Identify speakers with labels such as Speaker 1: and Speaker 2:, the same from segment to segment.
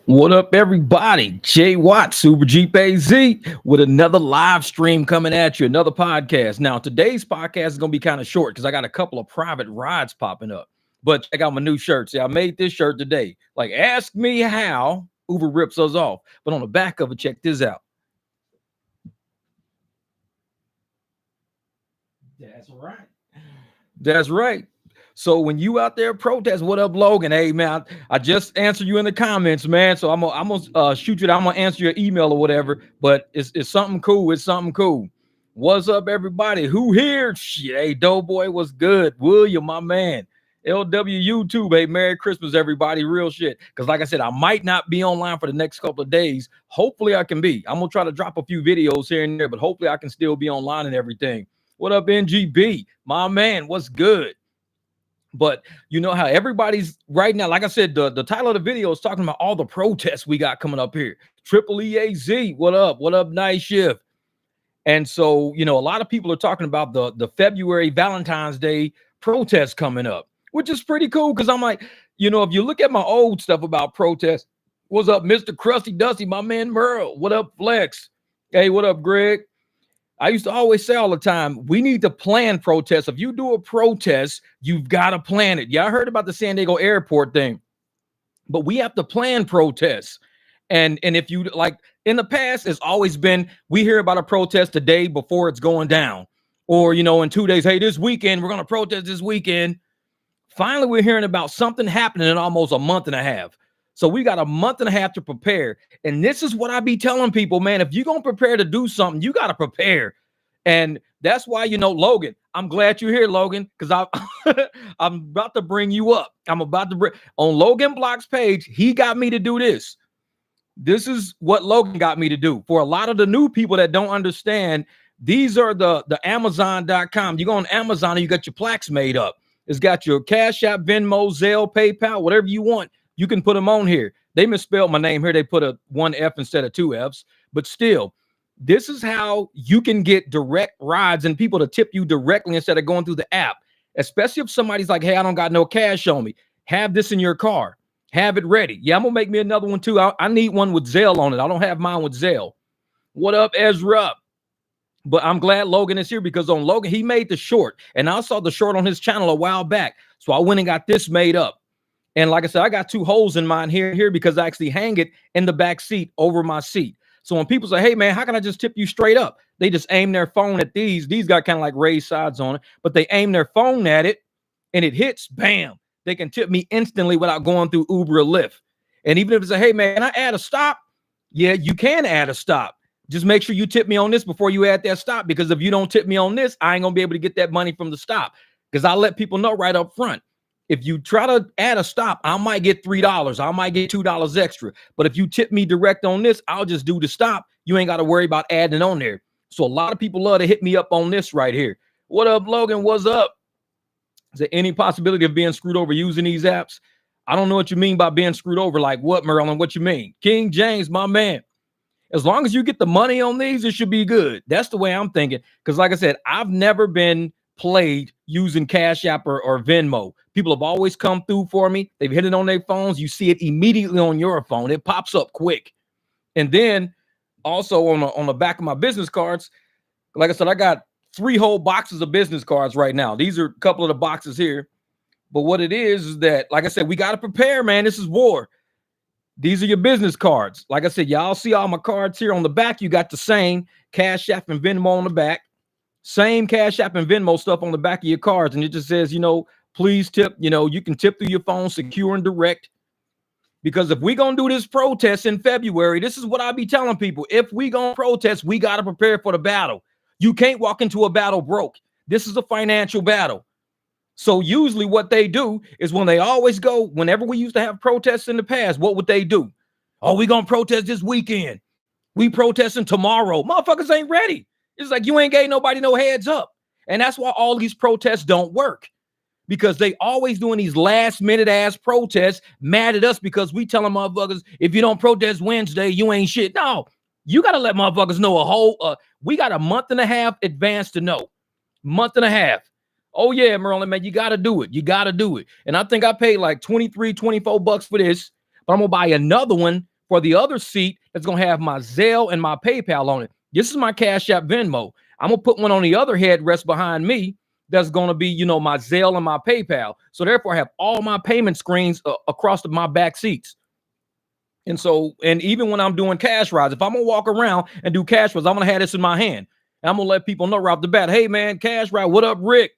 Speaker 1: What up, everybody? Jay Watt, Super Jeep AZ, with another live stream coming at you, another podcast. Now, today's podcast is going to be kind of short because I got a couple of private rides popping up. But check out my new shirt. See, I made this shirt today. Like, ask me how Uber rips us off. But on the back of it, check this out. That's right. That's right. So when you out there protest, what up, Logan? Hey, man, I just answered you in the comments, man. So I'm gonna shoot you. I'm gonna answer your email or whatever. But it's something cool. It's something cool. What's up, everybody? Who here? Shit, hey, Doughboy, what's good? William, my man. LW YouTube, hey, Merry Christmas, everybody. Real shit. Because like I said, I might not be online for the next couple of days. Hopefully I can be. I'm gonna try to drop a few videos here and there, but hopefully I can still be online and everything. What up, NGB? My man, what's good? But you know how everybody's right now, like I said, the title of the video is talking about all the protests we got coming up here. Triple EAZ, what up? What up, Night Shift? And so, you know, a lot of people are talking about the February Valentine's Day protest coming up, which is pretty cool because I'm like, you know, if you look at my old stuff about protests, what's up, Mr. Krusty Dusty, my man Merle? What up, Flex? Hey, what up, Greg? I used to always say all the time, we need to plan protests. If you do a protest, you've got to plan it. Yeah, I heard about the San Diego airport thing, but we have to plan protests. And if you like in the past, it's always been, we hear about a protest the day before it's going down. Or, you know, in 2 days, hey, this weekend, we're going to protest this weekend. Finally, we're hearing about something happening in almost a month and a half. So we got a month and a half to prepare. And this is what I be telling people, man, if you're going to prepare to do something, you got to prepare. And that's why, you know, Logan, I'm glad you're here, Logan, because I'm about to bring you up. I'm about to bring on Logan Block's page. He got me to do this. This is what Logan got me to do. For a lot of the new people that don't understand, these are the Amazon.com. You go on Amazon and you got your plaques made up. It's got your Cash App, Venmo, Zelle, PayPal, whatever you want. You can put them on here. They misspelled my name here. They put a 1 F instead of 2 Fs. But still, this is how you can get direct rides and people to tip you directly instead of going through the app. Especially if somebody's like, hey, I don't got no cash on me. Have this in your car. Have it ready. Yeah, I'm going to make me another one too. I need one with Zelle on it. I don't have mine with Zelle. What up, Ezra? But I'm glad Logan is here because on Logan, he made the short. And I saw the short on his channel a while back. So I went and got this made up. And like I said, I got 2 holes in mine here because I actually hang it in the back seat over my seat. So when people say, hey, man, how can I just tip you straight up? They just aim their phone at these. These got kind of like raised sides on it, but they aim their phone at it and it hits, bam. They can tip me instantly without going through Uber or Lyft. And even if it's a, hey, man, can I add a stop? Yeah, you can add a stop. Just make sure you tip me on this before you add that stop, because if you don't tip me on this, I ain't going to be able to get that money from the stop, because I let people know right up front. If you try to add a stop, I might get $3. I might get $2 extra. But if you tip me direct on this, I'll just do the stop. You ain't got to worry about adding on there. So a lot of people love to hit me up on this right here. What up, Logan? What's up? Is there any possibility of being screwed over using these apps? I don't know what you mean by being screwed over. Like what, Merlin? What you mean? King James, my man. As long as you get the money on these, it should be good. That's the way I'm thinking. Because like I said, I've never been played using Cash App or Venmo. People have always come through for me. They've hit it on their phones. You see it immediately on your phone. It pops up quick. And then also on the back of my business cards, like I said, I got 3 whole boxes of business cards right now. These are a couple of the boxes here. But what it is that, like I said, we got to prepare, man. This is war. These are your business cards. Like I said, y'all see all my cards here on the back. You got the same Cash App and Venmo on the back. Same Cash App and Venmo stuff on the back of your cards. And it just says, you know, please tip. You know, you can tip through your phone, secure and direct. Because if we're going to do this protest in February, this is what I be telling people. If we going to protest, we got to prepare for the battle. You can't walk into a battle broke. This is a financial battle. So usually what they do is when they always go, whenever we used to have protests in the past, what would they do? Oh, we going to protest this weekend. We protesting tomorrow. Motherfuckers ain't ready. It's like you ain't gave nobody no heads up. And that's why all these protests don't work. Because they always doing these last minute ass protests, mad at us because we telling motherfuckers, if you don't protest Wednesday, you ain't shit. No, you got to let motherfuckers know a whole, we got a month and a half advance to know. Month and a half. Oh yeah, Merlin, man, you got to do it. You got to do it. And I think I paid like 23, 24 bucks for this, but I'm going to buy another one For the other seat, that's going to have my Zelle and my PayPal on it. This is my Cash App Venmo. I'm going to put one on the other headrest behind me that's going to be, you know, my Zelle and my PayPal. So therefore, I have all my payment screens across my back seats. And so, and even when I'm doing cash rides, if I'm going to walk around and do cash rides, I'm going to have this in my hand. And I'm going to let people know right off the bat, hey, man, cash ride, what up, Rick?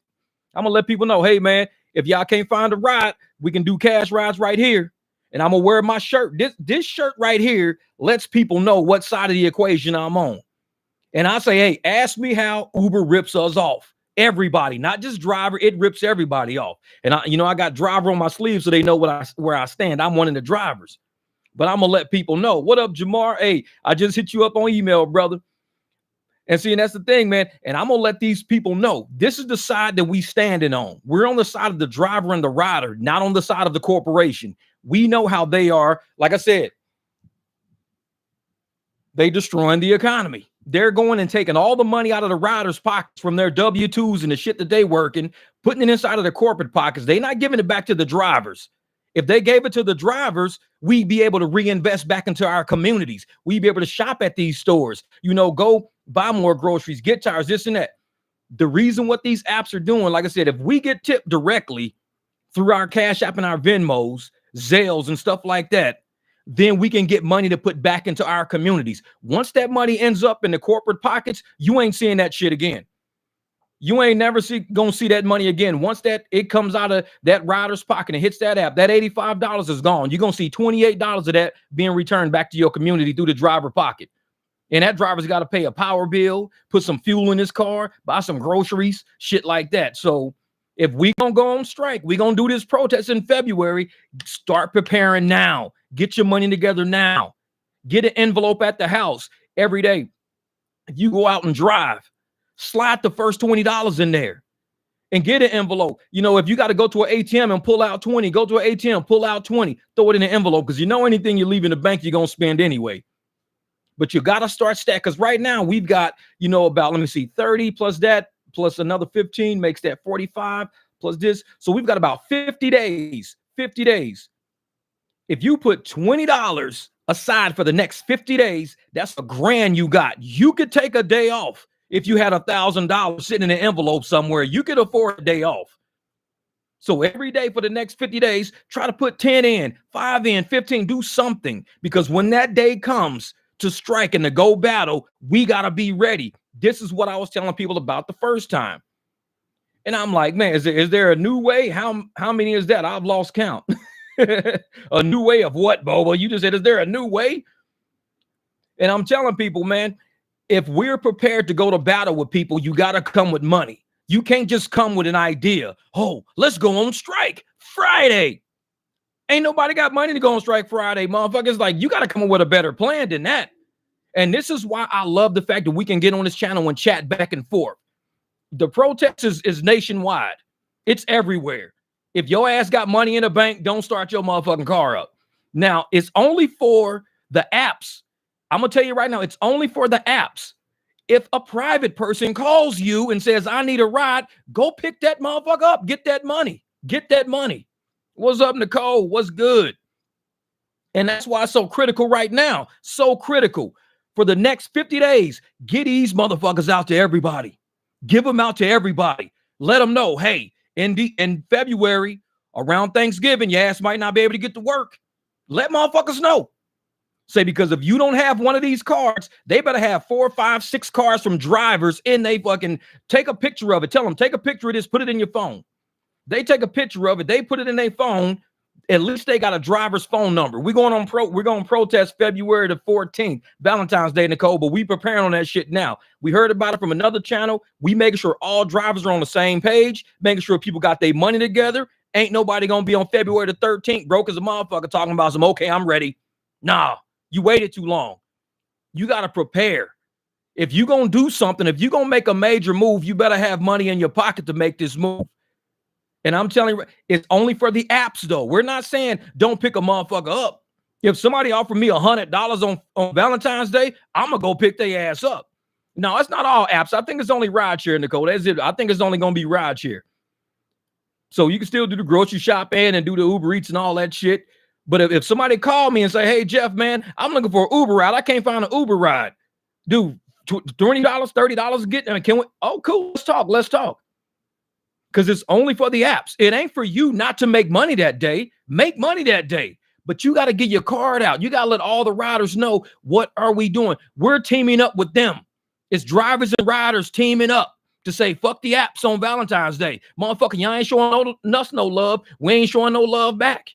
Speaker 1: I'm going to let people know, hey, man, if y'all can't find a ride, we can do cash rides right here. And I'm going to wear my shirt. This shirt right here lets people know what side of the equation I'm on. And I say, hey, ask me how Uber rips us off. Everybody, not just driver. It rips everybody off. And I got driver on my sleeve so they know where I stand. I'm one of the drivers. But I'm going to let people know. What up, Jamar? Hey, I just hit you up on email, brother. And see, and that's the thing, man. And I'm going to let these people know this is the side that we standing on. We're on the side of the driver and the rider, not on the side of the corporation. We know how they are. Like I said, they destroying the economy. They're going and taking all the money out of the riders' pockets from their W-2s and the shit that they working, putting it inside of their corporate pockets. They're not giving it back to the drivers. If they gave it to the drivers, we'd be able to reinvest back into our communities. We'd be able to shop at these stores, go buy more groceries, get tires, this and that. The reason what these apps are doing, like I said, if we get tipped directly through our Cash App and our Venmos, Zelles and stuff like that, then we can get money to put back into our communities. Once that money ends up in the corporate pockets, you ain't seeing that shit again. You ain't never gonna see that money again. Once it comes out of that rider's pocket and hits that app, that $85 is gone. You're gonna see $28 of that being returned back to your community through the driver pocket. And that driver's got to pay a power bill, put some fuel in his car, buy some groceries, shit like that. So if we gonna go on strike, we gonna do this protest in February, start preparing now. Get your money together now. Get an envelope at the house every day. If you go out and drive, slide the first $20 in there and get an envelope. If you got to go to an ATM and pull out 20, go to an ATM, pull out 20, throw it in an envelope, because anything you leave in the bank, you're going to spend anyway. But you got to start stack, because right now we've got, about, 30 plus that, plus another 15 makes that 45 plus this. So we've got about 50 days. If you put $20 aside for the next 50 days, that's $1,000 you got. You could take a day off. If you had $1,000 sitting in an envelope somewhere, you could afford a day off. So every day for the next 50 days, try to put 10 in, 5 in, 15, do something. Because when that day comes to strike and to go battle, we got to be ready. This is what I was telling people about the first time. And I'm like, man, is there a new way? How many is that? I've lost count. A new way of what, Bobo? You just said, is there a new way? And I'm telling people, man, if we're prepared to go to battle with people, you got to come with money. You can't just come with an idea. Oh, let's go on strike Friday. Ain't nobody got money to go on strike Friday, motherfuckers. Like, you got to come up with a better plan than that. And this is why I love the fact that we can get on this channel and chat back and forth. The protest is nationwide. It's everywhere. If your ass got money in the bank, don't start your motherfucking car up. Now, it's only for the apps. I'm going to tell you right now, it's only for the apps. If a private person calls you and says, I need a ride, go pick that motherfucker up. Get that money. What's up, Nicole? What's good? And that's why it's so critical right now. So critical. For the next 50 days, get these motherfuckers out to everybody. Give them out to everybody. Let them know, hey, in February, around Thanksgiving, your ass might not be able to get to work. Let motherfuckers know. Say, because if you don't have one of these cards, they better have 4, 5, 6 cars from drivers, and they fucking take a picture of it. Tell them, take a picture of this, put it in your phone. They take a picture of it, they put it in their phone. At least they got a driver's phone number. We're going to protest February the 14th, Valentine's Day, Nicole, but we preparing on that shit now. We heard about it from another channel. We making sure all drivers are on the same page, making sure people got their money together. Ain't nobody going to be on February the 13th broke as a motherfucker talking about some, okay, I'm ready. Nah, you waited too long. You got to prepare. If you're going to do something, if you're going to make a major move, you better have money in your pocket to make this move. And I'm telling you, it's only for the apps, though. We're not saying don't pick a motherfucker up. If somebody offered me $100 on Valentine's Day, I'm going to go pick their ass up. No, it's not all apps. I think it's only rideshare, Nicole. That's it. I think it's only going to be rideshare. So you can still do the grocery shopping and do the Uber Eats and all that shit. But if somebody called me and say, hey, Jeff, man, I'm looking for an Uber ride. I can't find an Uber ride. Dude, $20, $30 get there. Can we? Oh, cool. Let's talk. Because it's only for the apps. It ain't for you not to make money that day. Make money that day. But you got to get your card out. You got to let all the riders know, what are we doing? We're teaming up with them. It's drivers and riders teaming up to say, fuck the apps on Valentine's Day. Motherfucker, y'all ain't showing us no love. We ain't showing no love back.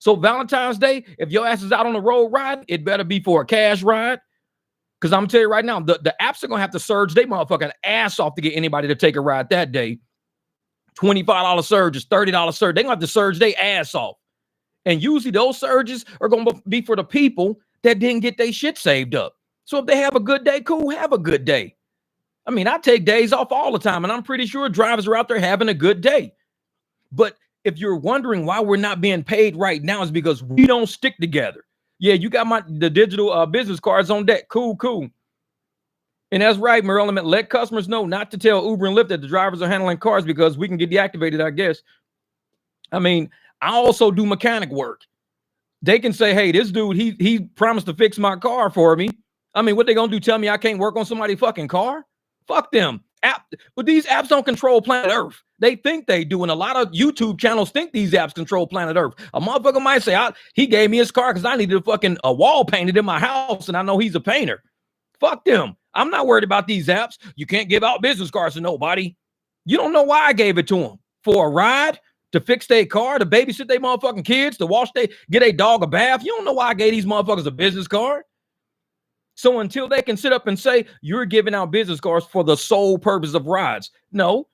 Speaker 1: So Valentine's Day, if your ass is out on the road ride, it better be for a cash ride. Because I'm telling you right now, the apps are going to have to surge their motherfucking ass off to get anybody to take a ride that day. $25 surges, $30 surge. They're going to have to surge their ass off. And usually those surges are going to be for the people that didn't get their shit saved up. So if they have a good day, cool, have a good day. I mean, I take days off all the time, and I'm pretty sure drivers are out there having a good day. But if you're wondering why we're not being paid right now, is because we don't stick together. Yeah, you got the digital business cards on deck. Cool. And that's right, Merrill. Let customers know not to tell Uber and Lyft that the drivers are handling cars because we can get deactivated, I guess. I mean, I also do mechanic work. They can say, hey, this dude, he promised to fix my car for me. I mean, what they gonna do? Tell me I can't work on somebody's fucking car? Fuck them. But these apps don't control planet Earth. They think they do, and a lot of YouTube channels think these apps control planet Earth. A motherfucker might say, he gave me his car because I needed a wall painted in my house, and I know he's a painter. Fuck them. I'm not worried about these apps. You can't give out business cards to nobody. You don't know why I gave it to them. For a ride, to fix their car, to babysit their motherfucking kids, to get a dog a bath. You don't know why I gave these motherfuckers a business card. So until they can sit up and say, you're giving out business cards for the sole purpose of rides. No.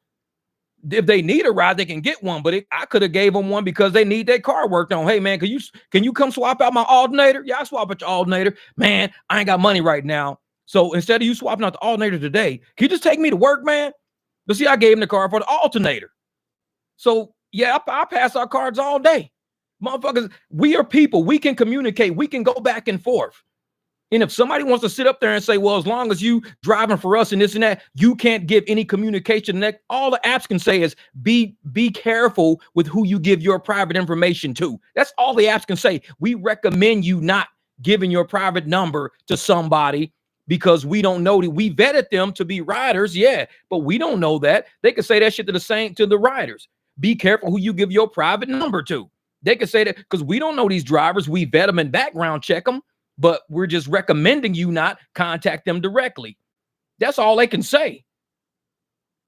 Speaker 1: If they need a ride, they can get one. But I could have gave them one because they need their car worked on. Hey, man, can you come swap out my alternator? Yeah, I swap out your alternator. Man, I ain't got money right now. So instead of you swapping out the alternator today, can you just take me to work, man? But see, I gave him the car for the alternator. So, yeah, I pass our cards all day. Motherfuckers, we are people. We can communicate. We can go back and forth. And if somebody wants to sit up there and say, well, as long as you driving for us and this and that, you can't give any communication. That all the apps can say is be careful with who you give your private information to. That's all the apps can say. We recommend you not giving your private number to somebody because we don't know that we vetted them to be riders. Yeah, but we don't know that. They could say that shit to the riders. Be careful who you give your private number to. They could say that because we don't know these drivers. We vet them and background check them. But we're just recommending you not contact them directly. That's all they can say.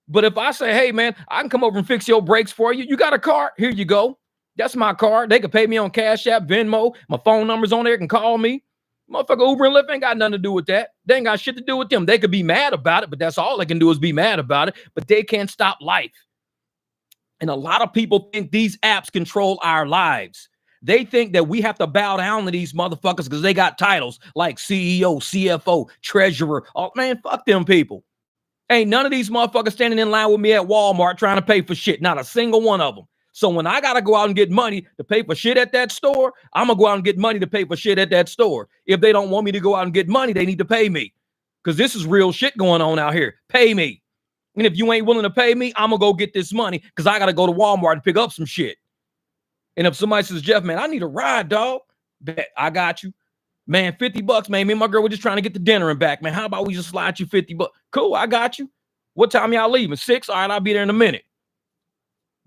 Speaker 1: But if I say, hey, man, I can come over and fix your brakes for you. You got a car? Here you go. That's my car. They can pay me on Cash App, Venmo. My phone number's on there. Can call me. Motherfucker, Uber and Lyft ain't got nothing to do with that. They ain't got shit to do with them. They could be mad about it, but that's all they can do is be mad about it. But they can't stop life. And a lot of people think these apps control our lives. They think that we have to bow down to these motherfuckers because they got titles like CEO, CFO, treasurer. Oh, man, fuck them people. Ain't none of these motherfuckers standing in line with me at Walmart trying to pay for shit. Not a single one of them. So when I got to go out and get money to pay for shit at that store, I'm going to go out and get money to pay for shit at that store. If they don't want me to go out and get money, they need to pay me. Because this is real shit going on out here. Pay me. And if you ain't willing to pay me, I'm going to go get this money because I got to go to Walmart and pick up some shit. And if somebody says, Jeff, man, I need a ride, dog. Bet I got you. Man, $50, man. Me and my girl were just trying to get the dinner and back, man. How about we just slide you $50? Cool, I got you. What time y'all leaving? 6? All right, I'll be there in a minute.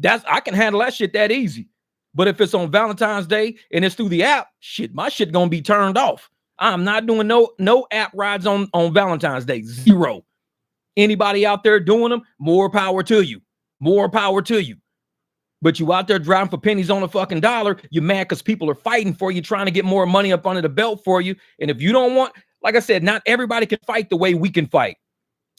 Speaker 1: I can handle that shit that easy. But if it's on Valentine's Day and it's through the app, shit, my shit gonna be turned off. I'm not doing no app rides on Valentine's Day. Zero. Anybody out there doing them, more power to you. More power to you. But you out there driving for pennies on a fucking dollar, you're mad because people are fighting for you, trying to get more money up under the belt for you. And if you don't want, like I said, not everybody can fight the way we can fight.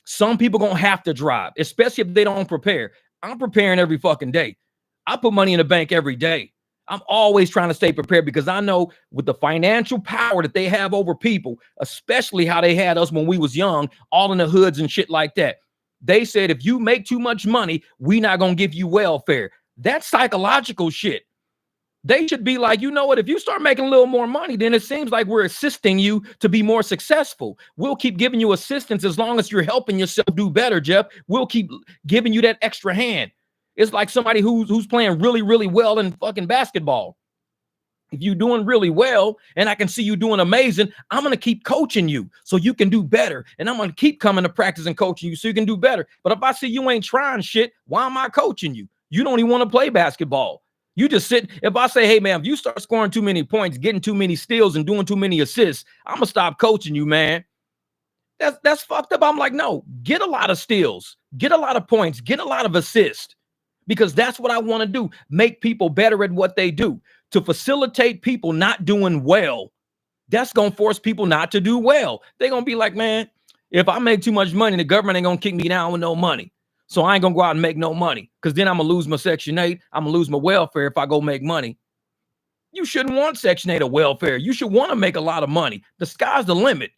Speaker 1: Some people gonna have to drive, especially if they don't prepare. I'm preparing every fucking day. I put money in the bank every day. I'm always trying to stay prepared because I know with the financial power that they have over people, especially how they had us when we was young, all in the hoods and shit like that. They said, if you make too much money, we not gonna give you welfare. That's psychological shit. They should be like, you know what? If you start making a little more money, then it seems like we're assisting you to be more successful. We'll keep giving you assistance as long as you're helping yourself do better, Jeff. We'll keep giving you that extra hand. It's like somebody who's playing really, really well in fucking basketball. If you're doing really well and I can see you doing amazing, I'm going to keep coaching you so you can do better. And I'm going to keep coming to practice and coaching you so you can do better. But if I see you ain't trying shit, why am I coaching you? You don't even want to play basketball. You just sit. If I say, hey, man, if you start scoring too many points, getting too many steals and doing too many assists, I'm going to stop coaching you, man. That's fucked up. I'm like, no, get a lot of steals, get a lot of points, get a lot of assists, because that's what I want to do. Make people better at what they do. To facilitate people not doing well, that's going to force people not to do well. They're going to be like, man, if I make too much money, the government ain't going to kick me down with no money. So I ain't going to go out and make no money, because then I'm going to lose my Section 8. I'm going to lose my welfare if I go make money. You shouldn't want Section 8 or welfare. You should want to make a lot of money. The sky's the limit.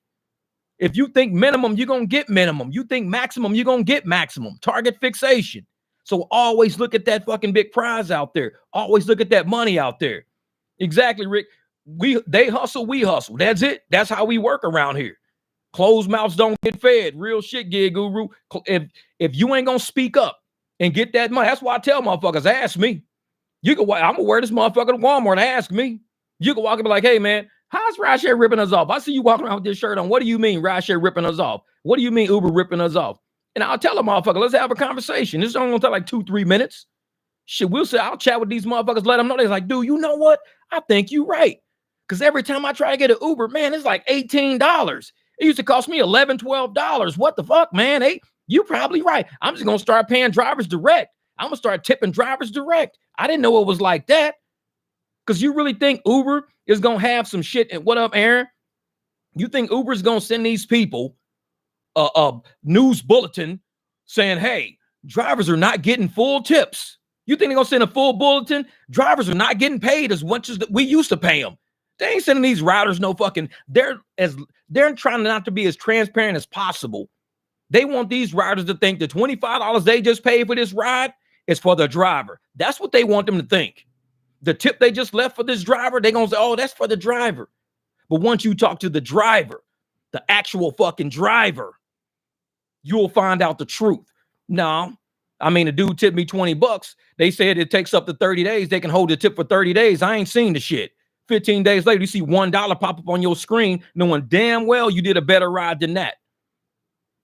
Speaker 1: If you think minimum, you're going to get minimum. You think maximum, you're going to get maximum. Target fixation. So always look at that fucking big prize out there. Always look at that money out there. Exactly, Rick. They hustle, we hustle. That's it. That's how we work around here. Closed mouths don't get fed. Real shit, Gig Guru. If you ain't gonna speak up and get that money, that's why I tell motherfuckers, ask me. You can. I'm gonna wear this motherfucker to Walmart and ask me. You can walk and be like, hey man, how's rideshare ripping us off? I see you walking around with this shirt on. What do you mean rideshare ripping us off? What do you mean Uber ripping us off? And I'll tell a motherfucker, let's have a conversation. This is only gonna take like 2-3 minutes. Shit, we'll say, I'll chat with these motherfuckers, let them know. They're like, dude, you know what? I think you're right. Because every time I try to get an Uber, man, it's like $18. It used to cost me $11, $12. What the fuck, man? Hey, you probably right. I'm just going to start paying drivers direct. I'm going to start tipping drivers direct. I didn't know it was like that. Because you really think Uber is going to have some shit? And what up, Aaron? You think Uber is going to send these people a news bulletin saying, hey, drivers are not getting full tips? You think they're going to send a full bulletin? Drivers are not getting paid as much as we used to pay them. They ain't sending these riders no fucking, they're trying not to be as transparent as possible. They want these riders to think the $25 they just paid for this ride is for the driver. That's what they want them to think. The tip they just left for this driver, they're going to say, oh, that's for the driver. But once you talk to the driver, the actual fucking driver, you'll find out the truth. No, I mean, a dude tipped me $20. They said it takes up to 30 days. They can hold the tip for 30 days. I ain't seen the shit. 15 days later, you see $1 pop up on your screen, knowing damn well you did a better ride than that.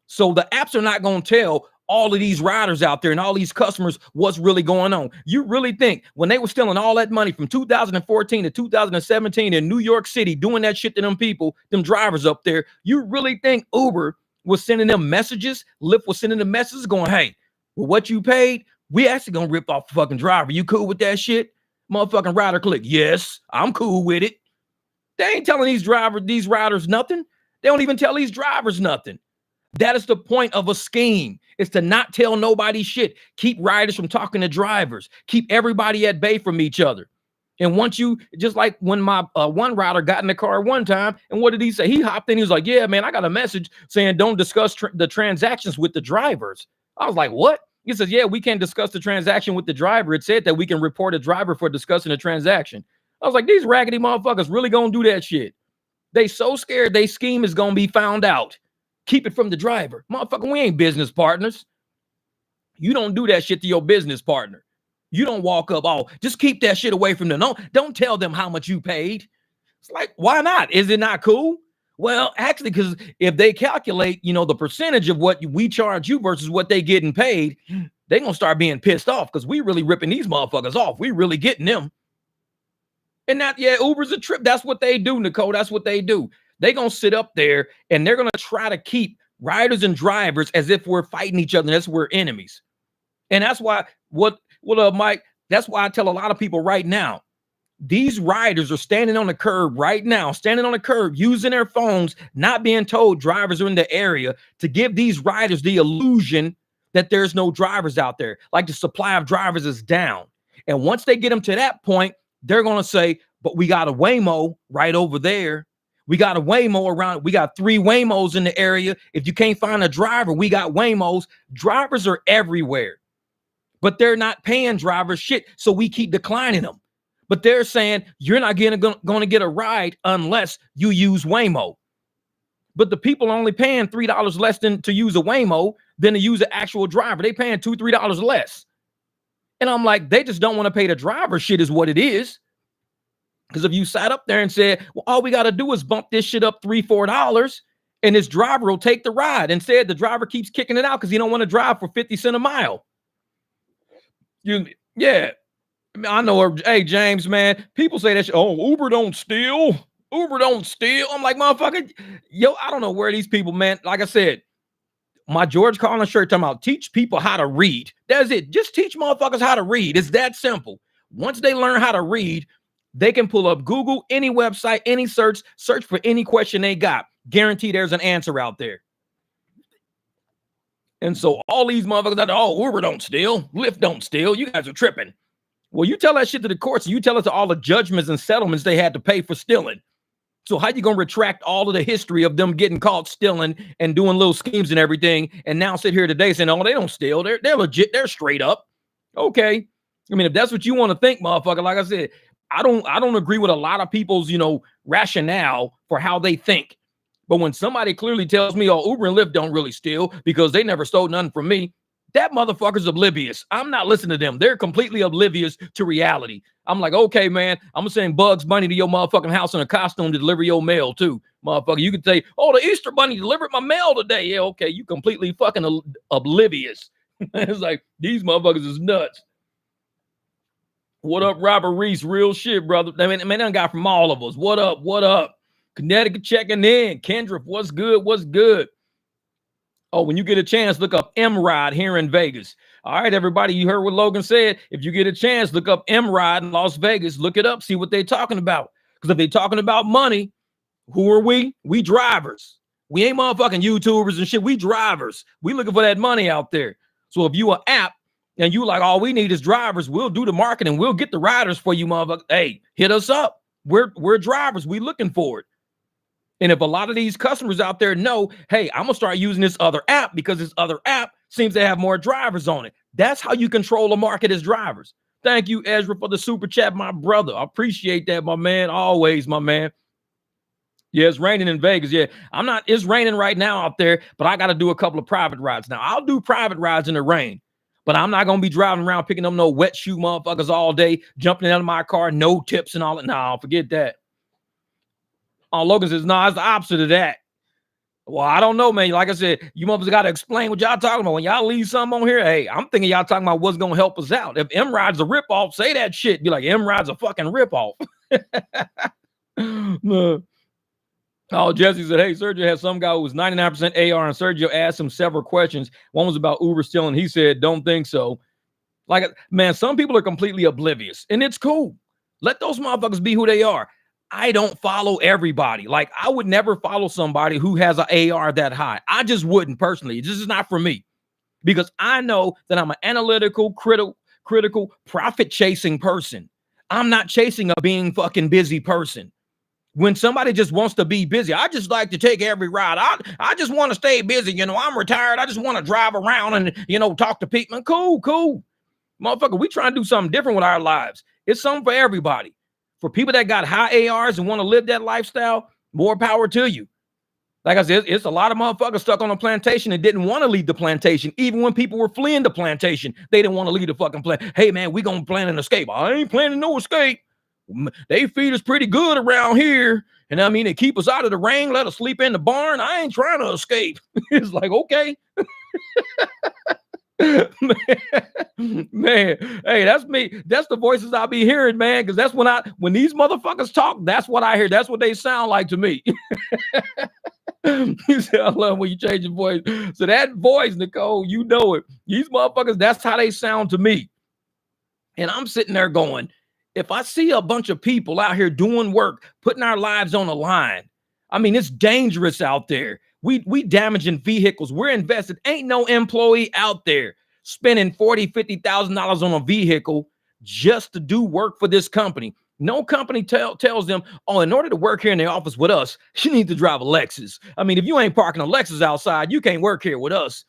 Speaker 1: So the apps are not going to tell all of these riders out there and all these customers what's really going on. You really think when they were stealing all that money from 2014 to 2017 in New York City, doing that shit to them people, them drivers up there, you really think Uber was sending them messages? Lyft was sending them messages going, hey, well, what you paid, we actually going to rip off the fucking driver. You cool with that shit? Motherfucking rider click. Yes, I'm cool with it. They ain't telling these riders nothing. They don't even tell these drivers nothing. That is the point of a scheme, is to not tell nobody shit. Keep riders from talking to drivers. Keep everybody at bay from each other. And once you, just like when my one rider got in the car one time, and what did he say? He hopped in. He was like, yeah, man, I got a message saying don't discuss the transactions with the drivers. I was like, what? He says, yeah, we can't discuss the transaction with the driver. It said that we can report a driver for discussing a transaction. I was like, these raggedy motherfuckers really gonna do that shit. They so scared they scheme is gonna be found out. Keep it from the driver. Motherfucker, we ain't business partners. You don't do that shit to your business partner. You don't walk up, oh, just keep that shit away from them. No, don't tell them how much you paid. It's like, why not? Is it not cool? Well, actually, because if they calculate, the percentage of what we charge you versus what they getting paid, they're going to start being pissed off because we really ripping these motherfuckers off. We really getting them. And that, yeah, Uber's a trip. That's what they do, Nicole. That's what they do. They're going to sit up there and they're going to try to keep riders and drivers as if we're fighting each other and as we're enemies. And that's why, what up, Mike? That's why I tell a lot of people right now, these riders are standing on the curb right now, using their phones, not being told drivers are in the area, to give these riders the illusion that there's no drivers out there. Like the supply of drivers is down. And once they get them to that point, they're going to say, but we got a Waymo right over there. We got a Waymo around. We got 3 Waymos in the area. If you can't find a driver, we got Waymos. Drivers are everywhere, but they're not paying drivers shit. So we keep declining them. But they're saying you're not going to get a ride unless you use Waymo. But the people are only paying $3 less than to use a Waymo than to use an actual driver. They paying $2, $3 less. And I'm like, they just don't want to pay the driver shit is what it is. Because if you sat up there and said, well, all we got to do is bump this shit up $3, $4, and this driver will take the ride. Instead, the driver keeps kicking it out because he don't want to drive for 50 cents a mile. Yeah. I know. Hey, James, man, people say that shit. Oh, Uber don't steal. Uber don't steal. I'm like, motherfucker, yo, I don't know where these people, man. Like I said, my George Carlin shirt talking about teach people how to read. That's it. Just teach motherfuckers how to read. It's that simple. Once they learn how to read, they can pull up Google, any website, any search for any question they got. Guarantee there's an answer out there. And so all these motherfuckers that, oh, Uber don't steal, Lyft don't steal, you guys are tripping. Well, you tell that shit to the courts, and you tell it to all the judgments and settlements they had to pay for stealing. So how you gonna retract all of the history of them getting caught stealing and doing little schemes and everything, and now sit here today saying, oh, they don't steal, they're legit, they're straight up. Okay. I mean, if that's what you want to think, motherfucker, like I said, I don't agree with a lot of people's, rationale for how they think. But when somebody clearly tells me, oh, Uber and Lyft don't really steal because they never stole nothing from me, that motherfucker's oblivious. I'm not listening to them. They're completely oblivious to reality. I'm like, okay, man, I'm gonna send Bugs Bunny to your motherfucking house in a costume to deliver your mail too. Motherfucker, you could say, oh, the Easter Bunny delivered my mail today. Yeah, okay, you completely fucking oblivious. It's like, these motherfuckers is nuts. What up, Robert Reese? Real shit, brother. I mean, that guy from all of us. What up? What up? Connecticut checking in. Kendrick, what's good? What's good? Oh, when you get a chance, look up M-Ride here in Vegas. All right, everybody, you heard what Logan said. If you get a chance, look up M-Ride in Las Vegas. Look it up. See what they're talking about. Because if they're talking about money, who are we? We drivers. We ain't motherfucking YouTubers and shit. We drivers. We looking for that money out there. So if you an app, and you like, all we need is drivers, we'll do the marketing. We'll get the riders for you, motherfucker. Hey, hit us up. We're drivers. We looking for it. And if a lot of these customers out there know, hey, I'm going to start using this other app because this other app seems to have more drivers on it. That's how you control a market as drivers. Thank you, Ezra, for the super chat, my brother. I appreciate that, my man. Always, my man. Yeah, it's raining in Vegas. Yeah, it's raining right now out there, but I got to do a couple of private rides. Now, I'll do private rides in the rain. But I'm not going to be driving around picking up no wet shoe motherfuckers all day, jumping out of my car, no tips and all that. No, forget that. Logan says, no, it's the opposite of that. Well, I don't know, man. Like I said, you motherfuckers got to explain what y'all talking about. When y'all leave something on here, hey, I'm thinking y'all talking about what's going to help us out. If M-Ride's a ripoff, say that shit. Be like, M-Ride's a fucking ripoff. No. Oh, Jesse said, hey, Sergio has some guy who was 99% AR, and Sergio asked him several questions. One was about Uber stealing. He said, don't think so. Like, man, some people are completely oblivious, and it's cool. Let those motherfuckers be who they are. I don't follow everybody. Like, I would never follow somebody who has an AR that high. I just wouldn't personally. This is not for me because I know that I'm an analytical, critical, profit-chasing person. I'm not chasing a being fucking busy person. When somebody just wants to be busy, I just like to take every ride. I just want to stay busy. I'm retired. I just want to drive around and, talk to people. Cool. Motherfucker, we trying to do something different with our lives. It's something for everybody. For people that got high ARs and want to live that lifestyle, more power to you. Like I said, it's a lot of motherfuckers stuck on a plantation and didn't want to leave the plantation. Even when people were fleeing the plantation, they didn't want to leave the fucking plan. Hey, man, we going to plan an escape. I ain't planning no escape. They feed us pretty good around here. And I mean, they keep us out of the rain, let us sleep in the barn. I ain't trying to escape. It's like, okay. man, hey, that's me. That's the voices I'll be hearing, man. Because that's when these motherfuckers talk, that's what I hear. That's what they sound like to me. You say, I love when you change your voice. So that voice, Nicole, you know it. These motherfuckers, that's how they sound to me. And I'm sitting there going, if I see a bunch of people out here doing work, putting our lives on the line, I mean, it's dangerous out there. We damaging vehicles. We're invested. Ain't no employee out there spending $40,000, $50,000 on a vehicle just to do work for this company. No company tells them, oh, in order to work here in the office with us, you need to drive a Lexus. I mean, if you ain't parking a Lexus outside, you can't work here with us.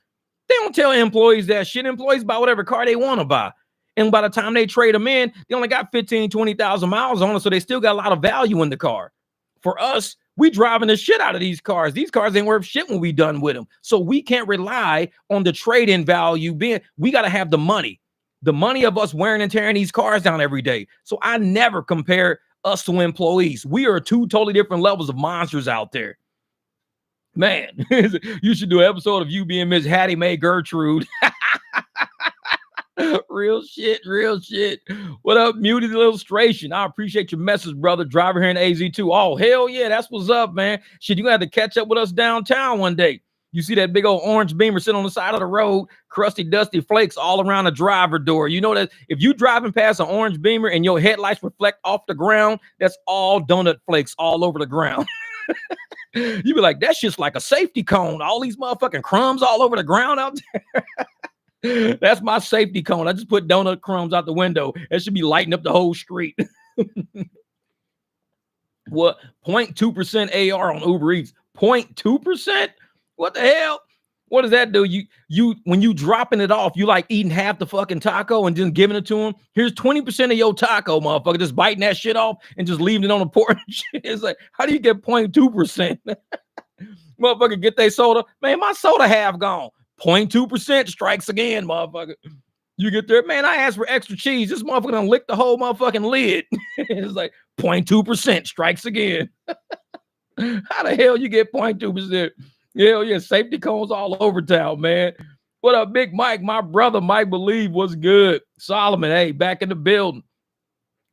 Speaker 1: They don't tell employees that shit. Employees buy whatever car they want to buy. And by the time they trade them in, they only got 15, 20,000 miles on it. So they still got a lot of value in the car. For us, we driving the shit out of these cars. These cars ain't worth shit when we done with them. So we can't rely on the trade-in value being, we got to have the money of us wearing and tearing these cars down every day. So I never compare us to employees. We are two totally different levels of monsters out there. Man, you should do an episode of you being Miss Hattie Mae Gertrude. Real shit, real shit. What up, Muted Illustration? I appreciate your message, brother. Driver here in AZ2. Oh, hell yeah, that's what's up, man. Shit, you gonna have to catch up with us downtown one day. You see that big old orange beamer sitting on the side of the road, crusty, dusty flakes all around the driver door. You know that if you driving past an orange beamer and your headlights reflect off the ground, that's all donut flakes all over the ground. You be like, that shit's like a safety cone. All these motherfucking crumbs all over the ground out there. That's my safety cone. I just put donut crumbs out the window. That should be lighting up the whole street. What? 0.2% AR on Uber Eats. 0.2%? What the hell? What does that do? You when you dropping it off, you like eating half the fucking taco and just giving it to them. Here's 20% of your taco, motherfucker. Just biting that shit off and just leaving it on the porch. It's like, how do you get 0.2%? Motherfucker, get their soda. Man, my soda half gone. 0.2% strikes again, motherfucker. You get there, man, I asked for extra cheese. This motherfucker done licked the whole motherfucking lid. It's like 0.2% strikes again. How the hell you get 0.2%? Hell yeah, safety cones all over town, man. What up, Big Mike? My brother, Mike Believe, what's good? Solomon, hey, back in the building.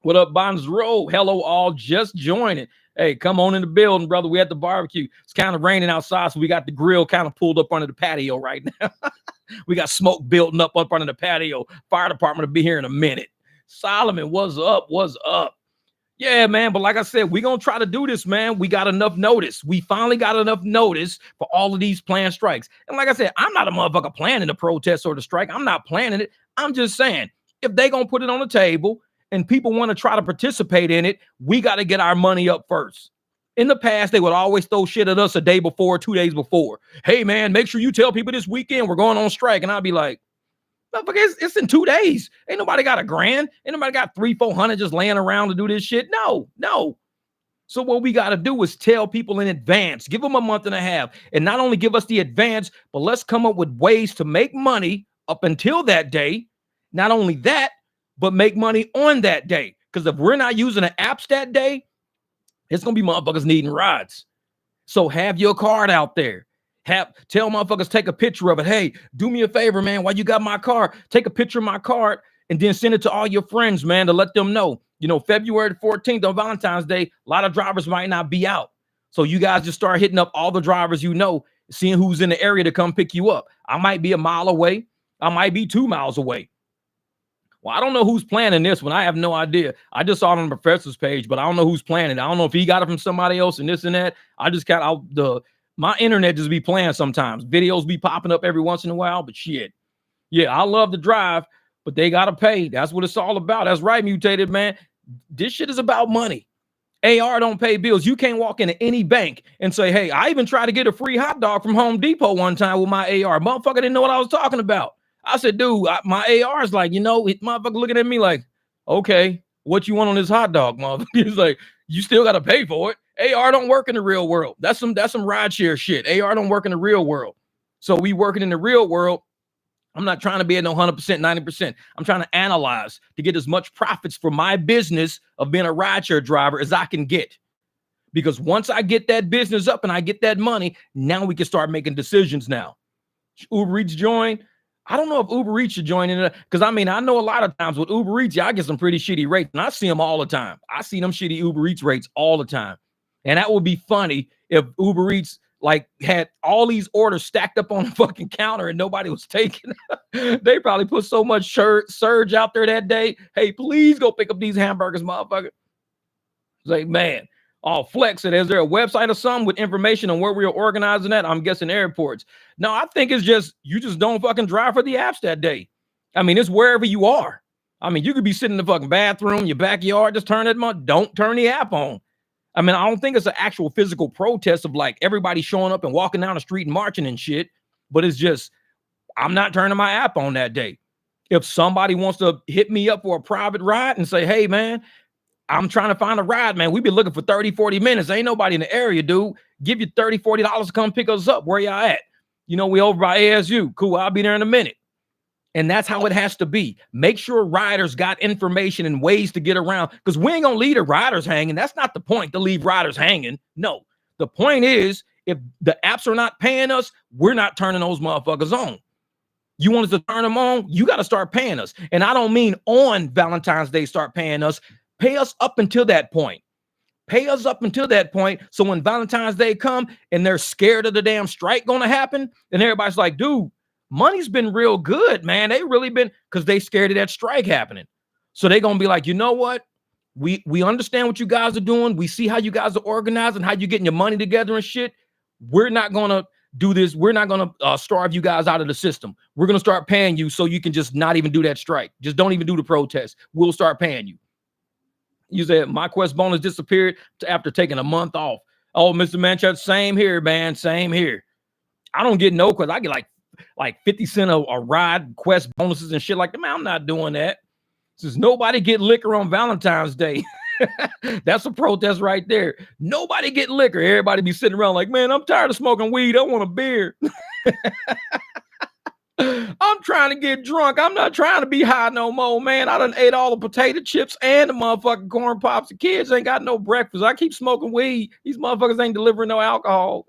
Speaker 1: What up, Bonds Road? Hello, all just joining. Hey, come on in the building, brother. We at the barbecue. It's kind of raining outside, so we got the grill kind of pulled up under the patio right now. We got smoke building up under the patio. Fire department will be here in a minute. Solomon, what's up? What's up? Yeah, man. But like I said, we're going to try to do this, man. We got enough notice. We finally got enough notice for all of these planned strikes. And like I said, I'm not a motherfucker planning the protest or the strike. I'm not planning it. I'm just saying, if they going to put it on the table and people want to try to participate in it, we got to get our money up first. In the past, they would always throw shit at us a day before, 2 days before. Hey, man, make sure you tell people this weekend we're going on strike. And I'll be like, it's in 2 days. Ain't nobody got $1,000. Ain't nobody got 300-400 just laying around to do this shit. No. So what we got to do is tell people in advance, give them a month and a half, and not only give us the advance, but let's come up with ways to make money up until that day. Not only that, but make money on that day. Because if we're not using the apps that day, it's going to be motherfuckers needing rides. So have your card out there. Tell motherfuckers, take a picture of it. Hey, do me a favor, man. While you got my car, take a picture of my card and then send it to all your friends, man, to let them know. You know, February 14th on Valentine's Day, a lot of drivers might not be out. So you guys just start hitting up all the drivers you know, seeing who's in the area to come pick you up. I might be a mile away. I might be 2 miles away. Well, I don't know who's planning this one. I have no idea. I just saw it on the professor's page, but I don't know who's planning. I don't know if he got it from somebody else and this and that. I just my internet just be playing sometimes. Videos be popping up every once in a while, but shit. Yeah, I love to drive, but they got to pay. That's what it's all about. That's right, Mutated, man. This shit is about money. AR don't pay bills. You can't walk into any bank and say, hey, I even tried to get a free hot dog from Home Depot one time with my AR. Motherfucker didn't know what I was talking about. I said, dude, my AR is like, motherfucker looking at me like, okay, what you want on this hot dog, motherfucker? He's like, you still got to pay for it. AR don't work in the real world. That's some rideshare shit. AR don't work in the real world. So we working in the real world. I'm not trying to be at no 100%, 90%. I'm trying to analyze to get as much profits for my business of being a rideshare driver as I can get. Because once I get that business up and I get that money, now we can start making decisions now. Uber Eats join. I don't know if Uber Eats should join in it because I know a lot of times with Uber Eats, I get some pretty shitty rates and I see them all the time. I see them shitty Uber Eats rates all the time. And that would be funny if Uber Eats like had all these orders stacked up on the fucking counter and nobody was taking. They probably put so much surge out there that day. Hey, please go pick up these hamburgers, motherfucker. It's like, man, I'll flex it. Is there a website or something with information on where we are organizing that? I'm guessing airports. No, I think it's just, you just don't fucking drive for the apps that day. I mean, it's wherever you are. I mean, you could be sitting in the fucking bathroom, your backyard, just turn it, don't turn the app on. I mean, I don't think it's an actual physical protest of like everybody showing up and walking down the street and marching and shit, but it's just, I'm not turning my app on that day. If somebody wants to hit me up for a private ride and say, hey, man, I'm trying to find a ride, man. We've been looking for 30, 40 minutes. Ain't nobody in the area, dude. Give you $30, $40 to come pick us up. Where y'all at? We over by ASU. Cool, I'll be there in a minute. And that's how it has to be. Make sure riders got information and ways to get around, because we ain't gonna leave the riders hanging. That's not the point, to leave riders hanging. No, the point is, if the apps are not paying us, we're not turning those motherfuckers on. You want us to turn them on, you got to start paying us. And I don't mean on Valentine's Day start paying us. Pay us up until that point. Pay us up until that point. So when Valentine's Day come and they're scared of the damn strike gonna happen, and everybody's like, dude, money's been real good, man. They really been, because they scared of that strike happening. So they're gonna be like, you know what? We understand what you guys are doing. We see how you guys are organizing, how you getting your money together and shit. We're not gonna do this. We're not gonna starve you guys out of the system. We're gonna start paying you so you can just not even do that strike. Just don't even do the protest. We'll start paying you. You said my Quest bonus disappeared after taking a month off. Oh, Mr. Manchester, same here, man. Same here. I don't get no Quest. I get like 50 cents a ride, Quest bonuses and shit like that. Man, I'm not doing that. Says nobody get liquor on Valentine's Day. That's a protest right there. Nobody get liquor. Everybody be sitting around like, man, I'm tired of smoking weed. I want a beer. I'm trying to get drunk. I'm not trying to be high no more, man. I done ate all the potato chips and the motherfucking corn pops. The kids ain't got no breakfast. I keep smoking weed. These motherfuckers ain't delivering no alcohol.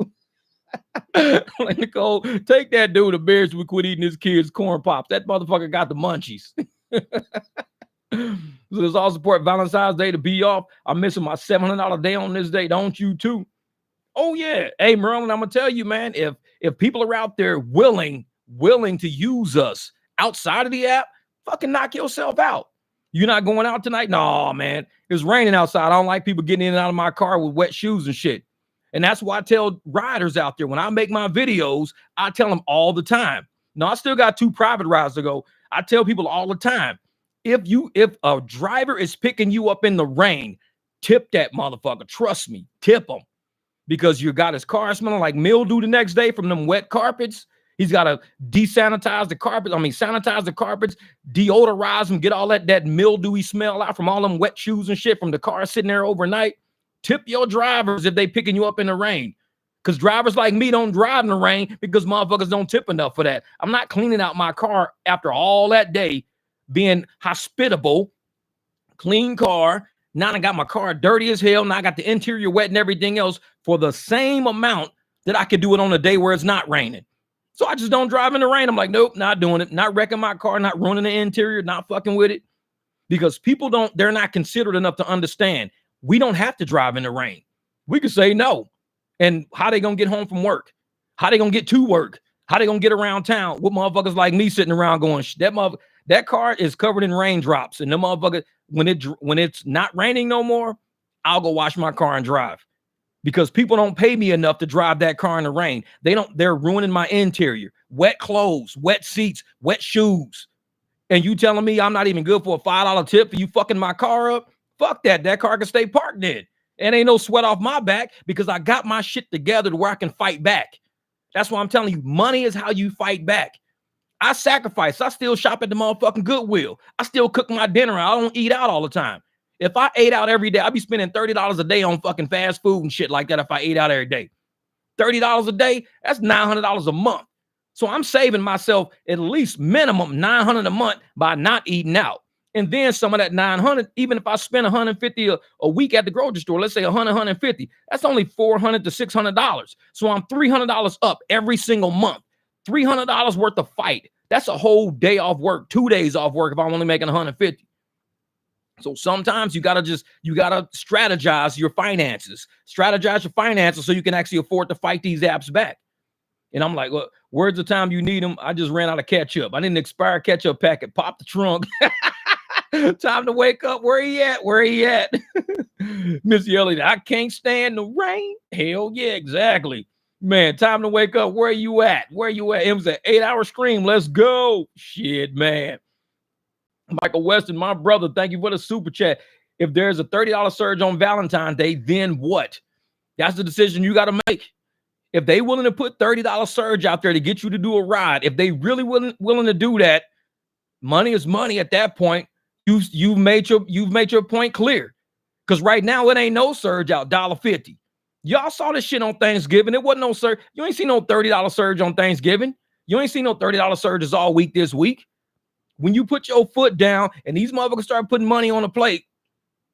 Speaker 1: Like, Nicole, take that dude a beer so we quit eating his kids' corn pops. That motherfucker got the munchies. So let's all support Valentine's Day to be off. I'm missing my $700 day on this day. Don't you too? Oh yeah. Hey, Merlin, I'm gonna tell you, man, if people are out there willing to use us outside of the app, fucking knock yourself out. You're not going out tonight? No, man. It's raining outside. I don't like people getting in and out of my car with wet shoes and shit. And that's why I tell riders out there, when I make my videos, I tell them all the time. Now, I still got 2 private rides to go. I tell people all the time, if a driver is picking you up in the rain, tip that motherfucker. Trust me, tip him. Because you got his car smelling like mildew the next day from them wet carpets. He's got to sanitize the carpets, deodorize them, get all that mildewy smell out from all them wet shoes and shit from the car sitting there overnight. Tip your drivers if they picking you up in the rain. Because drivers like me don't drive in the rain because motherfuckers don't tip enough for that. I'm not cleaning out my car after all that day, being hospitable, clean car. Now I got my car dirty as hell. Now I got the interior wet and everything else for the same amount that I could do it on a day where it's not raining. So I just don't drive in the rain. I'm like, nope, not doing it. Not wrecking my car, not ruining the interior, not fucking with it. Because people they're not considerate enough to understand. We don't have to drive in the rain. We could say no. And how they gonna get home from work? How they gonna get to work? How they gonna get around town? What motherfuckers like me sitting around going, that car is covered in raindrops. And the motherfucker, when it's not raining no more, I'll go wash my car and drive. Because people don't pay me enough to drive that car in the rain. They're ruining my interior. Wet clothes, wet seats, wet shoes. And you telling me I'm not even good for a $5 tip for you fucking my car up? Fuck that. That car can stay parked in. And ain't no sweat off my back because I got my shit together to where I can fight back. That's why I'm telling you, money is how you fight back. I sacrifice. I still shop at the motherfucking Goodwill. I still cook my dinner. I don't eat out all the time. If I ate out every day, I'd be spending $30 a day on fucking fast food and shit like that if I ate out every day. $30 a day, that's $900 a month. So I'm saving myself at least minimum $900 a month by not eating out. And then some of that $900, even if I spend $150 a week at the grocery store, let's say $150, that's only $400 to $600. So I'm $300 up every single month. $300 worth of fight. That's a whole day off work, 2 days off work if I'm only making $150. So sometimes you gotta strategize your finances. Strategize your finances so you can actually afford to fight these apps back. And I'm like, well, where's the time you need them? I just ran out of ketchup. I didn't expire ketchup packet. Pop the trunk. Time to wake up. Where he at? Where he at? Miss Elliott, I can't stand the rain. Hell yeah, exactly. Man, time to wake up. Where you at? Where you at? It was an 8-hour stream. Let's go. Shit, man. Michael Weston, my brother, thank you for the super chat. If there's a $30 surge on Valentine's Day, then what? That's the decision you got to make. If they willing to put $30 surge out there to get you to do a ride, if they really willing to do that, money is money at that point. You've made your point clear. Because right now it ain't no surge out, $1.50. Y'all saw this shit on Thanksgiving. It wasn't no surge. You ain't seen no $30 surge on Thanksgiving. You ain't seen no $30 surges all week this week. When you put your foot down and these motherfuckers start putting money on the plate,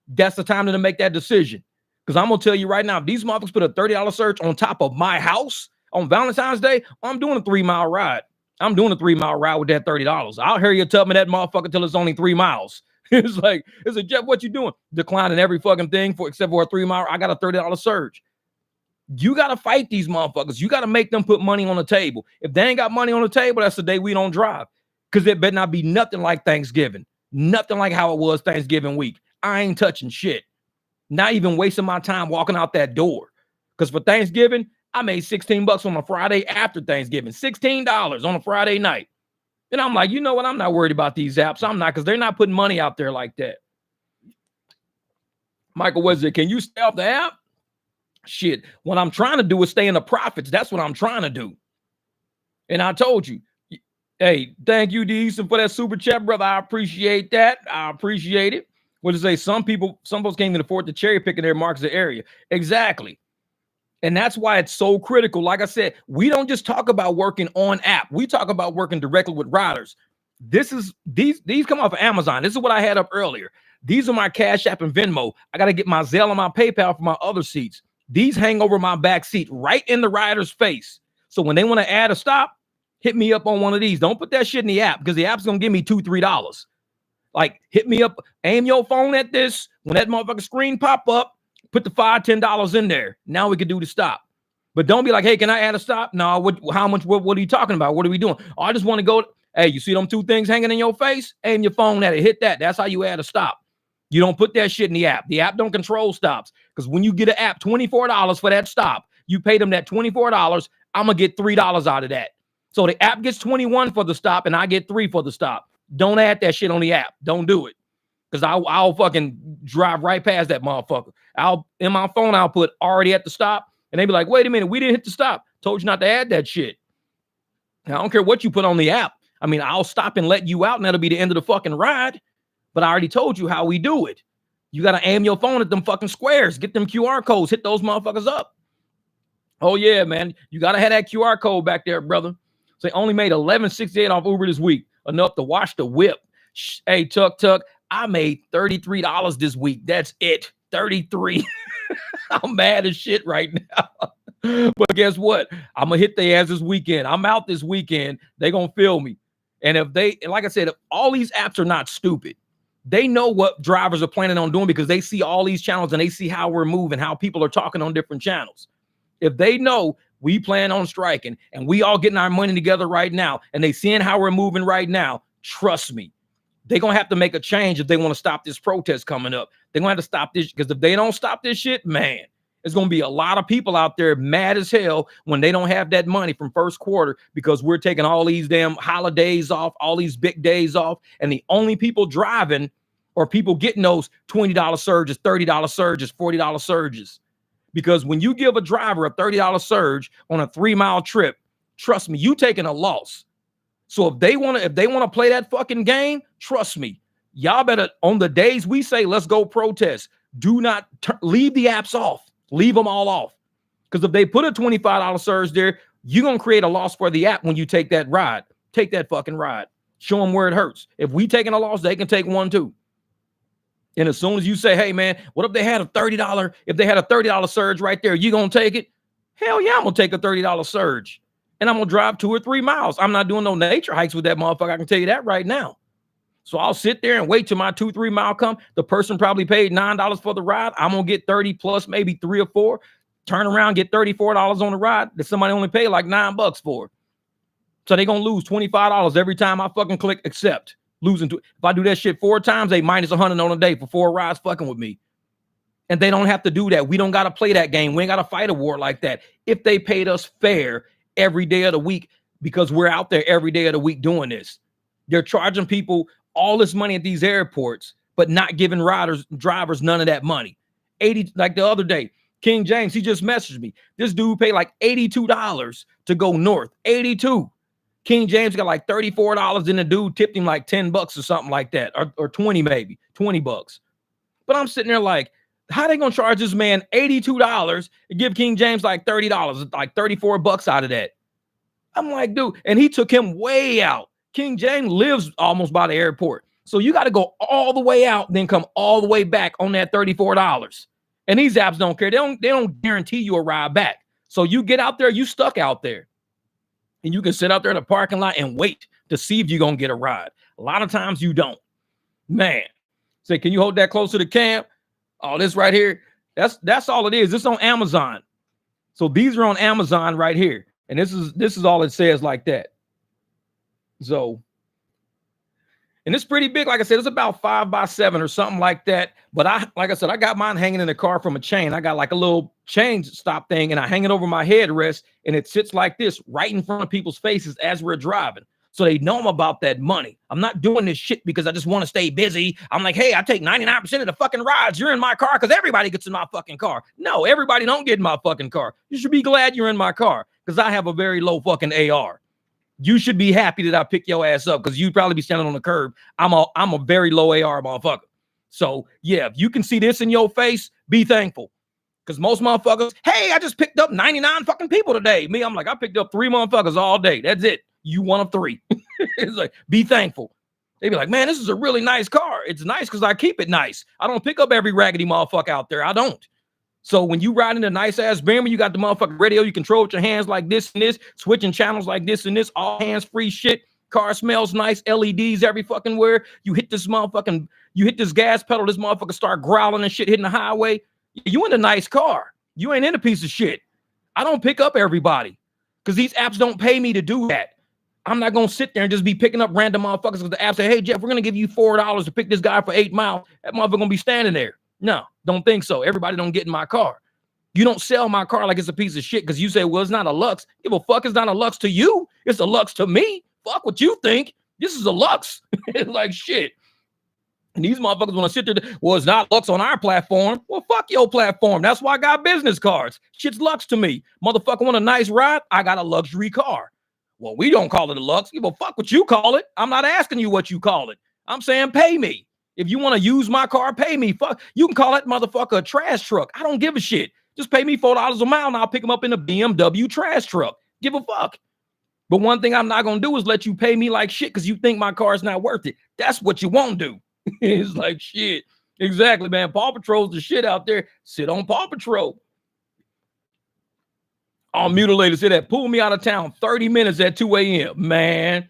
Speaker 1: that's the time to make that decision. Because I'm gonna tell you right now, if these motherfuckers put a $30 surge on top of my house on Valentine's Day, I'm doing a 3-mile ride. I'm doing a 3-mile ride with that $30. I'll Harriet Tubman that motherfucker till it's only 3 miles. It's like, Jeff, what you doing? Declining every fucking thing except for a 3-mile. I got a $30 surge. You got to fight these motherfuckers. You got to make them put money on the table. If they ain't got money on the table, that's the day we don't drive. Because it better not be nothing like Thanksgiving. Nothing like how it was Thanksgiving week. I ain't touching shit. Not even wasting my time walking out that door. Because for Thanksgiving, I made $16 on a Friday after Thanksgiving. $16 on a Friday night. And I'm like, you know what? I'm not worried about these apps. I'm not, because they're not putting money out there like that. Michael Wesley, can you stay off the app? Shit. What I'm trying to do is stay in the profits. That's what I'm trying to do. And I told you, hey, thank you, D. Easton, for that super chat, brother. I appreciate that. I appreciate it. What to say? Some folks can't even afford to cherry pick in their markets area. Exactly. And that's why it's so critical. Like I said, we don't just talk about working on app. We talk about working directly with riders. These come off of Amazon. This is what I had up earlier. These are my Cash App and Venmo. I got to get my Zelle and my PayPal for my other seats. These hang over my back seat right in the rider's face. So when they want to add a stop, hit me up on one of these. Don't put that shit in the app because the app's going to give me $2, $3. Like, hit me up, aim your phone at this. When that motherfucking screen pop up, put the $5, $10 in there. Now we can do the stop. But don't be like, hey, can I add a stop? No, how much, what are you talking about? What are we doing? Oh, I just want to go. Hey, you see them 2 things hanging in your face? Aim your phone at it, hit that. That's how you add a stop. You don't put that shit in the app. The app don't control stops. Because when you get an app, $24 for that stop, you pay them that $24, I'm going to get $3 out of that. So the app gets 21 for the stop and I get 3 for the stop. Don't add that shit on the app. Don't do it. Because I'll fucking drive right past that motherfucker. In my phone, I'll put already at the stop. And they be like, wait a minute, we didn't hit the stop. Told you not to add that shit. Now, I don't care what you put on the app. I mean, I'll stop and let you out and that'll be the end of the fucking ride. But I already told you how we do it. You got to aim your phone at them fucking squares. Get them QR codes. Hit those motherfuckers up. Oh, yeah, man. You got to have that QR code back there, brother. So they only made $11.68 off Uber this week. Enough to wash the whip. Hey, Tuck. I made $33 this week. That's it. 33. I'm mad as shit right now. But guess what? I'm going to hit their ass this weekend. I'm out this weekend. They're going to feel me. And like I said, if all these apps are not stupid. They know what drivers are planning on doing because they see all these channels and they see how we're moving, how people are talking on different channels. If they know we plan on striking and we all getting our money together right now and they seeing how we're moving right now, trust me, they're going to have to make a change if they want to stop this protest coming up. They're going to have to stop this because if they don't stop this shit, man, there's going to be a lot of people out there mad as hell when they don't have that money from first quarter because we're taking all these damn holidays off, all these big days off. And the only people driving or people getting those $20 surges, $30 surges, $40 surges. Because when you give a driver a $30 surge on a 3-mile trip, trust me, you taking a loss. So if they want to play that fucking game, trust me, y'all better on the days we say, let's go protest, do not leave the apps off. Leave them all off. Because if they put a $25 surge there, you're going to create a loss for the app when you take that ride. Take that fucking ride. Show them where it hurts. If we taking a loss, they can take one too. And as soon as you say, hey, man, what if they had a $30 surge right there? You going to take it? Hell yeah, I'm going to take a $30 surge. And I'm going to drive 2 or 3 miles. I'm not doing no nature hikes with that motherfucker. I can tell you that right now. So I'll sit there and wait till my 2-3 mile come. The person probably paid $9 for the ride. I'm going to get 30 plus maybe 3 or 4. Turn around, get $34 on the ride that somebody only paid like $9 for. So they're going to lose $25 every time I fucking click accept. If I do that shit 4 times, they minus 100 on a day for 4 rides fucking with me. And they don't have to do that. We don't got to play that game. We ain't got to fight a war like that. If they paid us fair every day of the week, because we're out there every day of the week doing this. They're charging people all this money at these airports, but not giving drivers none of that money. 80, like the other day, King James, he just messaged me. This dude paid like $82 to go north. 82. King James got like $34 and the dude tipped him like $10 or something like that, or 20 maybe, $20. But I'm sitting there like, how they gonna charge this man $82 and give King James like $30, like $34 out of that? I'm like, dude, and he took him way out. King James lives almost by the airport. So you got to go all the way out, then come all the way back on that $34. And these apps don't care. They don't guarantee you a ride back. So you get out there, you stuck out there. And you can sit out there in the parking lot and wait to see if you're going to get a ride. A lot of times you don't. Man. Say, can you hold that close to the cam? Oh, this right here. That's all it is. It's on Amazon. So these are on Amazon right here. And this is all it says like that. So, and it's pretty big. Like I said, it's about 5x7 or something like that. But like I said, I got mine hanging in the car from a chain. I got like a little chain stop thing and I hang it over my headrest and it sits like this right in front of people's faces as we're driving. So they know I'm about that money. I'm not doing this shit because I just want to stay busy. I'm like, hey, I take 99% of the fucking rides. You're in my car because everybody gets in my fucking car. No, everybody don't get in my fucking car. You should be glad you're in my car because I have a very low fucking AR. You should be happy that I pick your ass up because you'd probably be standing on the curb. I'm a very low AR motherfucker. So yeah, if you can see this in your face, be thankful. Because most motherfuckers, hey, I just picked up 99 fucking people today. Me, I'm like, I picked up 3 motherfuckers all day. That's it. You one of 3. It's like, be thankful. They be like, man, this is a really nice car. It's nice because I keep it nice. I don't pick up every raggedy motherfucker out there. I don't. So when you ride in a nice ass Beamer, you got the motherfucking radio you control with your hands like this and this, switching channels like this and this, all hands free shit. Car smells nice, LEDs every fucking where. You hit this gas pedal, this motherfucker start growling and shit hitting the highway. You in a nice car. You ain't in a piece of shit. I don't pick up everybody because these apps don't pay me to do that. I'm not going to sit there and just be picking up random motherfuckers because the app say, hey, Jeff, we're going to give you $4 to pick this guy for 8 miles. That motherfucker going to be standing there. No, don't think so. Everybody don't get in my car. You don't sell my car like it's a piece of shit because you say, well, it's not a Lux. Give a fuck, it's not a Lux to you. It's a Lux to me. Fuck what you think. This is a Lux. It's like shit. And these motherfuckers want to sit there. Well, it's not Lux on our platform. Well, fuck your platform. That's why I got business cards. Shit's Lux to me. Motherfucker want a nice ride? I got a luxury car. Well, we don't call it a Lux. Give a fuck what you call it. I'm not asking you what you call it. I'm saying pay me. If you want to use my car, pay me. Fuck, you can call that motherfucker a trash truck. I don't give a shit. Just pay me $4 a mile and I'll pick him up in a BMW trash truck. Give a fuck. But one thing I'm not going to do is let you pay me like shit because you think my car is not worth it. That's what you won't do. It's like shit. Exactly, man. Paw Patrol's the shit out there. Sit on Paw Patrol. All mutilators say that. Pull me out of town 30 minutes at 2 a.m. Man.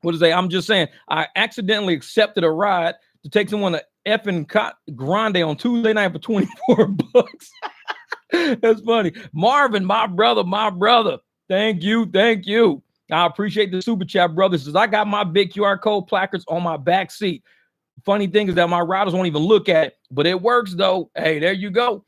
Speaker 1: What is that? I'm just saying, I accidentally accepted a ride to take someone to effing Grande on Tuesday night for $24. That's funny. Marvin, my brother. Thank you. I appreciate the super chat, brother. Says I got my big QR code placards on my back seat. Funny thing is that my riders won't even look at it, but it works though. Hey, there you go.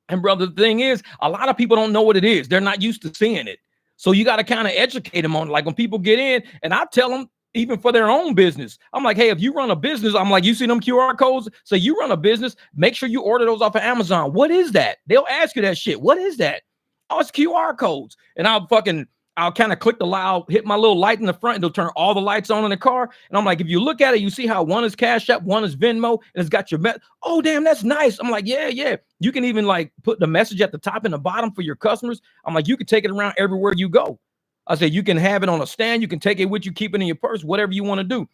Speaker 1: And brother, the thing is, a lot of people don't know what it is. They're not used to seeing it. So you got to kind of educate them on it. Like when people get in, and I tell them, even for their own business, I'm like, hey, if you run a business, I'm like, you see them QR codes? So you run a business, make sure you order those off of Amazon. What is that? They'll ask you that shit. What is that? Oh, it's QR codes. And I'll kind of click the light, I'll hit my little light in the front, and it'll turn all the lights on in the car. And I'm like, if you look at it, you see how one is Cash App, one is Venmo, and it's got your oh, damn, that's nice. I'm like, yeah. You can even like put the message at the top and the bottom for your customers. I'm like, you can take it around everywhere you go. I said, you can have it on a stand. You can take it with you, keep it in your purse, whatever you want to do.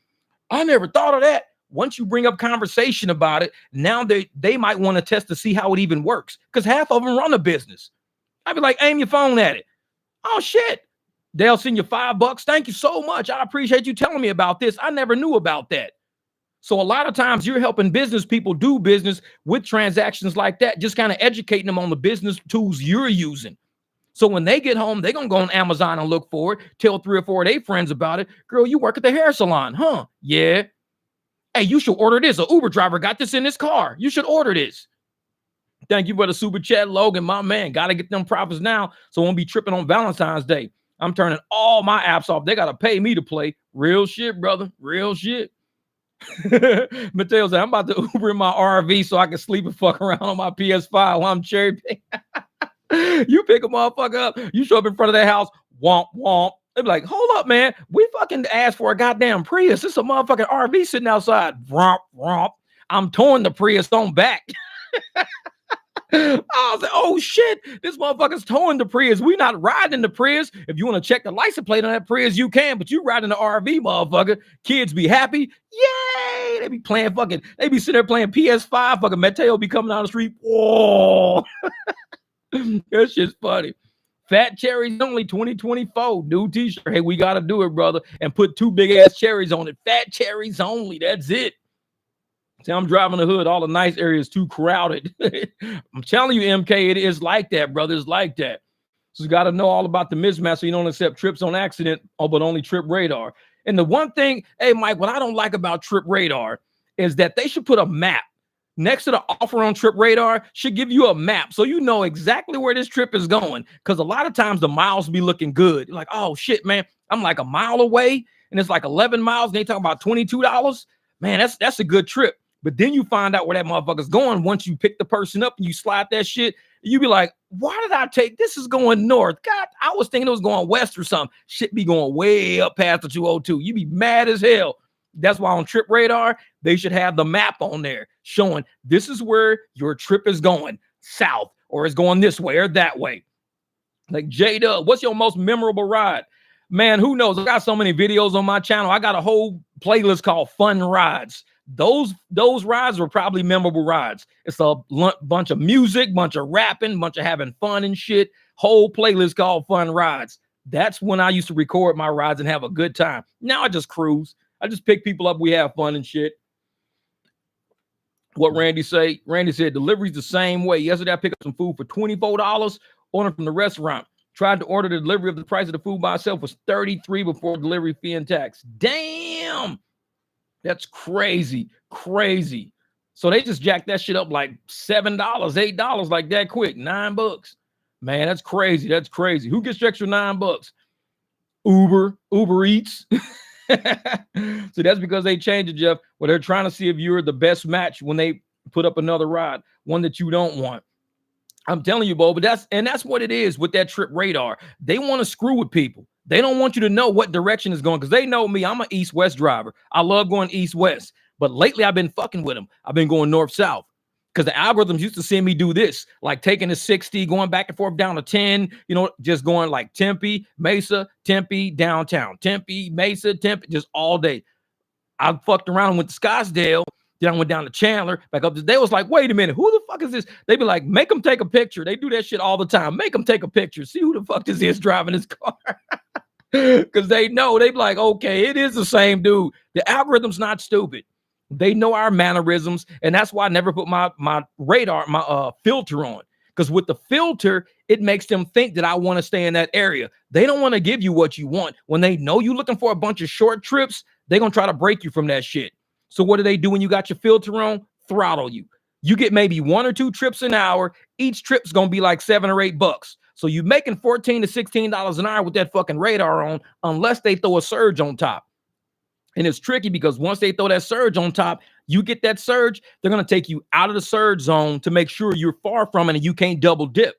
Speaker 1: I never thought of that. Once you bring up conversation about it, now they might want to test to see how it even works because half of them run a business. I'd be like, aim your phone at it. Oh, shit. They'll send you $5. Thank you so much. I appreciate you telling me about this. I never knew about that. So a lot of times you're helping business people do business with transactions like that, just kind of educating them on the business tools you're using. So when they get home, they're going to go on Amazon and look for it, tell 3 or 4 of their friends about it. Girl, you work at the hair salon, huh? Yeah. Hey, you should order this. An Uber driver got this in his car. You should order this. Thank you for the super chat, Logan, my man. Got to get them profits now so I won't be tripping on Valentine's Day. I'm turning all my apps off. They got to pay me to play. Real shit, brother. Real shit. Mateo said, I'm about to Uber in my RV so I can sleep and fuck around on my PS5 while I'm cherry picking. You pick a motherfucker up. You show up in front of their house. Womp, womp. They be like, hold up, man. We fucking asked for a goddamn Prius. This is a motherfucking RV sitting outside. Romp, romp. I'm towing the Prius on back. I was like, oh shit, this motherfucker's towing the Prius. We not riding the Prius. If you want to check the license plate on that Prius, you can, but you riding the RV, motherfucker. Kids be happy. Yay! They be playing fucking, they be sitting there playing PS5. Fucking Mateo be coming down the street. Whoa. That shit's funny. Fat cherries only 2024. New t-shirt. Hey, we got to do it, brother. And put 2 big ass cherries on it. Fat cherries only. That's it. See, I'm driving the hood. All the nice areas too crowded. I'm telling you, MK, it is like that, brother. It's like that. So you got to know all about the mismatch so you don't accept trips on accident, but only trip radar. And the one thing, hey, Mike, what I don't like about trip radar is that they should put a map next to the offer on trip radar. Should give you a map so you know exactly where this trip is going. Because a lot of times the miles be looking good. You're like, oh, shit, man, I'm like a mile away and it's like 11 miles. And they talking about $22. Man, that's a good trip. But then you find out where that motherfucker's going once you pick the person up and you slide that shit. You be like, why did I take this? Is going north. God, I was thinking it was going west or something. Shit be going way up past the 202. You be mad as hell. That's why on Trip Radar, they should have the map on there showing this is where your trip is going, south, or it's going this way or that way. Like J-Dub, what's your most memorable ride? Man, who knows? I got so many videos on my channel. I got a whole playlist called Fun Rides. Those rides were probably memorable rides. It's a bunch of music, bunch of rapping, bunch of having fun and shit. Whole playlist called Fun Rides. That's when I used to record my rides and have a good time. Now I just cruise. I just pick people up. We have fun and shit. What Randy say? Randy said delivery's the same way. Yesterday I picked up some food for $24. Ordered from the restaurant. Tried to order the delivery of the price of the food by itself was $33 before delivery fee and tax. Damn. That's crazy, crazy. So they just jacked that shit up like $7, $8 like that quick, $9. Man, that's crazy. That's crazy. Who gets your extra $9? Uber Eats. So that's because they changed it, Jeff. Well, they're trying to see if you're the best match when they put up another ride, one that you don't want. I'm telling you, Bo, but that's what it is with that Trip Radar. They want to screw with people. They don't want you to know what direction is going because they know me. I'm an east-west driver. I love going east-west. But lately, I've been fucking with them. I've been going north-south because the algorithms used to see me do this, like taking the 60, going back and forth down to 10, just going like Tempe, Mesa, Tempe, downtown, Tempe, Mesa, Tempe, just all day. I fucked around and went to Scottsdale. Then I went down to Chandler, back up. They was like, wait a minute, who the fuck is this? They be like, make them take a picture. They do that shit all the time. Make them take a picture. See who the fuck this is driving this car. Because they know, they be like, okay, it is the same dude. The algorithm's not stupid. They know our mannerisms. And that's why I never put my radar, my filter on. Because with the filter, it makes them think that I want to stay in that area. They don't want to give you what you want. When they know you're looking for a bunch of short trips, they're going to try to break you from that shit. So what do they do when you got your filter on? Throttle you. You get maybe 1 or 2 trips an hour. Each trip's going to be like $7 or $8. So you're making $14 to $16 an hour with that fucking radar on, unless they throw a surge on top. And it's tricky because once they throw that surge on top, you get that surge, they're going to take you out of the surge zone to make sure you're far from it and you can't double dip.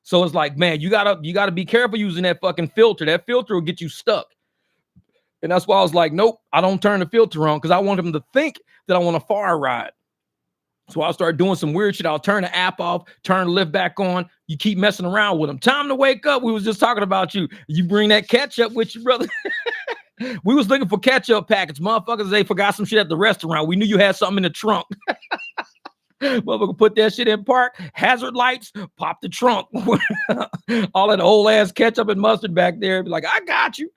Speaker 1: So it's like, man, you gotta be careful using that fucking filter. That filter will get you stuck. And that's why I was like, nope, I don't turn the filter on because I want them to think that I want a far ride. So I'll start doing some weird shit. I'll turn the app off, turn the lift back on. You keep messing around with them. Time to wake up. We was just talking about you. You bring that ketchup with you, brother. We was looking for ketchup packets. Motherfuckers, they forgot some shit at the restaurant. We knew you had something in the trunk. Motherfucker put that shit in park. Hazard lights, pop the trunk. All that old ass ketchup and mustard back there. Be like, I got you.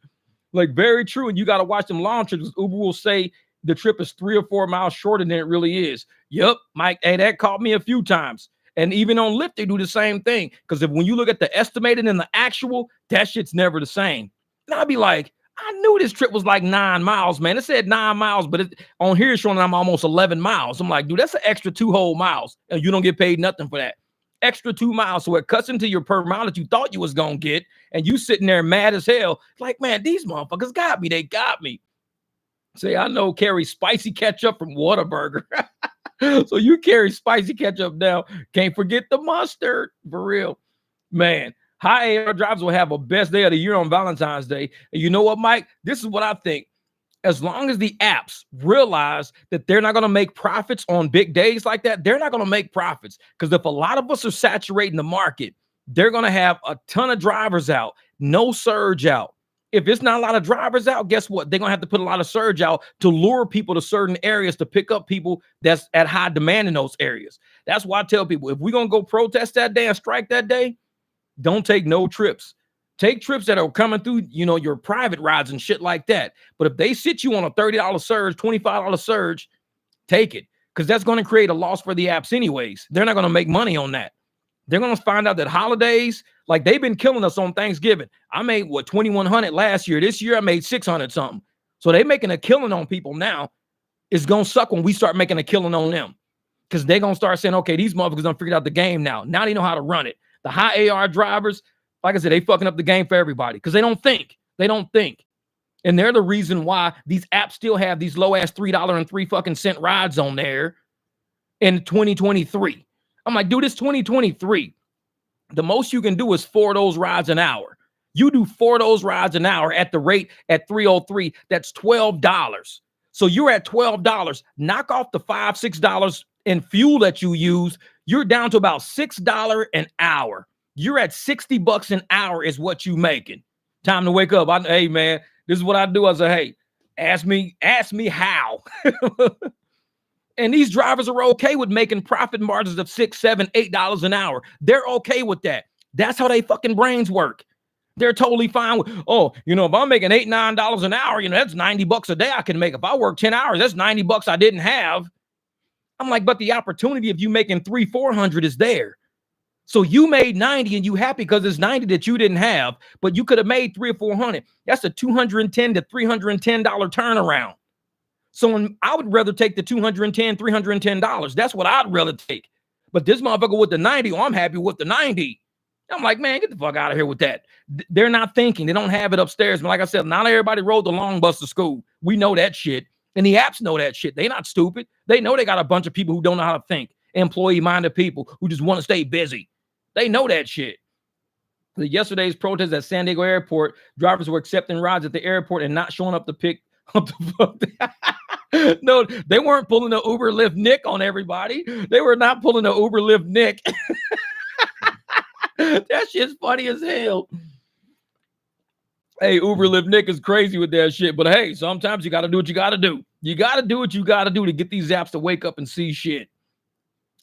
Speaker 1: Like, very true. And you got to watch them long trips. Uber will say the trip is 3 or 4 miles shorter than it really is. Yep, Mike. Hey, that caught me a few times. And even on Lyft, they do the same thing. Because when you look at the estimated and the actual, that shit's never the same. And I'd be like, I knew this trip was like 9 miles, man. It said 9 miles, but on here it's showing I'm almost 11 miles. I'm like, dude, that's an extra 2 whole miles. And you don't get paid nothing for that. Extra 2 miles. So it cuts into your per mile that you thought you was going to get. And you sitting there mad as hell. Like, man, these motherfuckers got me. They got me. Say, I know carry spicy ketchup from Whataburger. So you carry spicy ketchup now. Can't forget the mustard. For real. Man, high AR drivers will have a best day of the year on Valentine's Day. And you know what, Mike? This is what I think. As long as the apps realize that they're not going to make profits on big days like that, they're not going to make profits. Because if a lot of us are saturating the market, they're going to have a ton of drivers out, no surge out. If it's not a lot of drivers out, guess what? They're going to have to put a lot of surge out to lure people to certain areas to pick up people that's at high demand in those areas. That's why I tell people, if we're going to go protest that day and strike that day, don't take no trips. Take trips that are coming through, your private rides and shit like that. But if they sit you on a $30 surge, $25 surge, take it. Because that's going to create a loss for the apps anyways. They're not going to make money on that. They're going to find out that holidays, like they've been killing us on Thanksgiving. I made, 2,100 last year. This year I made 600 something. So they're making a killing on people now. It's going to suck when we start making a killing on them. Because they're going to start saying, okay, these motherfuckers done figured out the game now. Now they know how to run it. The high AR drivers, like I said, they fucking up the game for everybody because they don't think. They don't think. And they're the reason why these apps still have these low ass $3 and 3 fucking cent rides on there in 2023. I'm like, dude, it's 2023. The most you can do is 4 of those rides an hour. You do 4 of those rides an hour at the rate at 303, that's $12. So you're at $12. Knock off the $5, $6 in fuel that you use. You're down to about $6 an hour. You're at $60 an hour is what you making. Time to wake up. Hey man, this is what I do. I say, hey, ask me how. And these drivers are okay with making profit margins of $6, $7, $8 an hour. They're okay with that. That's how they fucking brains work. They're totally fine with, if I'm making $8, $9 an hour, that's $90 a day I can make. If I work 10 hours, that's $90 I didn't have. I'm like, but the opportunity of you making $300, $400 is there. So you made 90 and you happy because it's 90 that you didn't have, but you could have made $300 or $400. That's a $210 to $310 turnaround. So I would rather take the $210, $310. That's what I'd rather take. But this motherfucker with the 90, I'm happy with the 90. I'm like, man, get the fuck out of here with that. They're not thinking. They don't have it upstairs. But like I said, not everybody rode the long bus to school. We know that shit. And the apps know that shit. They're not stupid. They know they got a bunch of people who don't know how to think. Employee-minded people who just want to stay busy. They know that shit. Yesterday's protest at San Diego Airport, drivers were accepting rides at the airport and not showing up to pick up the No, they weren't pulling the Uber Lyft Nick on everybody. They were not pulling the Uber Lyft Nick. That shit's funny as hell. Hey, Uber Lyft Nick is crazy with that shit. But hey, sometimes you got to do what you got to do. You got to do what you got to do to get these apps to wake up and see shit.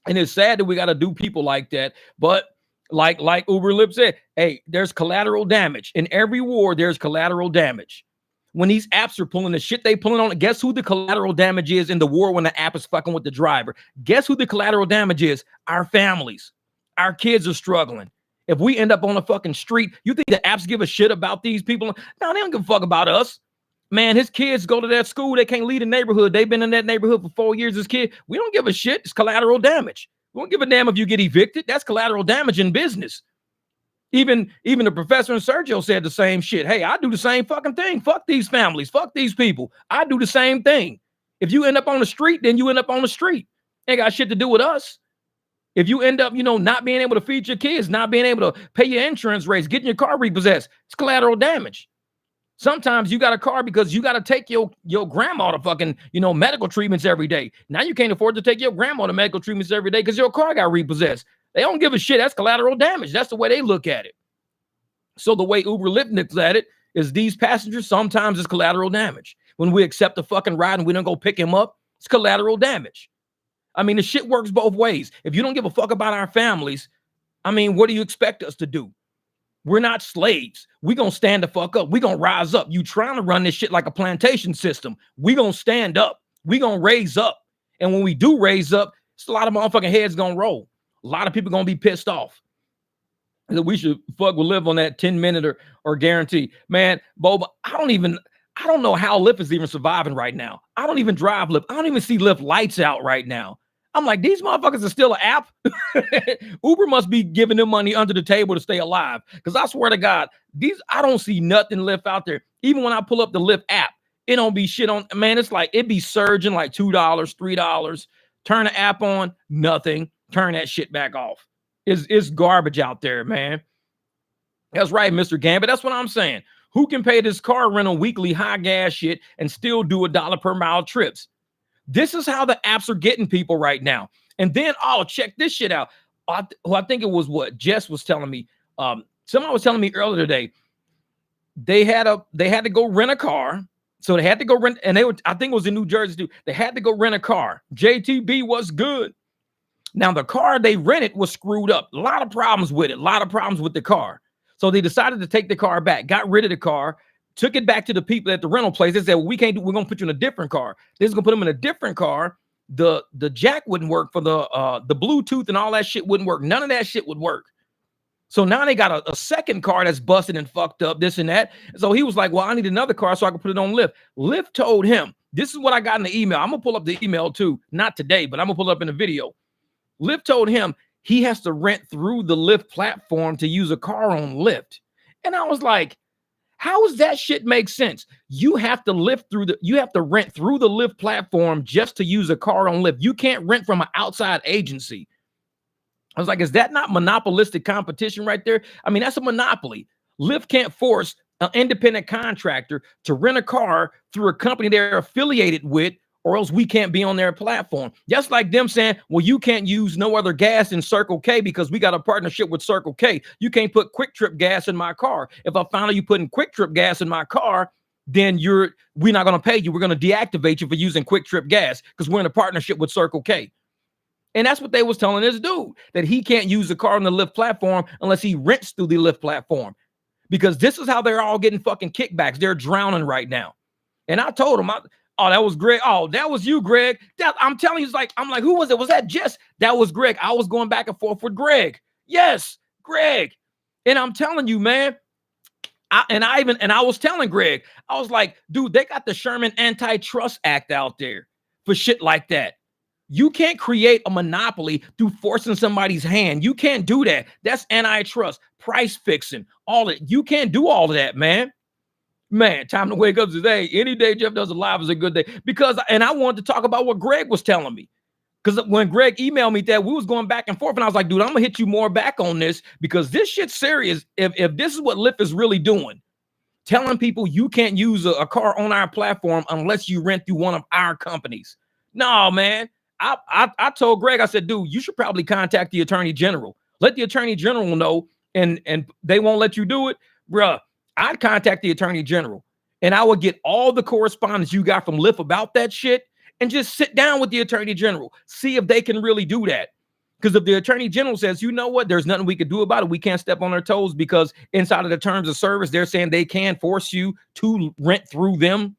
Speaker 1: And it's sad that we got to do people like that. But like Uber Lyft said, hey, there's collateral damage. In every war, there's collateral damage. When these apps are pulling the shit they pulling on, guess who the collateral damage is in the war when the app is fucking with the driver? Guess who the collateral damage is? Our families. Our kids are struggling. If we end up on a fucking street, you think the apps give a shit about these people? No, they don't give a fuck about us. Man, his kids go to that school. They can't leave the neighborhood. They've been in that neighborhood for 4 years as kids. We don't give a shit. It's collateral damage. We don't give a damn if you get evicted. That's collateral damage in business. Even the professor and Sergio said the same shit. Hey, I do the same fucking thing. Fuck these families. Fuck these people. I do the same thing. If you end up on the street, then you end up on the street. Ain't got shit to do with us. If you end up, not being able to feed your kids, not being able to pay your insurance rates, getting your car repossessed, it's collateral damage. Sometimes you got a car because you got to take your grandma to fucking, medical treatments every day. Now you can't afford to take your grandma to medical treatments every day because your car got repossessed. They don't give a shit. That's collateral damage. That's the way they look at it. So the way Uber Lyft looks at it is these passengers, sometimes it's collateral damage. When we accept the fucking ride and we don't go pick him up, it's collateral damage. I mean, the shit works both ways. If you don't give a fuck about our families, what do you expect us to do? We're not slaves. We're going to stand the fuck up. We're going to rise up. You trying to run this shit like a plantation system. We're going to stand up. We're going to raise up. And when we do raise up, it's a lot of motherfucking heads going to roll. A lot of people going to be pissed off. We should live on that 10-minute or guarantee. Man, Boba, I don't know how Lyft is even surviving right now. I don't even drive Lyft. I don't even see Lyft lights out right now. I'm like, these motherfuckers are still an app. Uber must be giving them money under the table to stay alive. Because I swear to God, I don't see nothing Lyft out there. Even when I pull up the Lyft app, it don't be shit on. Man, it's like it be surging like $2, $3. Turn the app on, nothing. Turn that shit back off. It's garbage out there, man. That's right, Mr. Gambit. That's what I'm saying. Who can pay this car rental weekly high gas shit and still do $1 per mile trips? This is how the apps are getting people right now. And then, oh, check this shit out. I think it was what Jess was telling me. Someone was telling me earlier today. They had to go rent a car. So they had to go rent, and I think it was in New Jersey too. They had to go rent a car. JTB was good. Now the car they rented was screwed up. A lot of problems with it. A lot of problems with the car. So they decided to take the car back, got rid of the car, took it back to the people at the rental place. They said, well, we can't do, we're going to put you in a different car. They're going to put them in a different car. The jack wouldn't work for the Bluetooth and all that shit wouldn't work. None of that shit would work. So now they got a second car that's busted and fucked up, this and that. So he was like, well, I need another car so I can put it on Lyft. Lyft told him, this is what I got in the email. I'm going to pull up the email too. Not today, but I'm going to pull it up in the video. Lyft told him he has to rent through the Lyft platform to use a car on Lyft. And I was like, how does that shit make sense? You have to rent through the Lyft platform just to use a car on Lyft. You can't rent from an outside agency. I was like, is that not monopolistic competition right there? I mean, that's a monopoly. Lyft can't force an independent contractor to rent a car through a company they're affiliated with, or else we can't be on their platform. Just like them saying, well, you can't use no other gas in Circle K because we got a partnership with Circle K. You can't put Quick Trip gas in my car. If I found out you putting Quick Trip gas in my car, then we're not going to pay you. We're going to deactivate you for using Quick Trip gas because we're in a partnership with Circle K. And that's what they was telling this dude, that he can't use the car on the Lyft platform unless he rents through the Lyft platform. Because this is how they're all getting fucking kickbacks. They're drowning right now. And I told him, oh, that was Greg. Oh, that was you, Greg. I'm telling you, I'm like, who was it? Was that Jess? That was Greg. I was going back and forth with Greg. Yes, Greg. And I'm telling you, man. I was telling Greg, I was like, dude, they got the Sherman Antitrust Act out there for shit like that. You can't create a monopoly through forcing somebody's hand. You can't do that. That's antitrust, price fixing, all that. You can't do all of that, man. Man, time to wake up today. Any day Jeff does a live is a good day. And I wanted to talk about what Greg was telling me. Because when Greg emailed me that, we was going back and forth, and I was like, dude, I'm going to hit you more back on this because this shit's serious. If this is what Lyft is really doing, telling people you can't use a car on our platform unless you rent through one of our companies. No, man. I told Greg, I said, dude, you should probably contact the Attorney General. Let the Attorney General know, and they won't let you do it. Bruh, I'd contact the Attorney General, and I would get all the correspondence you got from Lyft about that shit and just sit down with the Attorney General, see if they can really do that. Because if the Attorney General says, you know what, there's nothing we could do about it, we can't step on their toes because inside of the terms of service, they're saying they can force you to rent through them.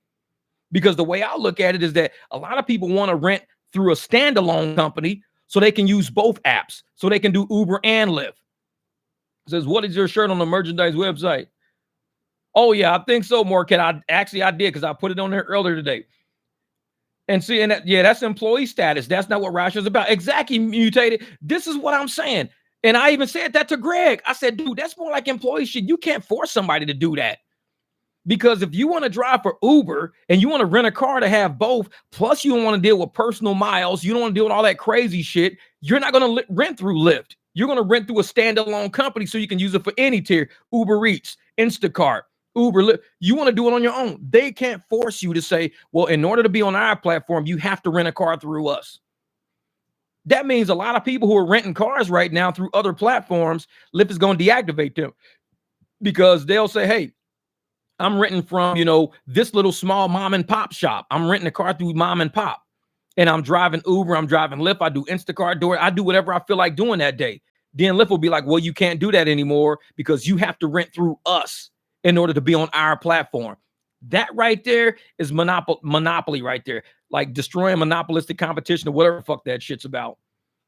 Speaker 1: Because the way I look at it is that a lot of people want to rent through a standalone company so they can use both apps, so they can do Uber and Lyft. It says, what is your shirt on the merchandise website? Oh, yeah, I think so, Morcat. I did because I put it on there earlier today. And see, and that's employee status. That's not what rideshare is about. Exactly, Mutated. This is what I'm saying. And I even said that to Greg. I said, dude, that's more like employee shit. You can't force somebody to do that. Because if you want to drive for Uber and you want to rent a car to have both, plus you don't want to deal with personal miles, you don't want to deal with all that crazy shit, you're not going to rent through Lyft. You're going to rent through a standalone company so you can use it for any tier. Uber Eats, Instacart, Uber, Lyft. You want to do it on your own. They can't force you to say, well, in order to be on our platform, you have to rent a car through us. That means a lot of people who are renting cars right now through other platforms, Lyft is going to deactivate them because they'll say, hey, I'm renting from, this little small mom and pop shop. I'm renting a car through mom and pop. And I'm driving Uber, I'm driving Lyft, I do Instacart, I do whatever I feel like doing that day. Then Lyft will be like, well, you can't do that anymore because you have to rent through us in order to be on our platform. That right there is monopoly right there. Like destroying monopolistic competition or whatever the fuck that shit's about.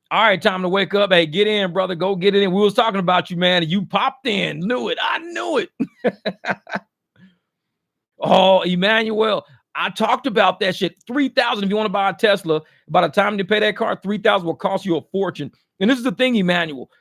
Speaker 1: All right, time to wake up. Hey, get in, brother. Go get it in. We was talking about you, man. And you popped in. Knew it. I knew it. Oh, Emmanuel, I talked about that shit. $3,000 if you want to buy a Tesla. By the time you pay that car, $3,000 will cost you a fortune. And this is the thing, Emmanuel.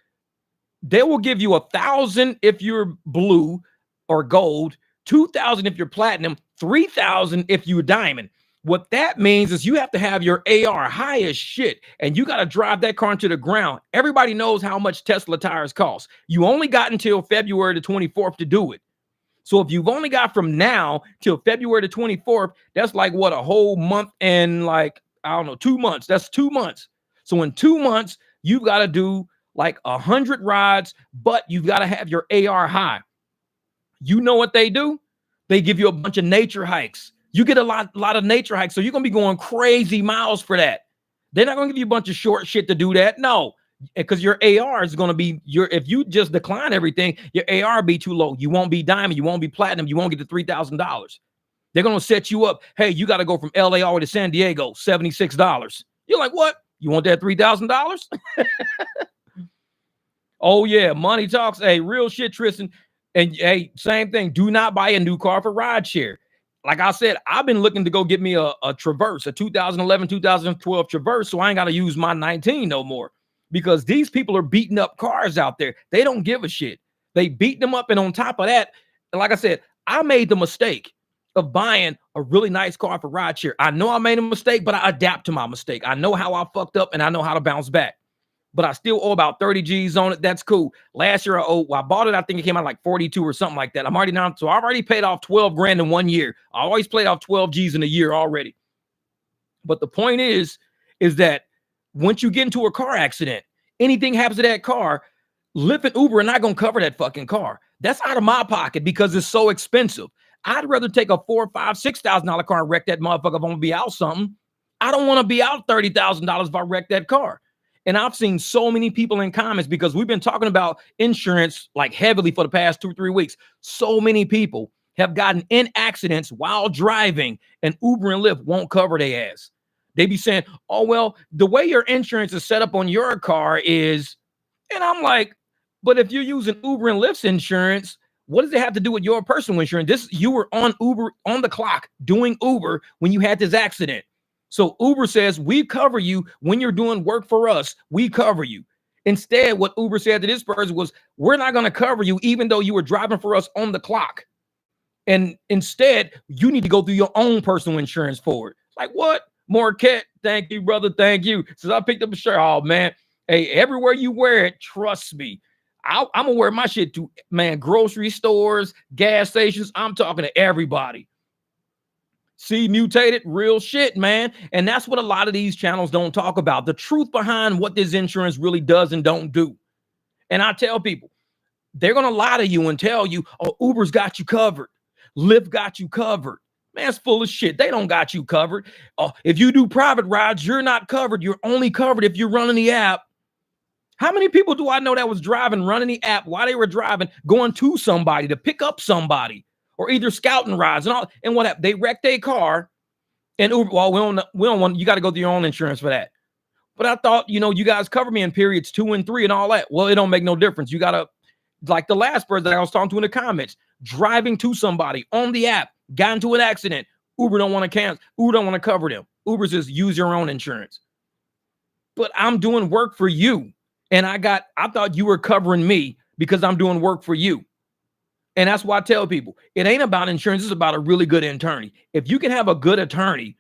Speaker 1: They will give you $1,000 if you're blue or gold, $2,000 if you're platinum, $3,000 if you're diamond. What that means is you have to have your AR high as shit, and you got to drive that car into the ground. Everybody knows how much Tesla tires cost. You only got until February the 24th to do it. So if you've only got from now till February the 24th, that's like what, a whole month and like, I don't know, 2 months. That's 2 months. So in 2 months, you've got to do like 100 rides, but you've got to have your AR high. You know what they do? They give you a bunch of nature hikes. You get a lot of nature hikes. So you're going to be going crazy miles for that. They're not going to give you a bunch of short shit to do that. No, because your AR is going to be if you just decline everything, your AR be too low. You won't be diamond. You won't be platinum. You won't get to $3,000. They're going to set you up. Hey, you got to go from LA all the way to San Diego, $76. You're like, what? You want that $3,000? Oh, yeah. Money talks. Hey, real shit, Tristan. And hey, same thing. Do not buy a new car for rideshare. Like I said, I've been looking to go get me a Traverse, a 2011, 2012 Traverse, so I ain't got to use my 19 no more, because these people are beating up cars out there. They don't give a shit. They beat them up, and on top of that, like I said, I made the mistake of buying a really nice car for rideshare. I know I made a mistake, but I adapt to my mistake. I know how I fucked up, and I know how to bounce back. But I still owe about 30 G's on it. That's cool. Last year I bought it. I think it came out like 42 or something like that. I'm already down. So I already paid off 12 grand in 1 year. I always paid off 12 G's in a year already. But the point is that once you get into a car accident, anything happens to that car, Lyft and Uber are not going to cover that fucking car. That's out of my pocket because it's so expensive. I'd rather take a $4,000, $5,000, $6,000 car and wreck that motherfucker if I'm going to be out something. I don't want to be out $30,000 if I wreck that car. And I've seen so many people in comments, because we've been talking about insurance like heavily for the past 2-3 weeks. So many people have gotten in accidents while driving, and Uber and Lyft won't cover their ass. They be saying, oh, well, the way your insurance is set up on your car is, and I'm like, but if you're using Uber and Lyft's insurance, what does it have to do with your personal insurance? You were on Uber, on the clock, doing Uber when you had this accident. So Uber says, we cover you when you're doing work for us. We cover you. Instead, what Uber said to this person was, we're not going to cover you even though you were driving for us on the clock. And instead, you need to go through your own personal insurance for it. Like, what? Marquette, thank you, brother. Thank you. Since I picked up a shirt, oh, man. Hey, everywhere you wear it, trust me. I'm going to wear my shit to, man, grocery stores, gas stations. I'm talking to everybody. See, mutated, real shit, man. And that's what a lot of these channels don't talk about. The truth behind what this insurance really does and don't do. And I tell people, they're going to lie to you and tell you, oh, Uber's got you covered. Lyft got you covered. Man, it's full of shit. They don't got you covered. If you do private rides, you're not covered. You're only covered if you're running the app. How many people do I know that was driving, running the app while they were driving, going to somebody to pick up somebody? Or either scouting rides and all, and what happened? They wrecked their car, and Uber. Well, we don't want. You got to go through your own insurance for that. But I thought, you guys cover me in periods 2 and 3 and all that. Well, it don't make no difference. You gotta, like the last person that I was talking to in the comments, driving to somebody on the app, got into an accident. Uber don't want to cancel. Uber don't want to cover them. Uber says use your own insurance. But I'm doing work for you, and I thought you were covering me because I'm doing work for you. And that's why I tell people, it ain't about insurance. It's about a really good attorney. If you can have a good attorney,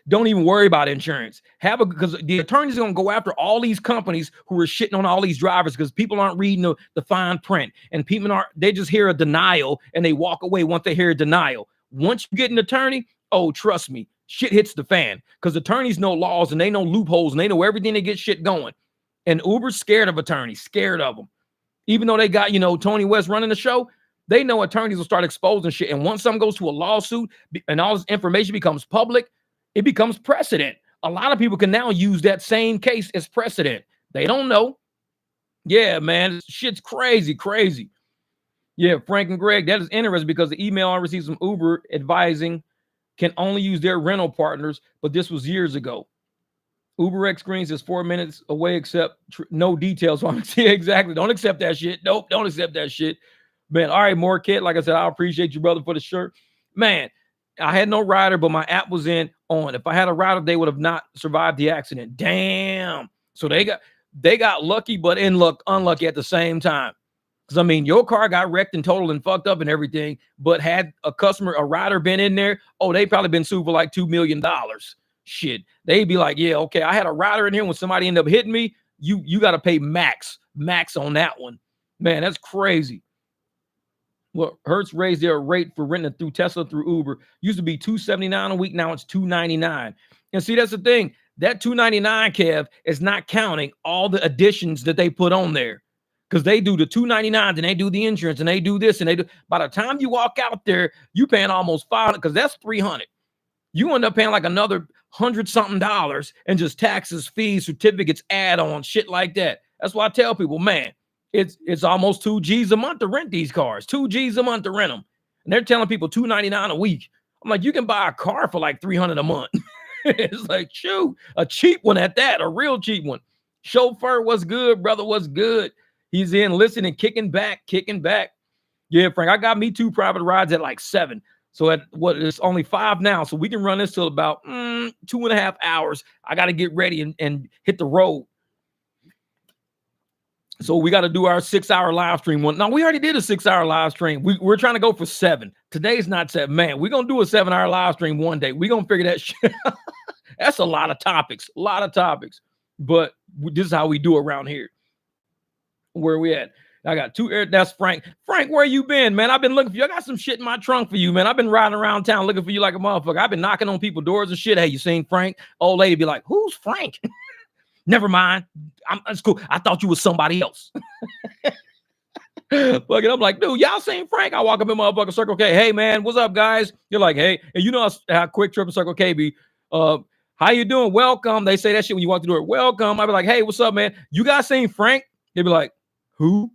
Speaker 1: don't even worry about insurance. Because the attorney's going to go after all these companies who are shitting on all these drivers because people aren't reading the fine print. And they just hear a denial and they walk away once they hear a denial. Once you get an attorney, oh, trust me, shit hits the fan. Because attorneys know laws and they know loopholes and they know everything to get shit going. And Uber's scared of attorneys, scared of them. Even though they got, Tony West running the show, they know attorneys will start exposing shit. And once something goes to a lawsuit and all this information becomes public, it becomes precedent. A lot of people can now use that same case as precedent. They don't know. Yeah, man, shit's crazy, crazy. Yeah, Frank and Greg, that is interesting because the email I received from Uber advising can only use their rental partners, but this was years ago. UberX screens is 4 minutes away, except no details on it. Yeah, exactly. Don't accept that shit. Nope, don't accept that shit. Man, all right, more kid. Like I said, I appreciate you, brother, for the shirt. Man, I had no rider, but my app was on. If I had a rider, they would have not survived the accident. Damn. So they got lucky, but unlucky at the same time. Because, your car got wrecked and totaled and fucked up and everything, but had a rider been in there, oh, they probably been sued for like $2 million. Shit. They'd be like, yeah, okay, I had a rider in here. When somebody ended up hitting me, you got to pay max on that one. Man, that's crazy. Well, Hertz raised their rate for renting through Tesla through Uber. Used to be $279 a week. Now it's $299. And see, that's the thing. That $299, Kev, is not counting all the additions that they put on there. Because they do the $299 and they do the insurance and they do this and they do. By the time you walk out there, you paying almost $500 because that's $300. You end up paying like another $100-something and just taxes, fees, certificates, add-ons, shit like that. That's why I tell people, man, it's almost 2 G's a month to rent these cars. 2 G's a month to rent them. And they're telling people $299 a week. I'm like, you can buy a car for like $300 a month. It's like, shoot, a cheap one at that, a real cheap one. Chauffeur, what's good, brother? What's good? He's in listening, kicking back. Yeah, Frank, I got me 2 private rides at like 7. So at what it's only 5 now. So we can run this till about 2.5 hours. I got to get ready and hit the road. So we got to do our 6-hour live stream one. Now we already did a 6-hour live stream. We're trying to go for 7. Today's not 7. Man, we're going to do a 7-hour live stream one day. We're going to figure that shit. That's a lot of topics. But this is how we do around here. Where we at? I got 2 air. That's Frank. Frank, where you been, man? I've been looking for you. I got some shit in my trunk for you, man. I've been riding around town looking for you like a motherfucker. I've been knocking on people's doors and shit. Hey, you seen Frank? Old lady be like, who's Frank? Never mind. That's cool. I thought you was somebody else. Fuck it. I'm like, dude, y'all seen Frank? I walk up in motherfucking Circle K. Hey, man, what's up, guys? You're like, hey, and you know how Quick Trip and Circle K be. How you doing? Welcome. They say that shit when you walk through the door. Welcome. I be like, hey, what's up, man? You guys seen Frank? They be like, who?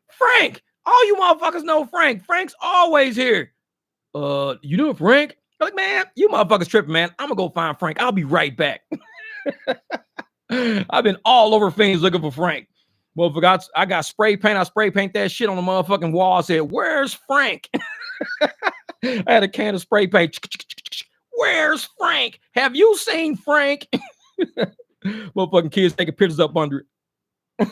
Speaker 1: Frank. All you motherfuckers know Frank. Frank's always here. You know Frank? I'm like, man, you motherfuckers tripping, man. I'm gonna go find Frank. I'll be right back. I've been all over things looking for Frank. Motherfucker, I got spray paint. I spray paint that shit on the motherfucking wall. I said, where's Frank? I had a can of spray paint. Where's Frank? Have you seen Frank? Motherfucking kids taking pictures up under it.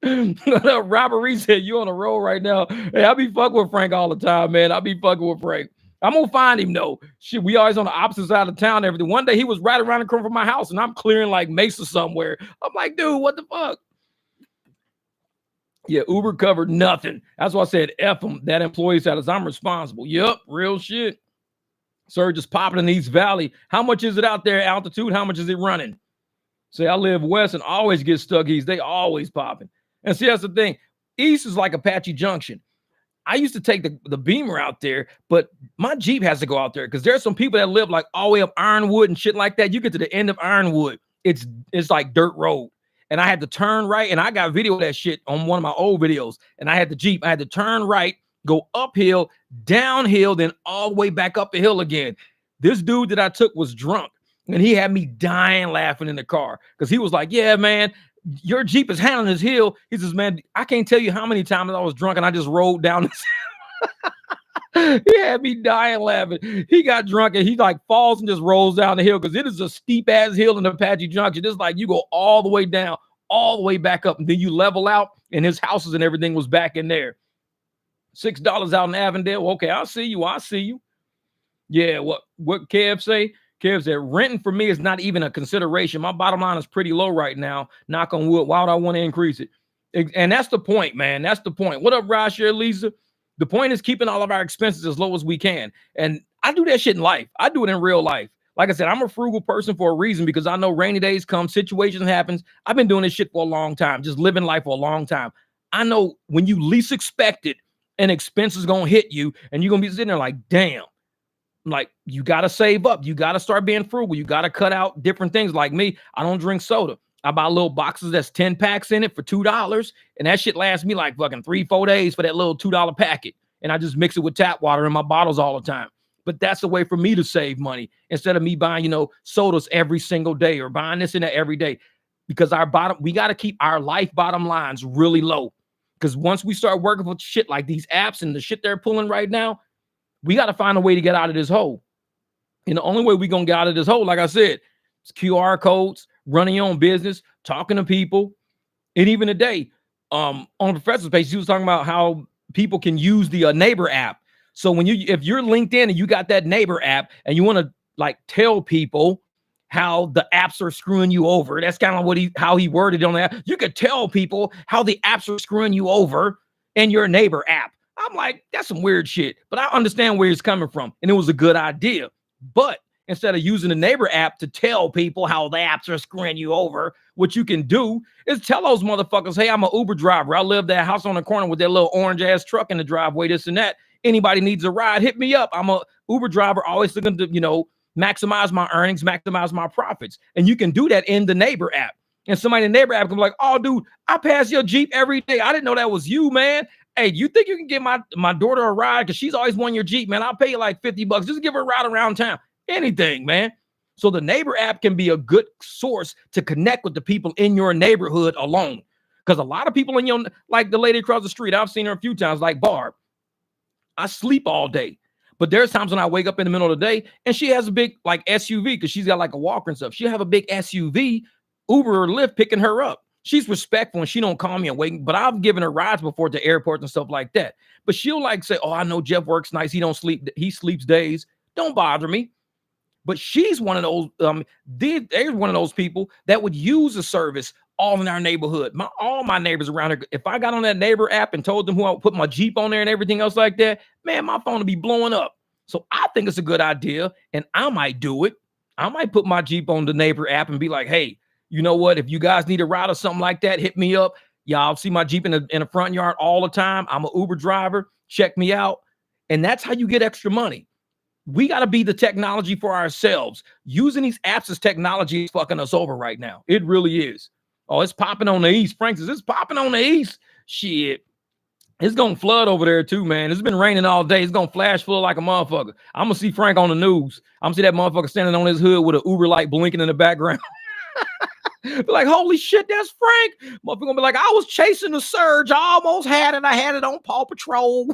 Speaker 1: Robert said, you on the road right now. Hey, I be fucking with Frank all the time, man. I be fucking with Frank. I'm gonna find him though. Shit, we always on the opposite side of town and everything. One day he was right around the corner from my house and I'm clearing like Mesa somewhere. I'm like, dude, what the fuck? Yeah, Uber covered nothing. That's why I said F them. That employee status, I'm responsible. Yep, real shit. Sir, just popping in East Valley. How much is it out there, altitude? How much is it running? Say, I live west and always get stuck east. They always popping. And see, that's the thing. East is like Apache Junction. I used to take the Beamer out there, but my Jeep has to go out there because there's some people that live like all the way up Ironwood and shit like that. You get to the end of Ironwood, it's like dirt road. And I had to turn right, and I got video of that shit on one of my old videos. And I had the Jeep. I had to turn right, go uphill, downhill, then all the way back up the hill again. This dude that I took was drunk, and he had me dying laughing in the car because he was like, yeah, man, your Jeep is handling this hill. He says, man, I can't tell you how many times I was drunk and I just rolled down this. He had me dying laughing. He got drunk and he like falls and just rolls down the hill because it is a steep ass hill in Apache Junction. It's like you go all the way down, all the way back up, and then you level out, and his houses and everything was back in there. $6 out in Avondale. Okay, I'll see you. Yeah, what Kev say? Kev said, renting for me is not even a consideration. My bottom line is pretty low right now. Knock on wood. Why would I want to increase it? And that's the point, man. That's the point. What up, rideshare, Lisa? The point is keeping all of our expenses as low as we can. And I do that shit in life. I do it in real life. Like I said, I'm a frugal person for a reason because I know rainy days come, situations happens. I've been doing this shit for a long time, just living life for a long time. I know when you least expect it, an expense is going to hit you and you're going to be sitting there like, damn. Like, you got to save up. You got to start being frugal. You got to cut out different things. Like me, I don't drink soda. I buy little boxes that's 10 packs in it for $2. And that shit lasts me like fucking 3-4 days for that little $2 packet. And I just mix it with tap water in my bottles all the time. But that's a way for me to save money instead of me buying, sodas every single day or buying this and that every day. Because we got to keep our life bottom lines really low. Because once we start working with shit like these apps and the shit they're pulling right now, we got to find a way to get out of this hole. And the only way we're going to get out of this hole, like I said, is QR codes, running your own business, talking to people. And even today, on the professor's page, he was talking about how people can use the neighbor app. So if you're LinkedIn and you got that neighbor app and you want to like tell people how the apps are screwing you over, that's kind of how he worded it on that. You could tell people how the apps are screwing you over. in your neighbor app. I'm like, that's some weird shit, but I understand where he's coming from. And it was a good idea. But instead of using the neighbor app to tell people how the apps are screwing you over, what you can do is tell those motherfuckers, hey, I'm an Uber driver. I live that house on the corner with that little orange ass truck in the driveway, this and that. Anybody needs a ride, hit me up. I'm a Uber driver, always looking to, maximize my earnings, maximize my profits. And you can do that in the neighbor app. And somebody in the neighbor app can be like, oh, dude, I pass your Jeep every day. I didn't know that was you, man. Hey, you think you can get my daughter a ride? Because she's always won your Jeep, man. I'll pay you like $50. Just give her a ride around town. Anything, man. So the neighbor app can be a good source to connect with the people in your neighborhood alone. Because a lot of people in your, like the lady across the street, I've seen her a few times, like Barb. I sleep all day. But there's times when I wake up in the middle of the day and she has a big like SUV because she's got like a walker and stuff. She'll have a big SUV, Uber or Lyft picking her up. She's respectful and she don't call me and wait, but I've given her rides before to airports and stuff like that. But she'll like say, oh, I know Jeff works nights. He don't sleep. He sleeps days. Don't bother me. But she's one of those, there's one of those people that would use a service all in our neighborhood. All my neighbors around here, if I got on that neighbor app and told them who I would put my Jeep on there and everything else like that, man, my phone would be blowing up. So I think it's a good idea and I might do it. I might put my Jeep on the neighbor app and be like, hey, you know what? If you guys need a ride or something like that, hit me up. Y'all see my Jeep in the front yard all the time. I'm an Uber driver. Check me out. And that's how you get extra money. We got to be the technology for ourselves. Using these apps as technology is fucking us over right now. It really is. Oh, it's popping on the east. Frank says it's popping on the east. Shit. It's going to flood over there too, man. It's been raining all day. It's going to flash flood like a motherfucker. I'm going to see Frank on the news. I'm going to see that motherfucker standing on his hood with an Uber light blinking in the background. Be like, holy shit, that's Frank. Motherfucker gonna be like, I was chasing the surge. I almost had it. I had it on Paw Patrol.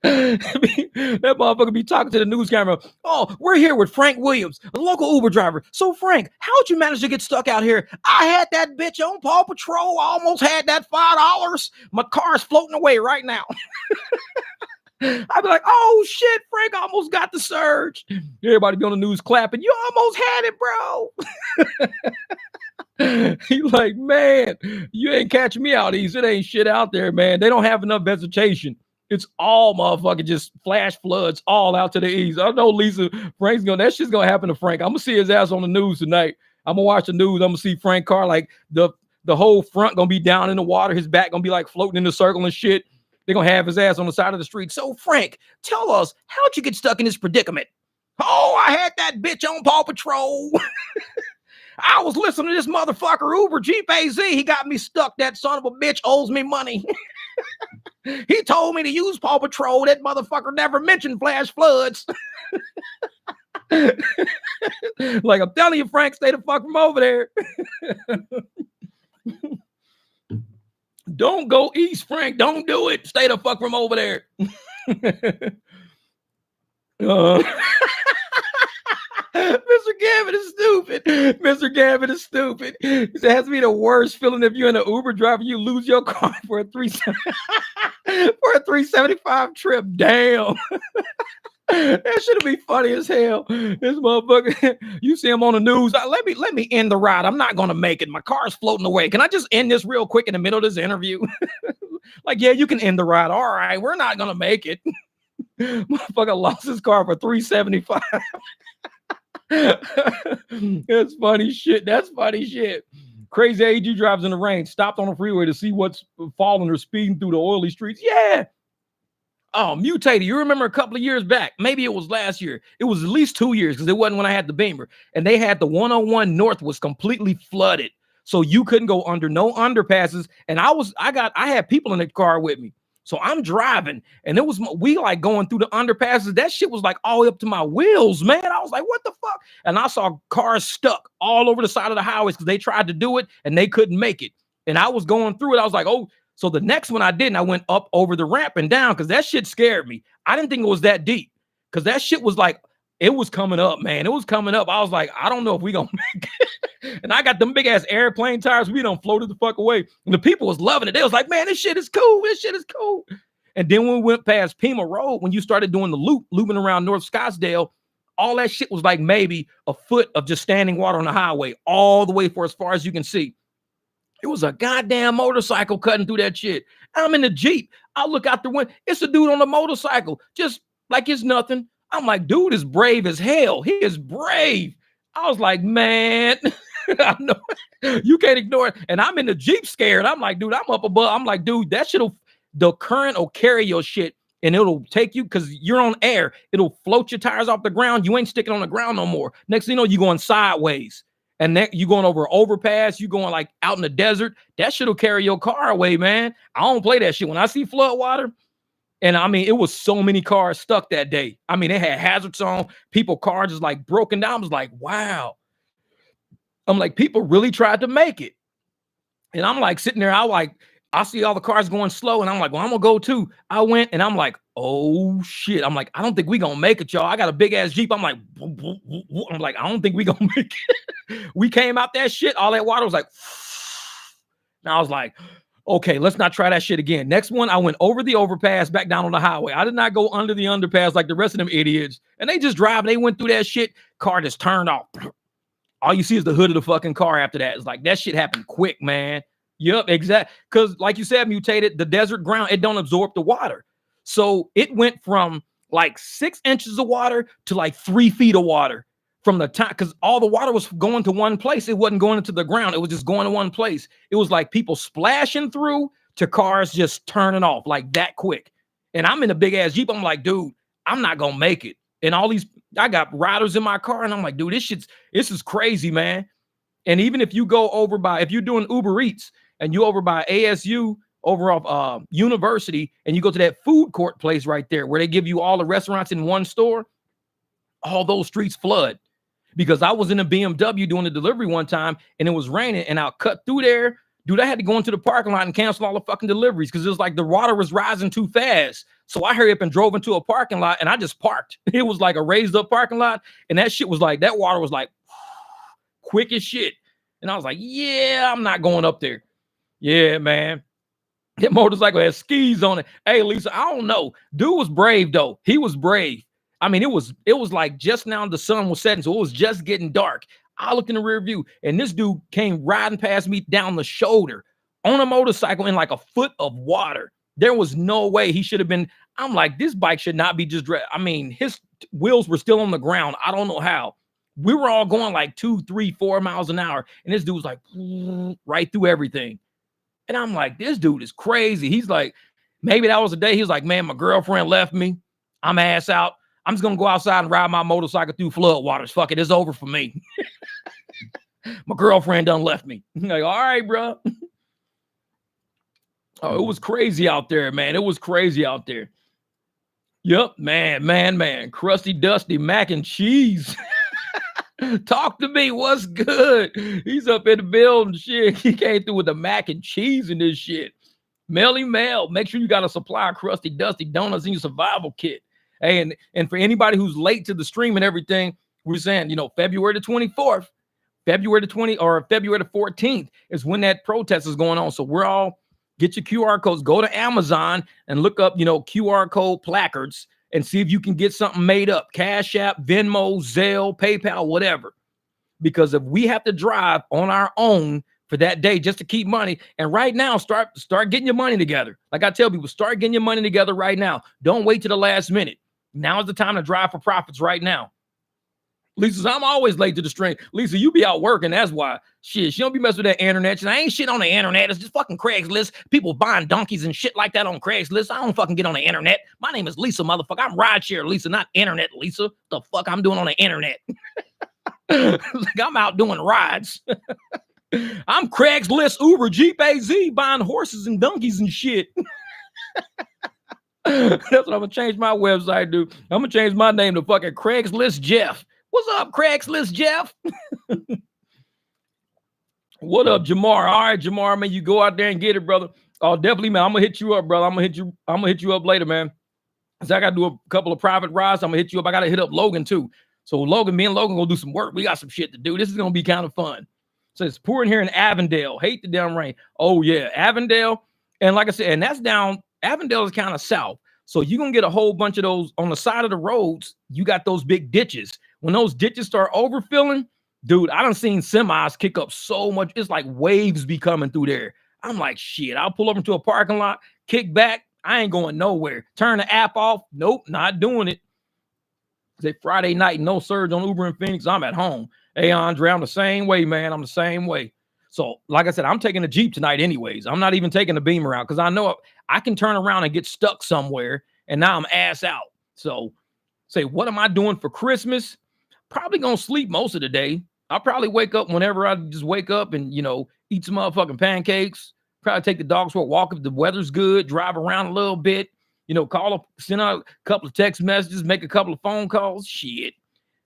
Speaker 1: That motherfucker be talking to the news camera. Oh, we're here with Frank Williams, a local Uber driver. So, Frank, how'd you manage to get stuck out here? I had that bitch on Paw Patrol. I almost had that $5. My car's floating away right now. I'd be like, oh shit, Frank almost got the surge. Everybody be on the news clapping. You almost had it, bro. He like, man, you ain't catching me out east. It ain't shit out there, man. They don't have enough vegetation. It's all motherfucking just flash floods all out to the east. I know Lisa, Frank's going, that shit's going to happen to Frank. I'm going to see his ass on the news tonight. I'm going to watch the news. I'm going to see Frank Carr, like the whole front going to be down in the water. His back going to be like floating in the circle and shit. They're going to have his ass on the side of the street. So, Frank, tell us, how'd you get stuck in this predicament? Oh, I had that bitch on Paw Patrol. I was listening to this motherfucker Uber Jeep AZ. He got me stuck. That son of a bitch owes me money. He told me to use Paw Patrol. That motherfucker never mentioned flash floods. Like, I'm telling you, Frank, stay the fuck from over there. Don't go east, Frank. Don't do it. Stay the fuck from over there. Mr. Gavin is stupid. Mr. Gavin is stupid. It has to be the worst feeling if you're in an Uber driver, you lose your car for a 375 trip. Damn. That should be funny as hell. This motherfucker, you see him on the news. Let me end the ride. I'm not gonna make it. My car's floating away. Can I just end this real quick in the middle of this interview? Like, yeah, you can end the ride. All right, we're not gonna make it. Motherfucker lost his car for 375. That's funny shit. That's funny shit. Crazy AG drives in the rain, stopped on the freeway to see what's falling or speeding through the oily streets. Yeah. Oh, mutated. You remember a couple of years back, maybe it was last year. It was at least 2 years because it wasn't when I had the Beamer. And they had the 101 North was completely flooded. So you couldn't go under no underpasses. And I had people in the car with me. So I'm driving and we like going through the underpasses. That shit was like all the way up to my wheels, man. I was like, what the fuck? And I saw cars stuck all over the side of the highways because they tried to do it and they couldn't make it. And I was going through it. I was like, oh, so the next one I did, and I went up over the ramp and down because that shit scared me. I didn't think it was that deep because that shit was like, it was coming up, man. It was coming up. I was like, I don't know if we gonna make it. And I got them big ass airplane tires. We done floated the fuck away. And the people was loving it. They was like, man, this shit is cool. This shit is cool. And then when we went past Pima Road, when you started doing the looping around North Scottsdale, all that shit was like maybe a foot of just standing water on the highway all the way for as far as you can see. It was a goddamn motorcycle cutting through that shit. I'm in the Jeep. I look out the window. It's a dude on a motorcycle, just like it's nothing. I'm like, dude is brave as hell. He is brave. I was like, man, I know you can't ignore it. And I'm in the Jeep scared. I'm like, dude, I'm up above. I'm like, dude, that shit'll, the current will carry your shit and it'll take you because you're on air. It'll float your tires off the ground. You ain't sticking on the ground no more. Next thing you know, you're going sideways. And then you going over overpass, you going like out in the desert. That shit'll carry your car away, man. I don't play that shit. When I see flood water, and I mean, it was so many cars stuck that day. I mean, they had hazards on. People, cars just like broken down. I was like, wow. I'm like, people really tried to make it. And I'm like sitting there, I see all the cars going slow, and I'm like, well, I'm gonna go too. I went, and I'm like, oh shit. I'm like, I don't think we gonna make it, y'all. I got a big ass Jeep. I'm like, I don't think we gonna make it. We came out that shit, all that water was like, and I was like, okay, let's not try that shit again. Next one, I went over the overpass, back down on the highway. I did not go under the underpass like the rest of them idiots. And they just drive, they went through that shit, car just turned off. All you see is the hood of the fucking car after that. It's like, that shit happened quick, man. Yep, exactly. Because like you said, Mutated, the desert ground, it don't absorb the water. So it went from like 6 inches of water to like 3 feet of water from the time, because all the water was going to one place. It wasn't going into the ground. It was just going to one place. It was like people splashing through to cars just turning off like that quick. And I'm in a big ass Jeep. I'm like, dude, I'm not going to make it. And all these, I got riders in my car, and I'm like, dude, this is crazy, man. And even if you go over by, if you're doing Uber Eats and you over by ASU over off University, and you go to that food court place right there where they give you all the restaurants in one store, all those streets flood. Because I was in a BMW doing a delivery one time, and it was raining, and I cut through there. Dude, I had to go into the parking lot and cancel all the fucking deliveries because it was like the water was rising too fast. So I hurried up and drove into a parking lot, and I just parked. It was like a raised up parking lot, and that shit was like, that water was like quick as shit. And I was like, yeah, I'm not going up there. Yeah, man. That motorcycle had skis on it. Hey, Lisa, I don't know. Dude was brave, though. He was brave. I mean, it was like just now the sun was setting, so it was just getting dark. I looked in the rear view, and this dude came riding past me down the shoulder on a motorcycle in like a foot of water. There was no way he should have been. I'm like, this bike should not be just. I mean, his wheels were still on the ground. I don't know how. We were all going like 2, 3, 4 miles an hour, and this dude was like right through everything. And I'm like, this dude is crazy. He's like, maybe that was the day he was like, man, my girlfriend left me. I'm ass out. I'm just going to go outside and ride my motorcycle through flood waters. Fuck it. It's over for me. My girlfriend done left me. I'm like, all right, bro. Oh, it was crazy out there, man. It was crazy out there. Yep, man. Crusty, dusty mac and cheese. Talk to me. What's good? He's up in the building. Shit. He came through with the mac and cheese and this shit. Melly Mel. Make sure you got a supply of crusty, dusty donuts in your survival kit. Hey, and for anybody who's late to the stream and everything, we're saying, February the 24th, February the 20th, or February the 14th is when that protest is going on. So we're all, get your QR codes, go to Amazon and look up, QR code placards and see if you can get something made up. Cash App, Venmo, Zelle, PayPal, whatever. Because if we have to drive on our own for that day just to keep money, and right now, start getting your money together. Like I tell people, start getting your money together right now. Don't wait till the last minute. Now is the time to drive for profits right now. Lisa, I'm always late to the stream. Lisa, you be out working. That's why. Shit, she don't be messing with that internet. I ain't shit on the internet. It's just fucking Craigslist. People buying donkeys and shit like that on Craigslist. I don't fucking get on the internet. My name is Lisa, motherfucker. I'm rideshare Lisa, not internet Lisa. The fuck I'm doing on the internet? Like I'm out doing rides. I'm Craigslist, Uber, Jeep, AZ, buying horses and donkeys and shit. That's what I'm gonna change my website, dude. I'm gonna change my name to fucking Craigslist Jeff. What's up, Craigslist Jeff? What up, Jamar? All right, Jamar, man, you go out there and get it, brother. Oh, definitely, man. I'm gonna hit you up, brother. I'm gonna hit you up later, man. So I gotta do a couple of private rides. I'm gonna hit you up. I gotta hit up Logan too. So me and Logan gonna do some work. We got some shit to do. This is gonna be kind of fun. So it's pouring here in Avondale. Hate the damn rain. Oh yeah, Avondale. And like I said, and that's down. Avondale is kind of south. So you're going to get a whole bunch of those on the side of the roads. You got those big ditches. When those ditches start overfilling, Dude, I done seen semis kick up so much. It's like waves be coming through there. I'm like, shit, I'll pull over into a parking lot, kick back. I ain't going nowhere. Turn the app off. Nope, not doing it. Say Friday night, no surge on Uber in Phoenix. I'm at home. Hey, Andre, I'm the same way, man. I'm the same way. So, like I said, I'm taking the Jeep tonight anyways. I'm not even taking the Beamer out because I know I can turn around and get stuck somewhere, and now I'm ass out. So, say, what am I doing for Christmas? Probably going to sleep most of the day. I'll probably wake up whenever I just wake up and, eat some motherfucking pancakes. Probably take the dogs for a walk if the weather's good, drive around a little bit, send out a couple of text messages, make a couple of phone calls. Shit.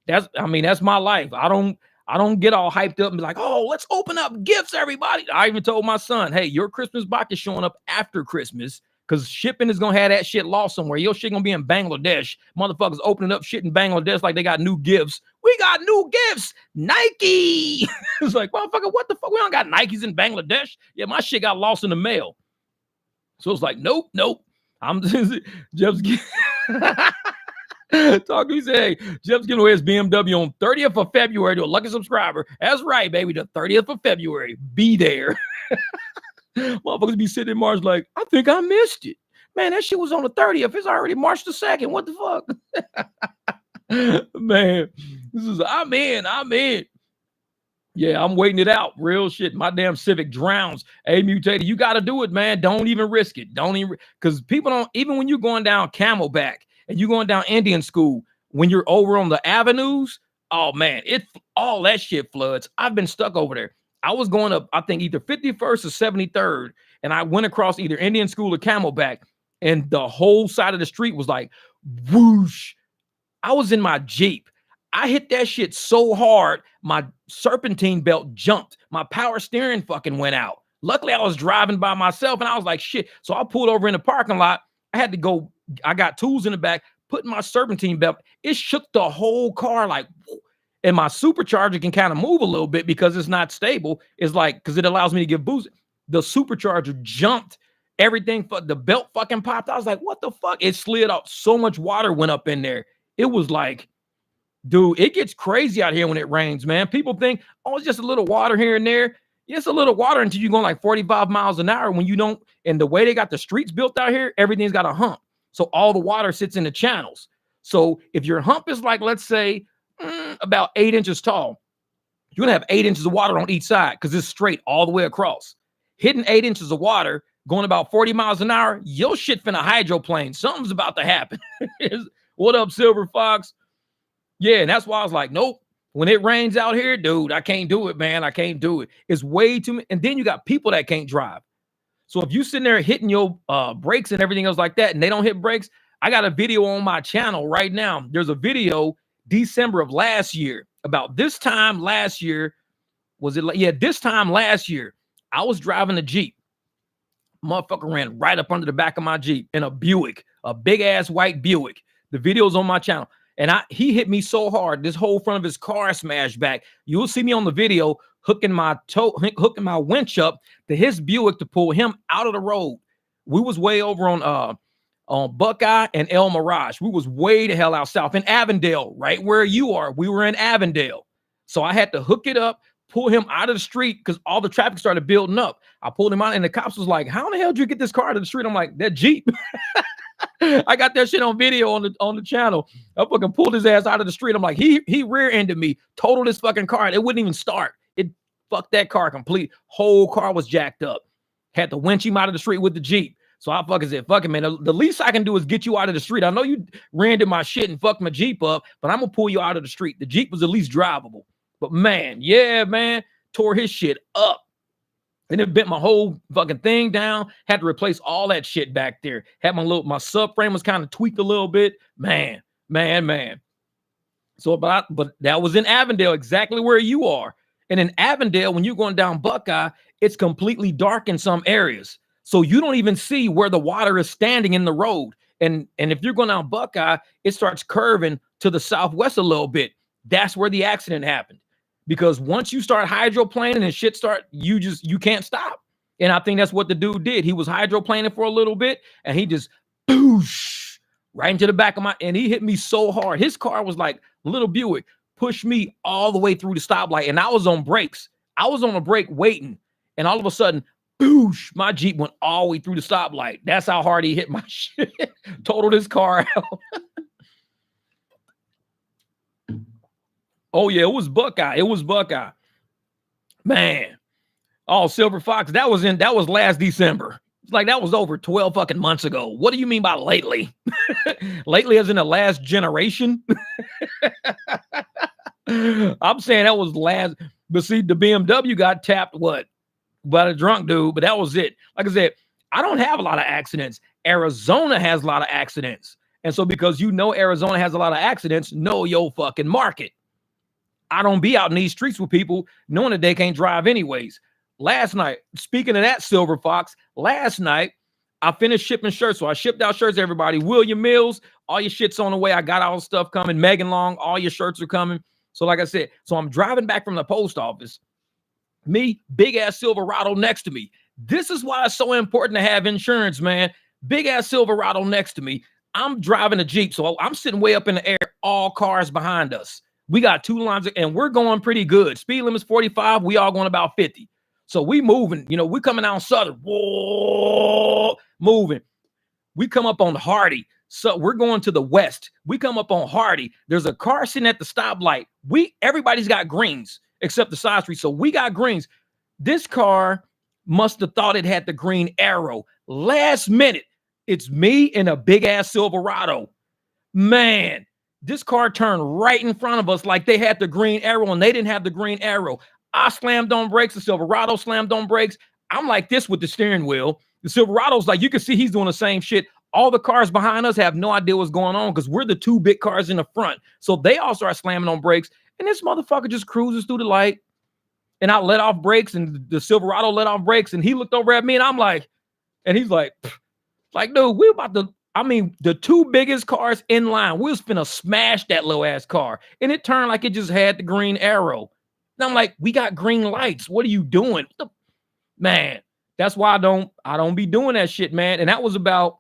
Speaker 1: That's my life. I don't get all hyped up and be like, oh, let's open up gifts, everybody. I even told my son, hey, your Christmas box is showing up after Christmas because shipping is going to have that shit lost somewhere. Your shit going to be in Bangladesh. Motherfuckers opening up shit in Bangladesh like they got new gifts. We got new gifts. Nike. It's like, motherfucker, what the fuck? We don't got Nikes in Bangladesh. Yeah, my shit got lost in the mail. So it's like, nope. I'm Jeff's talking. He said, hey, Jeff's giving away his BMW on 30th of February to a lucky subscriber. That's right, baby. The 30th of February. Be there. Motherfuckers be sitting in March like, I think I missed it. Man, that shit was on the 30th. It's already March the 2nd. What the fuck? Man, I'm in. Yeah, I'm waiting it out. Real shit. My damn Civic drowns. Hey, Mutated, you got to do it, man. Don't even risk it. Because people don't, even when you're going down Camelback and you're going down Indian School, when you're over on the avenues, oh, man, all that shit floods. I've been stuck over there. I was going up, I think, either 51st or 73rd, and I went across either Indian School or Camelback, and the whole side of the street was like, whoosh. I was in my Jeep. I hit that shit so hard, my serpentine belt jumped. My power steering fucking went out. Luckily, I was driving by myself, and I was like, shit. So I pulled over in the parking lot. I had to go. I got tools in the back, put my serpentine belt. It shook the whole car like, and my supercharger can kind of move a little bit because it's not stable. It's like, because it allows me to give boost. The supercharger jumped. Everything, the belt fucking popped. I was like, what the fuck? It slid off. So much water went up in there. It was like, dude, it gets crazy out here when it rains, man. People think, oh, it's just a little water here and there. Yeah, it's a little water until you're going like 45 miles an hour when you don't. And the way they got the streets built out here, everything's got a hump. So all the water sits in the channels. So if your hump is like, let's say, about 8 inches tall, you're going to have 8 inches of water on each side because it's straight all the way across. Hitting 8 inches of water, going about 40 miles an hour, your shit finna hydroplane. Something's about to happen. What up, Silver Fox? Yeah, and that's why I was like, nope. When it rains out here, dude, I can't do it, man. I can't do it. It's way too many. And then you got people that can't drive. So if you sitting there hitting your brakes and everything else like that, and they don't hit brakes, I got a video on my channel right now. There's a video December of last year, about this time last year. Was it? Yeah, this time last year, I was driving a Jeep. Motherfucker ran right up under the back of my Jeep in a Buick, a big ass white Buick. The video's on my channel. And he hit me so hard, this whole front of his car smashed back. You'll see me on the video hooking my winch up to his Buick to pull him out of the road. We was way over on Buckeye and El Mirage. We was way the hell out south in Avondale, right where you are. We were in Avondale. So I had to hook it up, pull him out of the street because all the traffic started building up. I pulled him out and the cops was like, how in the hell did you get this car out of the street? I'm like, that Jeep. I got that shit on video on the channel. I fucking pulled his ass out of the street. I'm like, he rear-ended me, totaled his fucking car. It wouldn't even start. It fucked that car complete. Whole car was jacked up. Had to winch him out of the street with the Jeep. So I fucking said, fuck it, man. The least I can do is get you out of the street. I know you ran my shit and fucked my Jeep up, but I'm gonna pull you out of the street. The Jeep was at least drivable. But man, yeah, man, tore his shit up. And it bent my whole fucking thing down. Had to replace all that shit back there. Had my subframe was kind of tweaked a little bit. Man. So, but that was in Avondale, exactly where you are. And in Avondale, when you're going down Buckeye, it's completely dark in some areas. So you don't even see where the water is standing in the road. And if you're going down Buckeye, it starts curving to the southwest a little bit. That's where the accident happened. Because once you start hydroplaning and shit you can't stop. And I think that's what the dude did. He was hydroplaning for a little bit and he just boosh right into the back of and he hit me so hard. His car was like a little Buick, pushed me all the way through the stoplight, and I was on brakes. I was on a brake waiting, and all of a sudden, boosh, my Jeep went all the way through the stoplight. That's how hard he hit my shit. Totaled his car out. Oh, yeah, it was Buckeye. It was Buckeye. Man. Oh, Silver Fox, that was last December. It's like that was over 12 fucking months ago. What do you mean by lately? Lately as in the last generation? I'm saying that was last, but see, the BMW got tapped what? By a drunk dude, but that was it. Like I said, I don't have a lot of accidents. Arizona has a lot of accidents. And so because you know Arizona has a lot of accidents, know your fucking market. I don't be out in these streets with people knowing that they can't drive anyways. Last night, speaking of that, Silver Fox, last night, I finished shipping shirts. So I shipped out shirts to everybody. William Mills, all your shit's on the way. I got all the stuff coming. Megan Long, all your shirts are coming. So like I said, so I'm driving back from the post office. Me, big ass Silverado next to me. This is why it's so important to have insurance, man. Big ass Silverado next to me. I'm driving a Jeep. So I'm sitting way up in the air, all cars behind us. We got two lines and we're going pretty good. Speed limit's 45. We all going about 50. So we moving, you know, we coming down Southern, whoa, moving. We come up on Hardy. So we're going to the west. We come up on Hardy. There's a car sitting at the stoplight. Everybody's got greens except the side street. So we got greens. This car must have thought it had the green arrow. Last minute, it's me and a big ass Silverado. Man, this car turned right in front of us like they had the green arrow and they didn't have the green arrow. I slammed on brakes. The Silverado slammed on brakes. I'm like this with the steering wheel. The Silverado's like, you can see he's doing the same shit. All the cars behind us have no idea what's going on because we're the two big cars in the front. So they all start slamming on brakes. And this motherfucker just cruises through the light. And I let off brakes and the Silverado let off brakes. And he looked over at me and I'm like, and he's like, dude, we're about to, the two biggest cars in line, we was finna smash that little ass car. And it turned like it just had the green arrow. And I'm like, we got green lights. What are you doing? Man, that's why I don't be doing that shit, man. And that was about,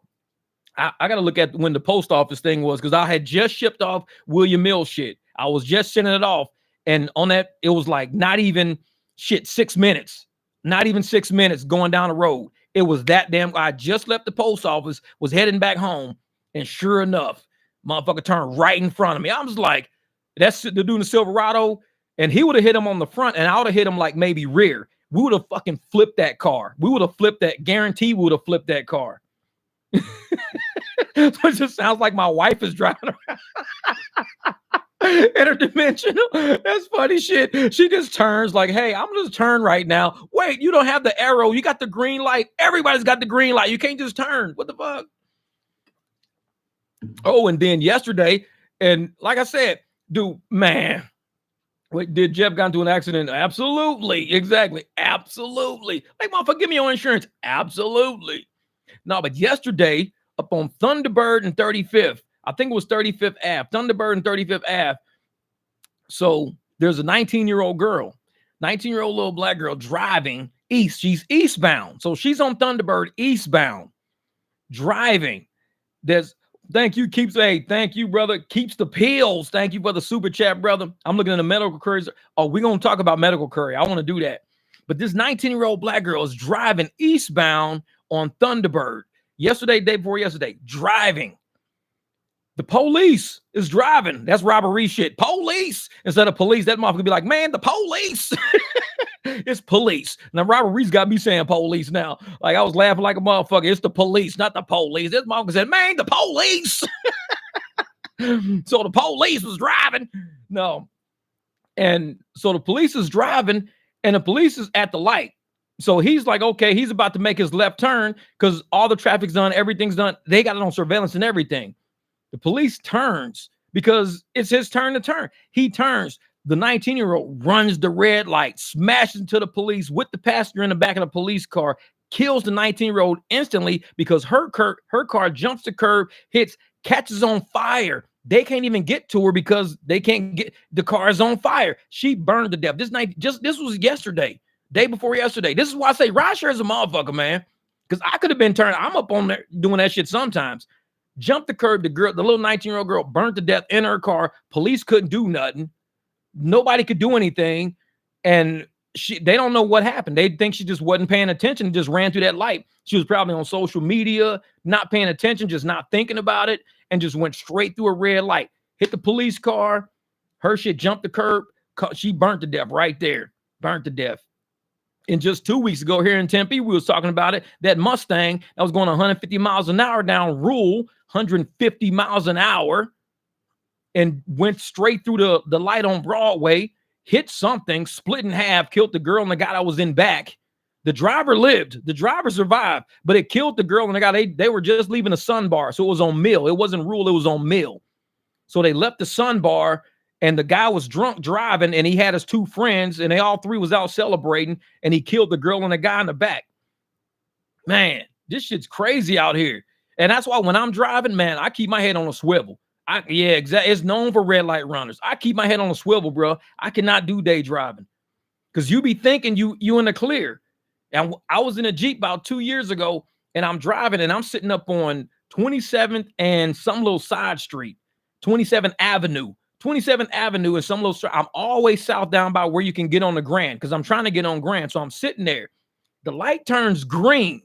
Speaker 1: I got to look at when the post office thing was because I had just shipped off William Mills shit. I was just sending it off. And on that, it was like not even 6 minutes, not even 6 minutes going down the road. It was that damn, I just left the post office, was heading back home. And sure enough, motherfucker turned right in front of me. I was like, that's the dude in the Silverado. And he would have hit him on the front and I would have hit him like maybe rear. We would have fucking flipped that car. We would have flipped that. Guarantee we would have flipped that car. So it just sounds like my wife is driving around. Interdimensional. That's funny shit. She just turns like, hey, I'm just turn right now. Wait, you don't have the arrow. You got the green light. Everybody's got the green light. You can't just turn. What the fuck? Oh, and then yesterday, and like I said, dude, man. Wait, did Jeff got into an accident? Absolutely. Exactly. Absolutely. Like, motherfucker, give me your insurance. Absolutely. No, but yesterday, up on Thunderbird and 35th, I think it was 35th Ave, Thunderbird and 35th Ave. So there's a 19-year-old girl, 19-year-old little black girl driving east. She's eastbound. So she's on Thunderbird eastbound, driving. Thank you, thank you, brother. Keeps the pills. Thank you for the super chat, brother. I'm looking at the medical couriers. Oh, we're going to talk about medical courier. I want to do that. But this 19-year-old black girl is driving eastbound on Thunderbird. Yesterday, day before yesterday, driving. The police is driving. That's robbery shit. Police instead of police. That motherfucker be like, man, the police. It's police. Now, robbery's got me saying police now. Like, I was laughing like a motherfucker. It's the police, not the police. This motherfucker said, man, the police. So the police was driving. No. And so the police is driving and the police is at the light. So he's like, okay, he's about to make his left turn because all the traffic's done. Everything's done. They got it on surveillance and everything. The police turns because it's his turn to turn. He turns. The 19-year-old runs the red light, smashes into the police with the passenger in the back of the police car, kills the 19-year-old instantly because her car jumps the curb, hits, catches on fire. They can't even get to her because they can't get the car is on fire. She burned to death. This was yesterday, day before yesterday. This is why I say rideshare is a motherfucker, man. Because I could have been turned. I'm up on there doing that shit sometimes. Jumped the curb. The little 19-year-old girl burned to death in her car. Police couldn't do nothing. Nobody could do anything. And they don't know what happened. They think she just wasn't paying attention and just ran through that light. She was probably on social media, not paying attention, just not thinking about it, and just went straight through a red light. Hit the police car. Her shit jumped the curb. She burnt to death right there. Burnt to death. And just 2 weeks ago here in Tempe, we was talking about it. That Mustang that was going 150 miles an hour down Rule, 150 miles an hour, and went straight through the light on Broadway, hit something, split in half, killed the girl and the guy that was in back. The driver lived. The driver survived, but it killed the girl and the guy. They were just leaving a Sun Bar, so it was on Mill. It wasn't Rule, it was on Mill. So they left the Sun Bar, and the guy was drunk driving, and he had his two friends, and they all three was out celebrating, and he killed the girl and the guy in the back. Man, this shit's crazy out here. And that's why when I'm driving, man, I keep my head on a swivel. Yeah, exactly. It's known for red light runners. I keep my head on a swivel, bro. I cannot do day driving because you be thinking you in the clear. And I was in a Jeep about 2 years ago, and I'm driving, and I'm sitting up on 27th and some little side street, 27th Avenue. 27th Avenue is some little street. I'm always south down by where you can get on the Grand because I'm trying to get on Grand. So I'm sitting there. The light turns green,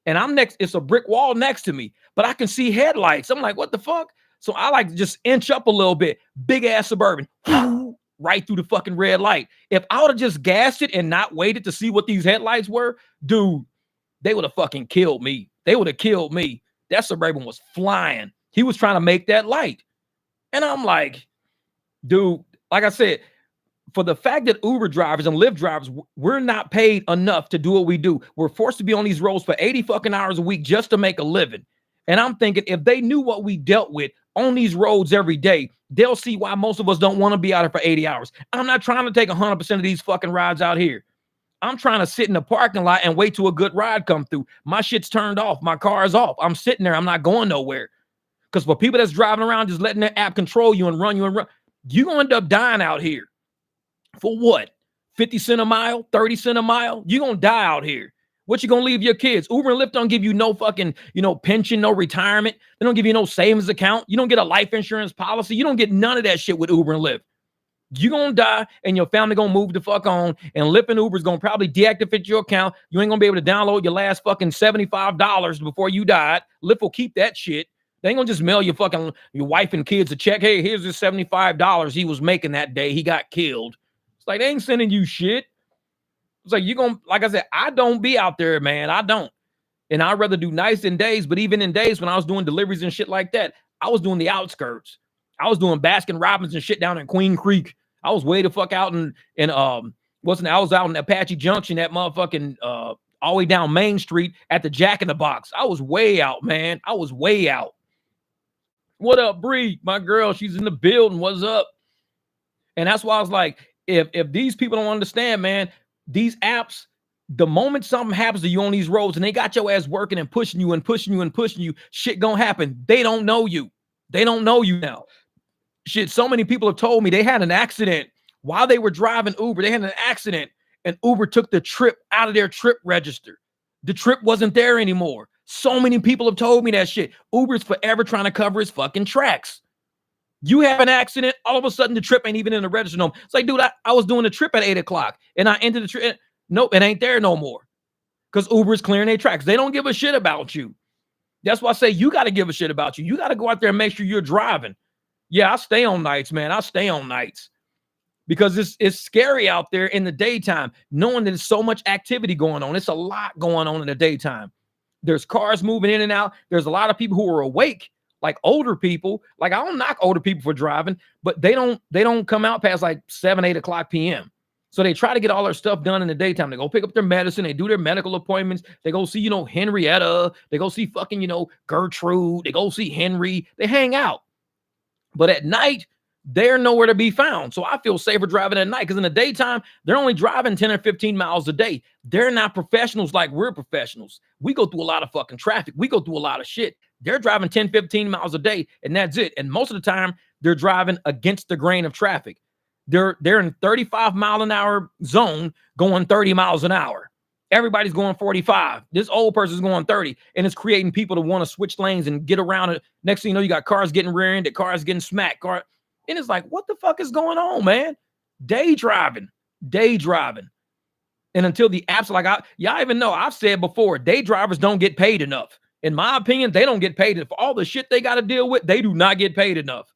Speaker 1: and I'm next. It's a brick wall next to me, but I can see headlights. I'm like, what the fuck? So I like to just inch up a little bit. Big ass Suburban, right through the fucking red light. If I would have just gassed it and not waited to see what these headlights were, dude, they would have fucking killed me. They would have killed me. That Suburban was flying. He was trying to make that light. And I'm like, dude, like I said, for the fact that Uber drivers and Lyft drivers, we're not paid enough to do what we do. We're forced to be on these roads for 80 fucking hours a week just to make a living. And I'm thinking if they knew what we dealt with on these roads every day, they'll see why most of us don't want to be out here for 80 hours. I'm not trying to take 100% of these fucking rides out here. I'm trying to sit in the parking lot and wait till a good ride come through. My shit's turned off. My car is off. I'm sitting there. I'm not going nowhere. Because for people that's driving around just letting their app control you and run, you're going to end up dying out here. For what? 50 cents a mile? 30 cents a mile? You're going to die out here. What you going to leave your kids? Uber and Lyft don't give you no fucking, pension, no retirement. They don't give you no savings account. You don't get a life insurance policy. You don't get none of that shit with Uber and Lyft. You're going to die and your family going to move the fuck on, and Lyft and Uber is going to probably deactivate your account. You ain't going to be able to download your last fucking $75 before you died. Lyft will keep that shit. They ain't going to just mail your wife and kids a check. Hey, here's this $75 he was making that day. He got killed. It's like, they ain't sending you shit. It's like, like I said, I don't be out there, man. I don't. And I'd rather do nights than days. But even in days when I was doing deliveries and shit like that, I was doing the outskirts. I was doing Baskin Robbins and shit down in Queen Creek. I was way the fuck out I was out in Apache Junction, that motherfucking all the way down Main Street at the Jack in the Box. I was way out, man. I was way out. What up, Bree? My girl, she's in the building. What's up? And that's why I was like, if these people don't understand, man, these apps, the moment something happens to you on these roads and they got your ass working and pushing you and pushing you and pushing you, shit gonna happen. They don't know you. They don't know you now. Shit, so many people have told me they had an accident while they were driving Uber. They had an accident and Uber took the trip out of their trip register. The trip wasn't there anymore. So many people have told me that shit. Uber's forever trying to cover his fucking tracks. You have an accident, all of a sudden the trip ain't even in the register no more. It's like, dude, I was doing the trip at 8 o'clock and I ended the trip. Nope, it ain't there no more. Because Uber is clearing their tracks. They don't give a shit about you. That's why I say you got to give a shit about you. You got to go out there and make sure you're driving. Yeah, I stay on nights, man. I stay on nights. Because it's scary out there in the daytime, knowing that there's so much activity going on. It's a lot going on in the daytime. There's cars moving in and out. There's a lot of people who are awake. Like older people, like I don't knock older people for driving, but they don't come out past like 7, 8 o'clock p.m. So they try to get all their stuff done in the daytime. They go pick up their medicine. They do their medical appointments. They go see, Henrietta. They go see fucking, Gertrude. They go see Henry. They hang out. But at night, they're nowhere to be found. So I feel safer driving at night because in the daytime, they're only driving 10 or 15 miles a day. They're not professionals like we're professionals. We go through a lot of fucking traffic. We go through a lot of shit. They're driving 10, 15 miles a day, and that's it. And most of the time, they're driving against the grain of traffic. They're in 35 mile an hour zone going 30 miles an hour. Everybody's going 45. This old person's going 30, and it's creating people to want to switch lanes and get around it. Next thing you know, you got cars getting rear-ended, cars getting smacked. And it's like, what the fuck is going on, man? Day driving, day driving. And until the apps, like y'all even know, I've said before, day drivers don't get paid enough. In my opinion, they don't get paid for all the shit they got to deal with. They do not get paid enough.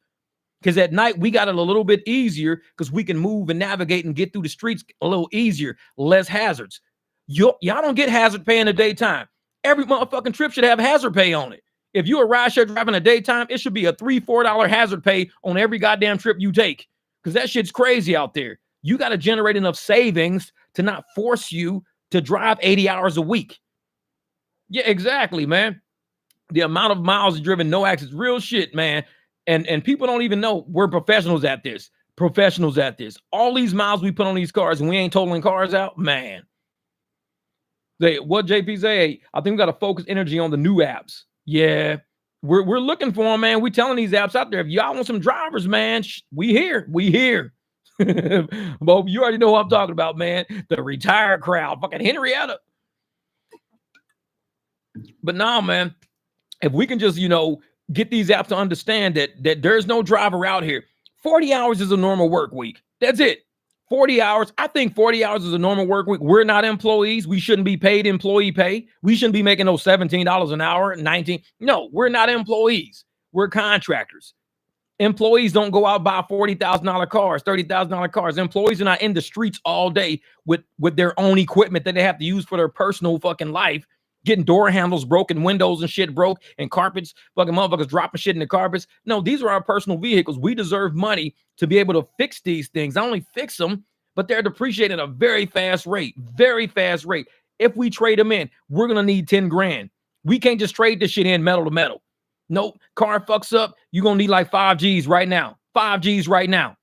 Speaker 1: Because at night, we got it a little bit easier because we can move and navigate and get through the streets a little easier, less hazards. Y'all don't get hazard pay in the daytime. Every motherfucking trip should have hazard pay on it. If you're a rideshare driver in the daytime, it should be a $3-4 hazard pay on every goddamn trip you take. Because that shit's crazy out there. You got to generate enough savings to not force you to drive 80 hours a week. Yeah, exactly, man. The amount of miles driven, no accidents, real shit, man. And people don't even know we're professionals at this. Professionals at this. All these miles we put on these cars and we ain't totaling cars out, man. What JP say? I think we got to focus energy on the new apps. Yeah, we're looking for them, man. We telling these apps out there, if y'all want some drivers, man, we here. But you already know what I'm talking about, man. The retired crowd, fucking Henrietta. But now, man, if we can just, get these apps to understand that there's no driver out here. 40 hours is a normal work week. That's it. 40 hours. I think 40 hours is a normal work week. We're not employees. We shouldn't be paid employee pay. We shouldn't be making those $17 an hour, 19. No, we're not employees. We're contractors. Employees don't go out buy $40,000 cars, $30,000 cars. Employees are not in the streets all day with their own equipment that they have to use for their personal fucking life. Getting door handles broken, windows and shit broke, and carpets, fucking motherfuckers dropping shit in the carpets. No, these are our personal vehicles. We deserve money to be able to fix these things. Not only fix them, but they're depreciating at a very fast rate. Very fast rate. If we trade them in, we're going to need 10 grand. We can't just trade this shit in metal to metal. Nope. Car fucks up. You're going to need like 5 G's right now. 5 G's right now.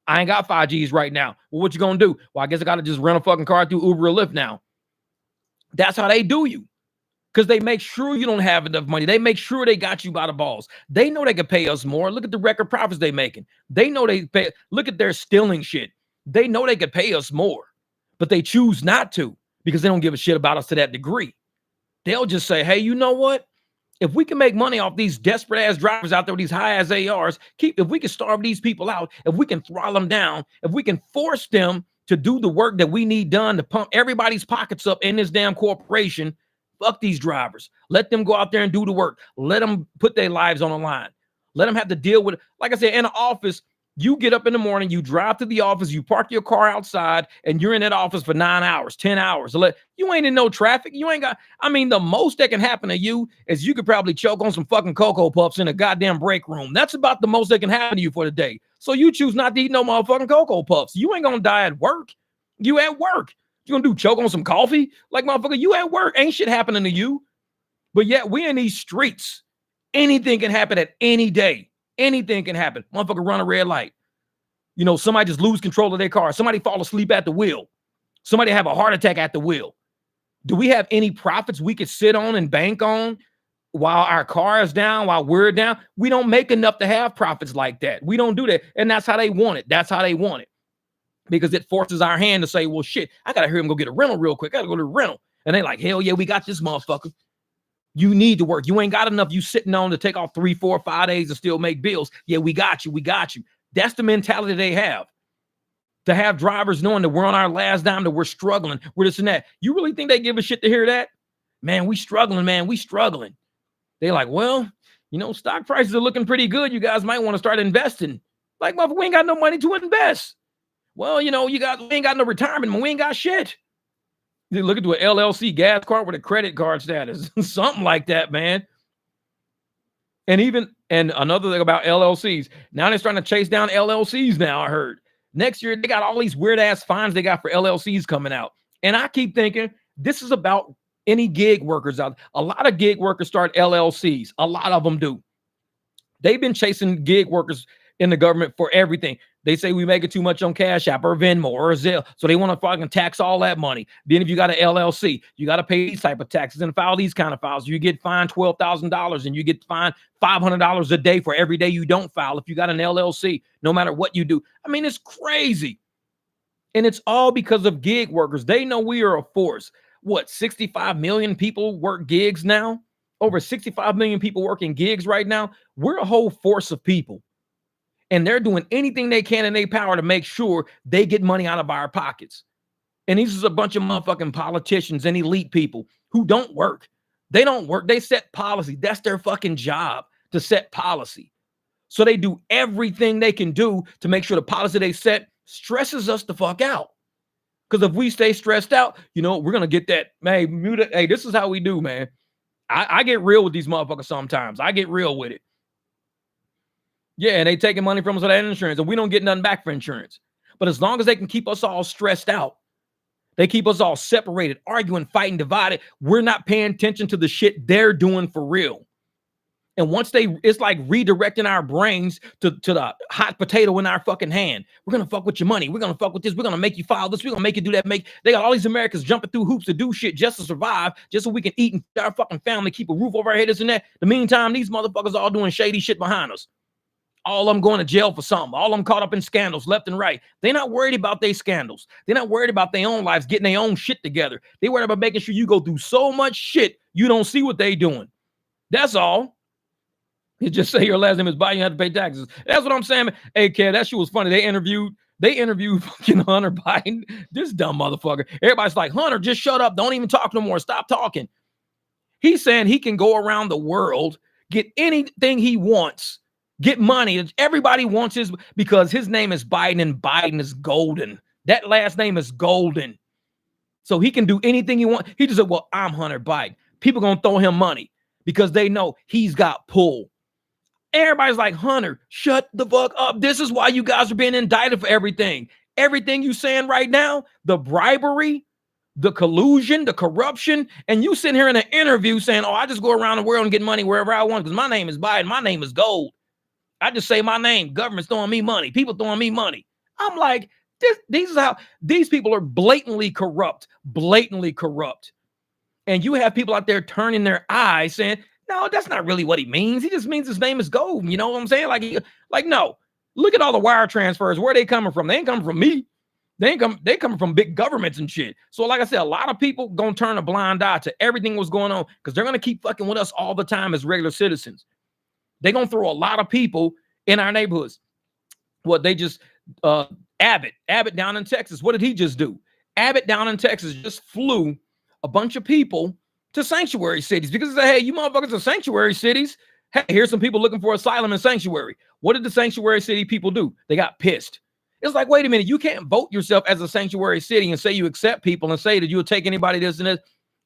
Speaker 1: I ain't got 5 G's right now. Well, what you going to do? Well, I guess I got to just rent a fucking car through Uber or Lyft now. That's how they do you. Because they make sure you don't have enough money. They make sure they got you by the balls. They know they can pay us more. Look at the record profits they making. They know they pay. Look at their stealing shit. They know they could pay us more, but they choose not to because they don't give a shit about us to that degree. They'll just say, hey, you know what? If we can make money off these desperate ass drivers out there with these high ass ARs, if we can starve these people out, if we can throttle them down, if we can force them to do the work that we need done to pump everybody's pockets up in this damn corporation, fuck these drivers. Let them go out there and do the work. Let them put their lives on the line. Let them have to deal with it. Like I said, in the office, you get up in the morning, you drive to the office, you park your car outside, and you're in that office for 9 hours, 10 hours. You ain't in no traffic. You ain't got, the most that can happen to you is you could probably choke on some fucking Cocoa Puffs in a goddamn break room. That's about the most that can happen to you for the day. So you choose not to eat no motherfucking Cocoa Puffs. You ain't gonna die at work. You at work. You gonna do choke on some coffee? Like, motherfucker, you at work. Ain't shit happening to you. But yet we in these streets. Anything can happen at any day. Anything can happen. Motherfucker run a red light. Somebody just lose control of their car. Somebody fall asleep at the wheel. Somebody have a heart attack at the wheel. Do we have any profits we could sit on and bank on while our car is down, while we're down? We don't make enough to have profits like that. We don't do that. And that's how they want it. That's how they want it. Because it forces our hand to say, well, shit, I got to hear him go get a rental real quick. I got to go to the rental. And they like, hell yeah, we got this motherfucker. You need to work. You ain't got enough. You sitting on to take off 3, 4, 5 days and still make bills. Yeah, we got you. We got you. That's the mentality they have. To have drivers knowing that we're on our last dime, that we're struggling, we're this and that. You really think they give a shit to hear that? Man, we struggling, man. We struggling. They're like, well, stock prices are looking pretty good. You guys might want to start investing. Like, motherfucker, we ain't got no money to invest. Well, we ain't got no retirement, but we ain't got shit. You look into an LLC gas card with a credit card status, something like that, man. And another thing about LLCs, now they're starting to chase down LLCs now, I heard. Next year, they got all these weird ass fines they got for LLCs coming out. And I keep thinking this is about any gig workers out. A lot of gig workers start LLCs. A lot of them do. They've been chasing gig workers in the government for everything. They say we make it too much on Cash App or Venmo or Zelle. So they want to fucking tax all that money. Then if you got an LLC, you got to pay these type of taxes and file these kind of files. You get fined $12,000 and you get fined $500 a day for every day you don't file. If you got an LLC, no matter what you do. It's crazy. And it's all because of gig workers. They know we are a force. What, 65 million people work gigs now? Over 65 million people working gigs right now. We're a whole force of people. And they're doing anything they can in their power to make sure they get money out of our pockets. And these is a bunch of motherfucking politicians and elite people who don't work. They don't work. They set policy. That's their fucking job, to set policy. So they do everything they can do to make sure the policy they set stresses us the fuck out. Because if we stay stressed out, you know, we're going to get that, man, hey, this is how we do, man. I get real with these motherfuckers sometimes. I get real with it. Yeah, and they taking money from us for that insurance, and we don't get nothing back for insurance. But as long as they can keep us all stressed out, they keep us all separated, arguing, fighting, divided, we're not paying attention to the shit they're doing for real. And once it's like redirecting our brains to the hot potato in our fucking hand. We're going to fuck with your money. We're going to fuck with this. We're going to make you file this. We're going to make you do that. They got all these Americans jumping through hoops to do shit just to survive, just so we can eat and our fucking family, keep a roof over our head, this and that. The meantime, these motherfuckers are all doing shady shit behind us. All of them going to jail for something. All of them caught up in scandals left and right. They're not worried about their scandals. They're not worried about their own lives, getting their own shit together. They worried about making sure you go through so much shit, you don't see what they doing. That's all. You just say your last name is Biden, you have to pay taxes. That's what I'm saying. Hey, Kev, that shit was funny. They interviewed fucking Hunter Biden. This dumb motherfucker. Everybody's like, Hunter, just shut up. Don't even talk no more. Stop talking. He's saying he can go around the world, get anything he wants, get money. Everybody wants his, because his name is Biden and Biden is golden. That last name is golden. So he can do anything he wants. He just said, well, I'm Hunter Biden. People going to throw him money because they know he's got pull. Everybody's like, Hunter, shut the fuck up. This is why you guys are being indicted for everything. Everything you saying right now, the bribery, the collusion, the corruption, and you sitting here in an interview saying, oh, I just go around the world and get money wherever I want because my name is Biden. My name is gold. I just say my name. Government's throwing me money. People throwing me money. I'm like, these is how these people are blatantly corrupt. And you have people out there turning their eyes saying, no, that's not really what he means. He just means his name is gold. You know what I'm saying? Like, no. Look at all the wire transfers. Where are they coming from? They ain't coming from me. They coming from big governments and shit. So like I said, a lot of people gonna turn a blind eye to everything what's going on because they're gonna keep fucking with us all the time as regular citizens. They're gonna throw a lot of people in our neighborhoods. What they just Abbott down in Texas. What did he just do? Abbott down in Texas just flew a bunch of people to sanctuary cities because they say, hey, you motherfuckers are sanctuary cities. Hey, here's some people looking for asylum in sanctuary. What did the sanctuary city people do? They got pissed. It's like, wait a minute, you can't vote yourself as a sanctuary city and say you accept people and say that you'll take anybody this and this.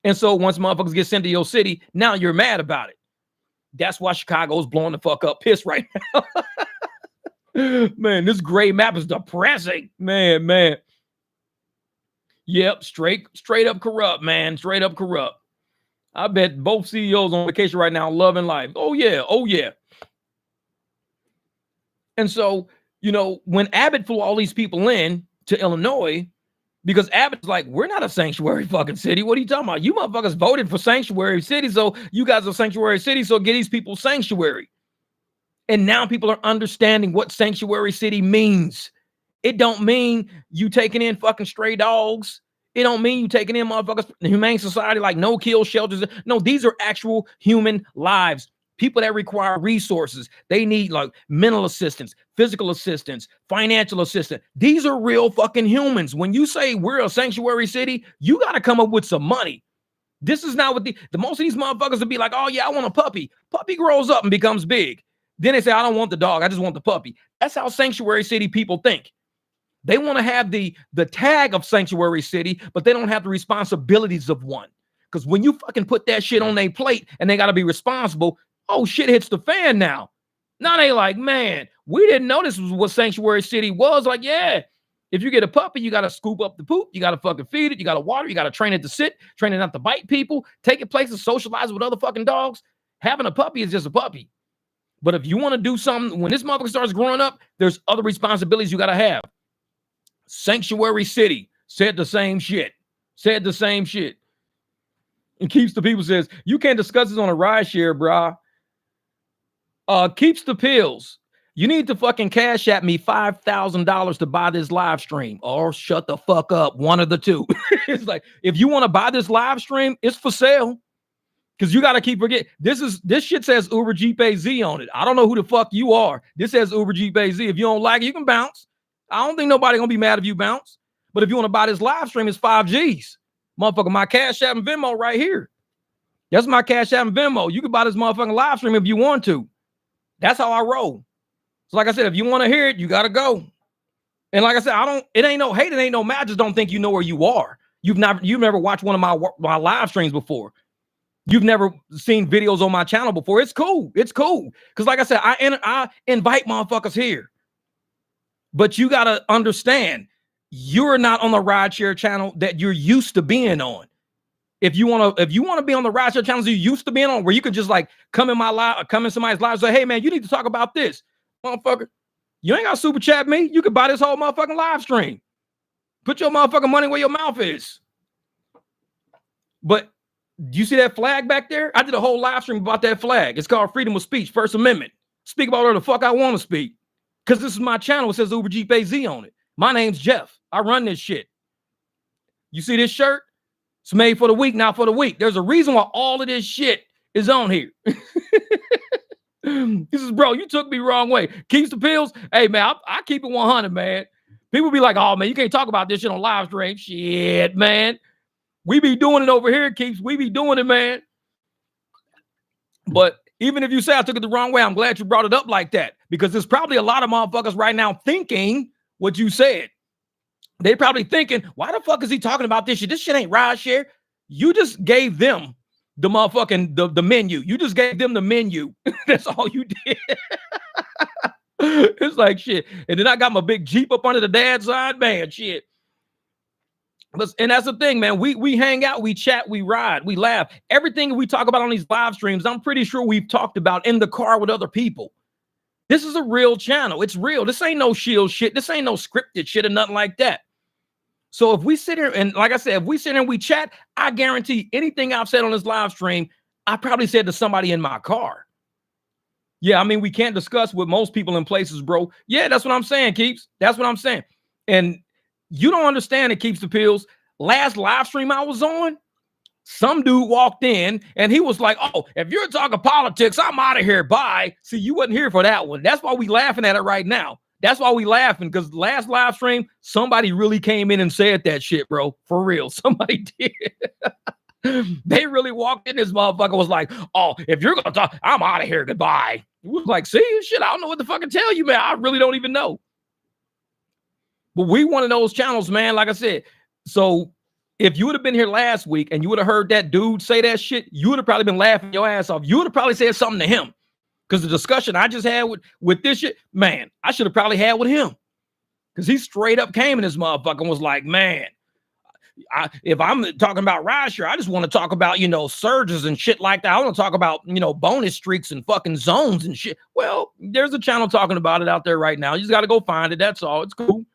Speaker 1: And so once motherfuckers get sent to your city, now you're mad about it. That's why Chicago's blowing the fuck up pissed right now. Man, this gray map is depressing. Man. Yep, straight up corrupt, man. Straight up corrupt. I bet both CEOs on vacation right now, loving life. Oh, yeah. And so, you know, when Abbott flew all these people in to Illinois, because Abbott's like, we're not a sanctuary fucking city. What are you talking about? You motherfuckers voted for sanctuary city, so you guys are sanctuary city, so get these people sanctuary. And now people are understanding what sanctuary city means. It don't mean you taking in fucking stray dogs. It don't mean you taking in motherfuckers, the humane society, like no-kill shelters. No, these are actual human lives. People that require resources. They need like mental assistance, physical assistance, financial assistance. These are real fucking humans. When you say we're a sanctuary city, you got to come up with some money. This is not what the most of these motherfuckers will be like, oh yeah, I want a puppy. Puppy grows up and becomes big. Then they say, I don't want the dog. I just want the puppy. That's how sanctuary city people think. They want to have the tag of sanctuary city, but they don't have the responsibilities of one. Because when you fucking put that shit on their plate and they got to be responsible, oh, shit hits the fan now. Now they like, man, we didn't know this was what sanctuary city was. Like, yeah, if you get a puppy, you got to scoop up the poop. You got to fucking feed it. You got to water. You got to train it to sit, train it not to bite people, take it places, socialize with other fucking dogs. Having a puppy is just a puppy. But if you want to do something, when this motherfucker starts growing up, there's other responsibilities you got to have. Sanctuary city said the same shit. And Keeps the People says, you can't discuss this on a rideshare, brah. Keeps the Pills. You need to fucking cash at me $5,000 to buy this live stream or shut the fuck up. One of the two. It's like, if you want to buy this live stream, it's for sale. Because you got to keep forget this shit says Uber GPay Z on it. I don't know who the fuck you are. This says Uber GPay Z. If you don't like it, you can bounce. I don't think nobody gonna be mad if you bounce. But if you want to buy this live stream, it's 5 G's. Motherfucker, my Cash App and Venmo right here. That's my Cash App and Venmo. You can buy this motherfucking live stream if you want to. That's how I roll. So like I said, if you want to hear it, you got to go. And like I said, it ain't no hate, it ain't no mad. I just don't think you know where you are. You've never watched one of my live streams before. You've never seen videos on my channel before. It's cool. It's cool. Because like I said, I invite motherfuckers here. But you got to understand, you're not on the rideshare channel that you're used to being on. If you want to be on the rideshare channels you used to being on, where you can just like come in somebody's live and say, hey man, you need to talk about this. Motherfucker, you ain't got to super chat me. You could buy this whole motherfucking live stream. Put your motherfucking money where your mouth is. But do you see that flag back there? I did a whole live stream about that flag. It's called Freedom of Speech, First Amendment. Speak about whatever the fuck I want to speak. Because this is my channel. It says Uber GPay Z on it. My name's Jeff. I run this shit. You see this shirt? It's made for the week, not for the week. There's a reason why all of this shit is on here. This is, bro, you took me wrong way. Keeps the pills. Hey, man, I keep it 100, man. People be like, oh, man, you can't talk about this shit on live stream. Shit, man. We be doing it over here, Keeps. We be doing it, man. But even if you say I took it the wrong way, I'm glad you brought it up like that. Because there's probably a lot of motherfuckers right now thinking what you said. They probably thinking, why the fuck is he talking about this shit? This shit ain't rideshare. You just gave them the motherfucking the menu. You just gave them the menu. That's all you did. It's like shit. And then I got my big Jeep up under the dad's side, man. Shit. And that's the thing, man. We hang out, we chat, we ride, we laugh. Everything we talk about on these live streams, I'm pretty sure we've talked about in the car with other people. This is a real channel. It's real. This ain't no shield shit. This ain't no scripted shit or nothing like that. So if we sit here and, like I said, if we sit here and we chat, I guarantee anything I've said on this live stream, I probably said to somebody in my car. Yeah, I mean, we can't discuss with most people in places, bro. Yeah, that's what I'm saying, Keeps. That's what I'm saying. And you don't understand it, Keeps the Pills. Last live stream I was on, some dude walked in and he was like, oh, if you're talking politics, I'm out of here. Bye. See, you wasn't here for that one. That's why we laughing at it right now. That's why we laughing, because last live stream, somebody really came in and said that shit, bro. For real. Somebody did. They really walked in. This motherfucker was like, oh, if you're going to talk, I'm out of here. Goodbye. It was like, see, shit, I don't know what to fucking tell you, man. I really don't even know. But we one of those channels, man, like I said. So if you would have been here last week and you would have heard that dude say that shit, you would have probably been laughing your ass off. You would have probably said something to him. Because the discussion I just had with this shit, man, I should have probably had with him. Because he straight up came in this motherfucker and was like, man, if I'm talking about rideshare, I just want to talk about, surges and shit like that. I want to talk about, bonus streaks and fucking zones and shit. Well, there's a channel talking about it out there right now. You just got to go find it. That's all. It's cool.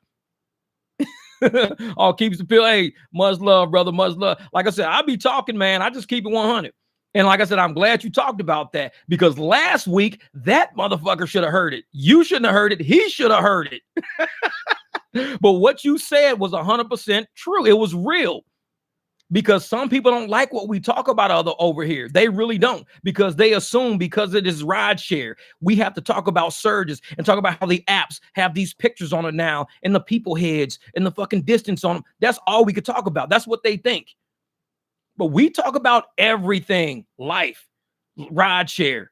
Speaker 1: All Keeps the Pill. Hey, much love, brother. Much love. Like I said, I be talking, man. I just keep it 100. And like I said, I'm glad you talked about that, because last week, that motherfucker should have heard it. You shouldn't have heard it. He should have heard it. But what you said was 100% true. It was real, because some people don't like what we talk about over here. They really don't, because they assume because it is rideshare, we have to talk about surges and talk about how the apps have these pictures on it now and the people heads and the fucking distance on them. That's all we could talk about. That's what they think. But we talk about everything, life, rideshare,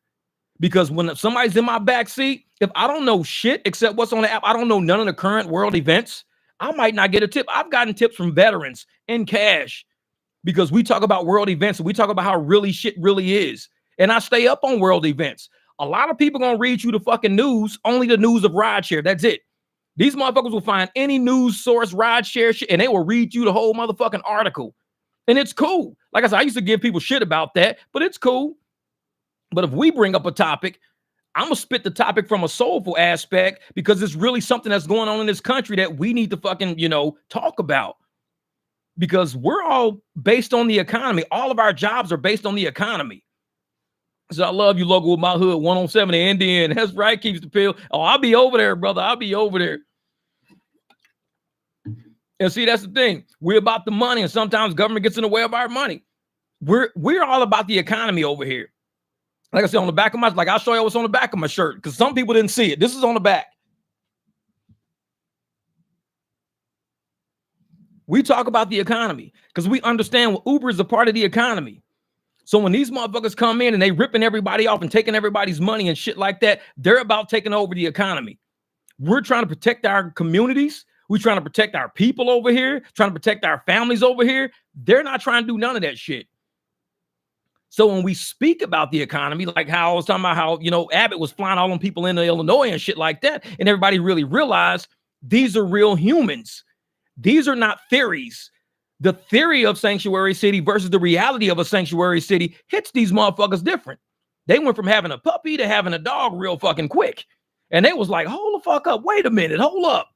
Speaker 1: because when somebody's in my back seat, if I don't know shit except what's on the app, I don't know none of the current world events, I might not get a tip. I've gotten tips from veterans in cash, because we talk about world events and we talk about how really shit really is. And I stay up on world events. A lot of people gonna read you the fucking news, only the news of rideshare. That's it. These motherfuckers will find any news source, rideshare shit, and they will read you the whole motherfucking article. And it's cool. Like I said, I used to give people shit about that, but it's cool. But if we bring up a topic, I'm going to spit the topic from a soulful aspect, because it's really something that's going on in this country that we need to fucking, talk about. Because we're all based on the economy. All of our jobs are based on the economy. So I love you, local with my hood, 107 in Indian. That's right, Keeps the Pill. Oh, I'll be over there, brother. I'll be over there. And see, that's the thing. We're about the money, and sometimes government gets in the way of our money. We're all about the economy over here. Like I said, on the back of my, like I'll show you what's on the back of my shirt because some people didn't see it. This is on the back. We talk about the economy because we understand Uber is a part of the economy. So when these motherfuckers come in and they ripping everybody off and taking everybody's money and shit like that, they're about taking over the economy. We're trying to protect our communities. We're trying to protect our people over here, trying to protect our families over here. They're not trying to do none of that shit. So when we speak about the economy, like how I was talking about how, you know, Abbott was flying all them people into Illinois and shit like that, and everybody really realized these are real humans. These are not theories. The theory of sanctuary city versus the reality of a sanctuary city hits these motherfuckers different. They went from having a puppy to having a dog real fucking quick. And they was like, hold the fuck up. Wait a minute. Hold up.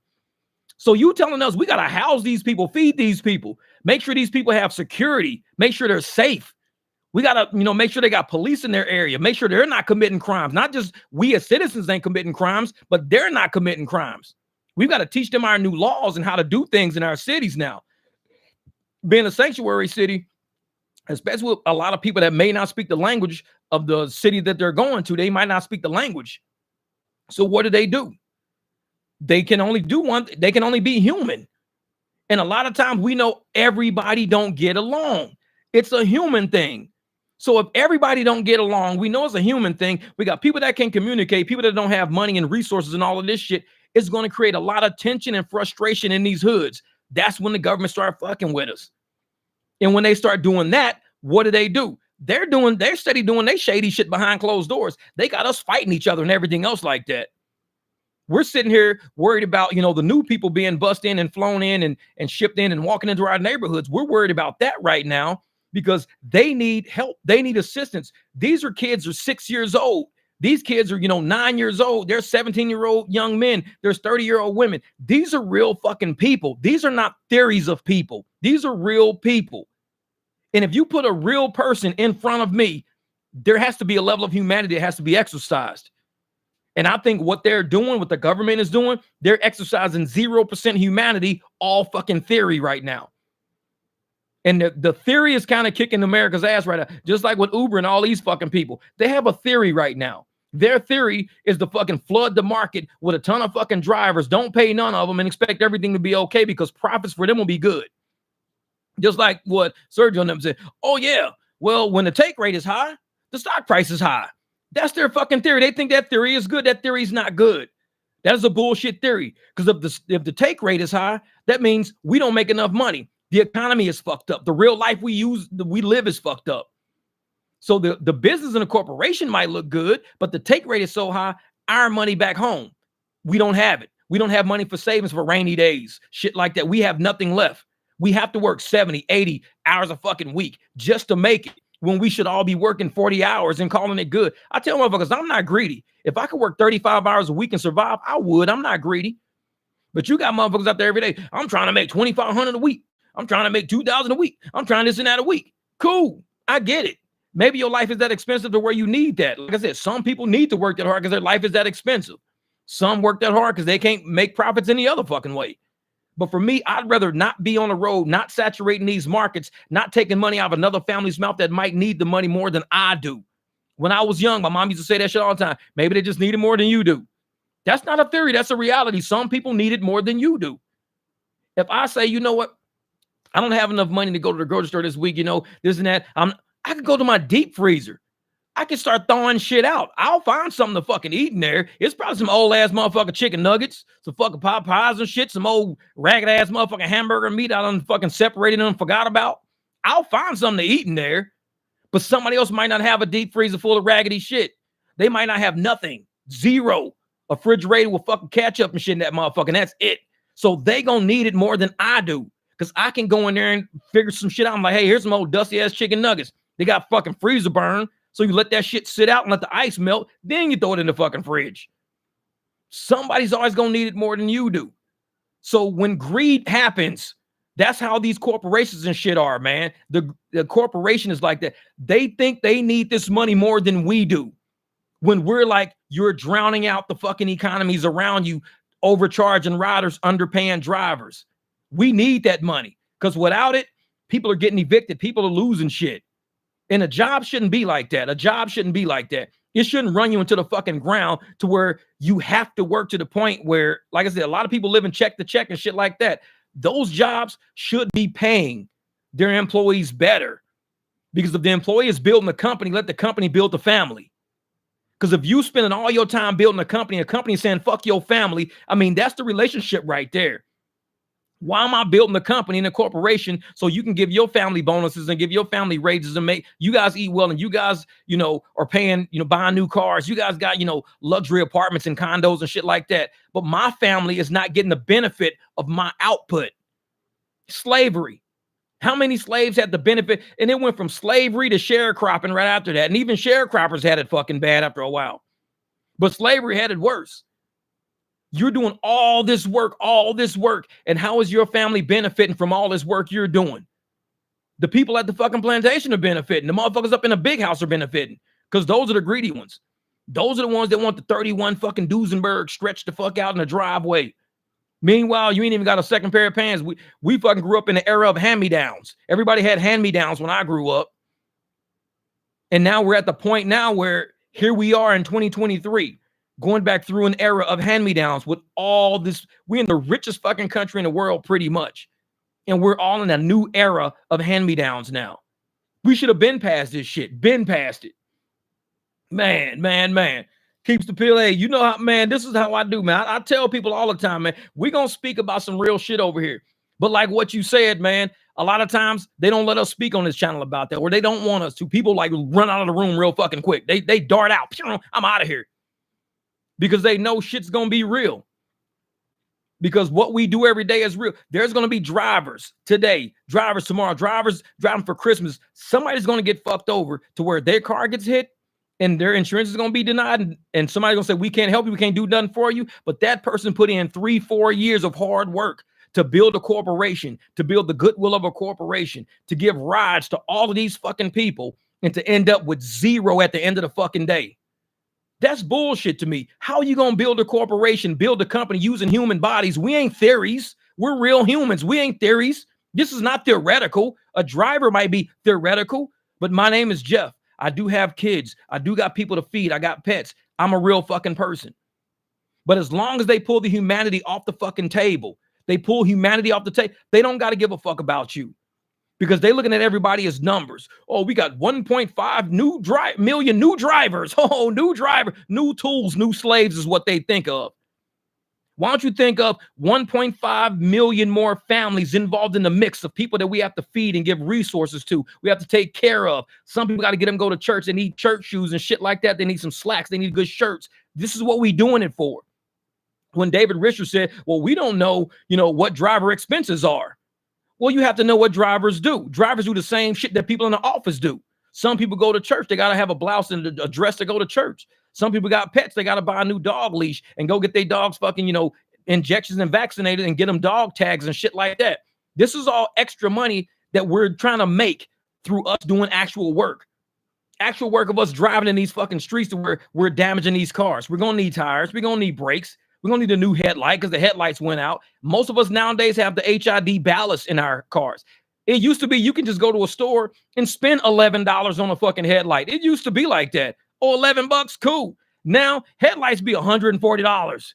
Speaker 1: So you telling us we got to house these people, feed these people, make sure these people have security, make sure they're safe. We got to, you know, make sure they got police in their area, make sure they're not committing crimes. Not just we as citizens ain't committing crimes, but they're not committing crimes. We've got to teach them our new laws and how to do things in our cities now. Being a sanctuary city, especially with a lot of people that may not speak the language of the city that they're going to, they might not speak the language. So what do? They can only do one. They can only be human. And a lot of times we know everybody don't get along. It's a human thing. So if everybody don't get along, we know it's a human thing. We got people that can communicate, people that don't have money and resources and all of this shit. It's going to create a lot of tension and frustration in these hoods. That's when the government start fucking with us. And when they start doing that, what do? They're steady doing they shady shit behind closed doors. They got us fighting each other and everything else like that. We're sitting here worried about, you know, the new people being bussed in and flown in and shipped in and walking into our neighborhoods. We're worried about that right now because they need help. They need assistance. These are kids who are 6 years old. These kids are, 9 years old. They're 17-year-old young men. There's 30-year-old women. These are real fucking people. These are not theories of people. These are real people. And if you put a real person in front of me, there has to be a level of humanity that has to be exercised. And I think what they're doing, what the government is doing, they're exercising 0% humanity, all fucking theory right now. And the theory is kind of kicking America's ass right now, just like with Uber and all these fucking people. They have a theory right now. Their theory is to fucking flood the market with a ton of fucking drivers, don't pay none of them, and expect everything to be okay because profits for them will be good. Just like what Sergio and them said. Oh, yeah. Well, when the take rate is high, the stock price is high. That's their fucking theory. They think that theory is good. That theory is not good. That is a bullshit theory. Because if the take rate is high, that means we don't make enough money. The economy is fucked up. The real life we live is fucked up. So the business and the corporation might look good, but the take rate is so high, our money back home, we don't have it. We don't have money for savings for rainy days, shit like that. We have nothing left. We have to work 70, 80 hours a fucking week just to make it when we should all be working 40 hours and calling it good. I tell motherfuckers, I'm not greedy. If I could work 35 hours a week and survive, I would. I'm not greedy. But you got motherfuckers out there every day. I'm trying to make $2,500 a week. I'm trying to make $2,000 a week. I'm trying this and that a week. Cool. I get it. Maybe your life is that expensive to where you need that. Like I said, some people need to work that hard because their life is that expensive. Some work that hard because they can't make profits any other fucking way. But for me, I'd rather not be on the road, not saturating these markets, not taking money out of another family's mouth that might need the money more than I do. When I was young, my mom used to say that shit all the time. Maybe they just need it more than you do. That's not a theory. That's a reality. Some people need it more than you do. If I say, you know what? I don't have enough money to go to the grocery store this week, this and that. I could go to my deep freezer. I can start thawing shit out. I'll find something to fucking eat in there. It's probably some old ass motherfucking chicken nuggets, some fucking pot pies and shit, some old ragged ass motherfucking hamburger meat I done fucking separated and forgot about. I'll find something to eat in there, but somebody else might not have a deep freezer full of raggedy shit. They might not have nothing, zero, a refrigerator with fucking ketchup and shit in that motherfucker. That's it. So they gonna need it more than I do. Because I can go in there and figure some shit out. I'm like, hey, here's some old dusty ass chicken nuggets. They got fucking freezer burn. So you let that shit sit out and let the ice melt. Then you throw it in the fucking fridge. Somebody's always going to need it more than you do. So when greed happens, that's how these corporations and shit are, man. The corporation is like that. They think they need this money more than we do. When we're like, you're drowning out the fucking economies around you, overcharging riders, underpaying drivers. We need that money because without it, people are getting evicted. People are losing shit. And a job shouldn't be like that. A job shouldn't be like that. It shouldn't run you into the fucking ground to where you have to work to the point where, like I said, a lot of people live in check to check and shit like that. Those jobs should be paying their employees better, because if the employee is building a company, let the company build the family. Because if you spending all your time building a company is saying fuck your family, I mean, that's the relationship right there. Why am I building a company and a corporation so you can give your family bonuses and give your family raises and make you guys eat well, and you guys, are paying, buying new cars. You guys got, luxury apartments and condos and shit like that. But my family is not getting the benefit of my output. Slavery. How many slaves had the benefit? And it went from slavery to sharecropping right after that. And even sharecroppers had it fucking bad after a while. But slavery had it worse. You're doing all this work, and how is your family benefiting from all this work you're doing? The people at the fucking plantation are benefiting. The motherfuckers up in the big house are benefiting, because those are the greedy ones. Those are the ones that want the 31 fucking Duesenberg stretched the fuck out in the driveway. Meanwhile, you ain't even got a second pair of pants. We fucking grew up in the era of hand-me-downs. Everybody had hand-me-downs when I grew up. And now we're at the point now where here we are in 2023. Going back through an era of hand-me-downs with all this. We're in the richest fucking country in the world, pretty much. And we're all in a new era of hand-me-downs now. We should have been past this shit. Been past it. Man. Keeps the pill. Hey, you know how, man, this is how I do, man. I tell people all the time, man, we're going to speak about some real shit over here. But like what you said, man, a lot of times they don't let us speak on this channel about that, or they don't want us to. People like run out of the room real fucking quick. They dart out. I'm out of here. Because they know shit's going to be real. Because what we do every day is real. There's going to be drivers today, drivers tomorrow, drivers driving for Christmas. Somebody's going to get fucked over to where their car gets hit and their insurance is going to be denied. And somebody's going to say, we can't help you. We can't do nothing for you. But that person put in 3-4 years of hard work to build a corporation, to build the goodwill of a corporation, to give rides to all of these fucking people, and to end up with zero at the end of the fucking day. That's bullshit to me. How are you going to build a corporation, build a company using human bodies? We ain't theories. We're real humans. We ain't theories. This is not theoretical. A driver might be theoretical, but my name is Jeff. I do have kids. I do got people to feed. I got pets. I'm a real fucking person. But as long as they pull the humanity off the fucking table, they don't got to give a fuck about you. Because they're looking at everybody as numbers. Oh, we got 1.5 million new drivers. Oh, new driver, new tools, new slaves is what they think of. Why don't you think of 1.5 million more families involved in the mix of people that we have to feed and give resources to? We have to take care of. Some people got to get them go to church. They need church shoes and shit like that. They need some slacks. They need good shirts. This is what we doing it for. When David Richer said, well, we don't know, what driver expenses are. Well, you have to know what drivers do. Drivers do the same shit that people in the office do. Some people go to church. They got to have a blouse and a dress to go to church. Some people got pets. They got to buy a new dog leash and go get their dogs fucking, injections and vaccinated and get them dog tags and shit like that. This is all extra money that we're trying to make through us doing actual work. Actual work of us driving in these fucking streets to where we're damaging these cars. We're going to need tires. We're going to need brakes. We're going to need a new headlight because the headlights went out. Most of us nowadays have the HID ballast in our cars. It used to be you can just go to a store and spend $11 on a fucking headlight. It used to be like that. Oh, $11, cool. Now, headlights be $140. It's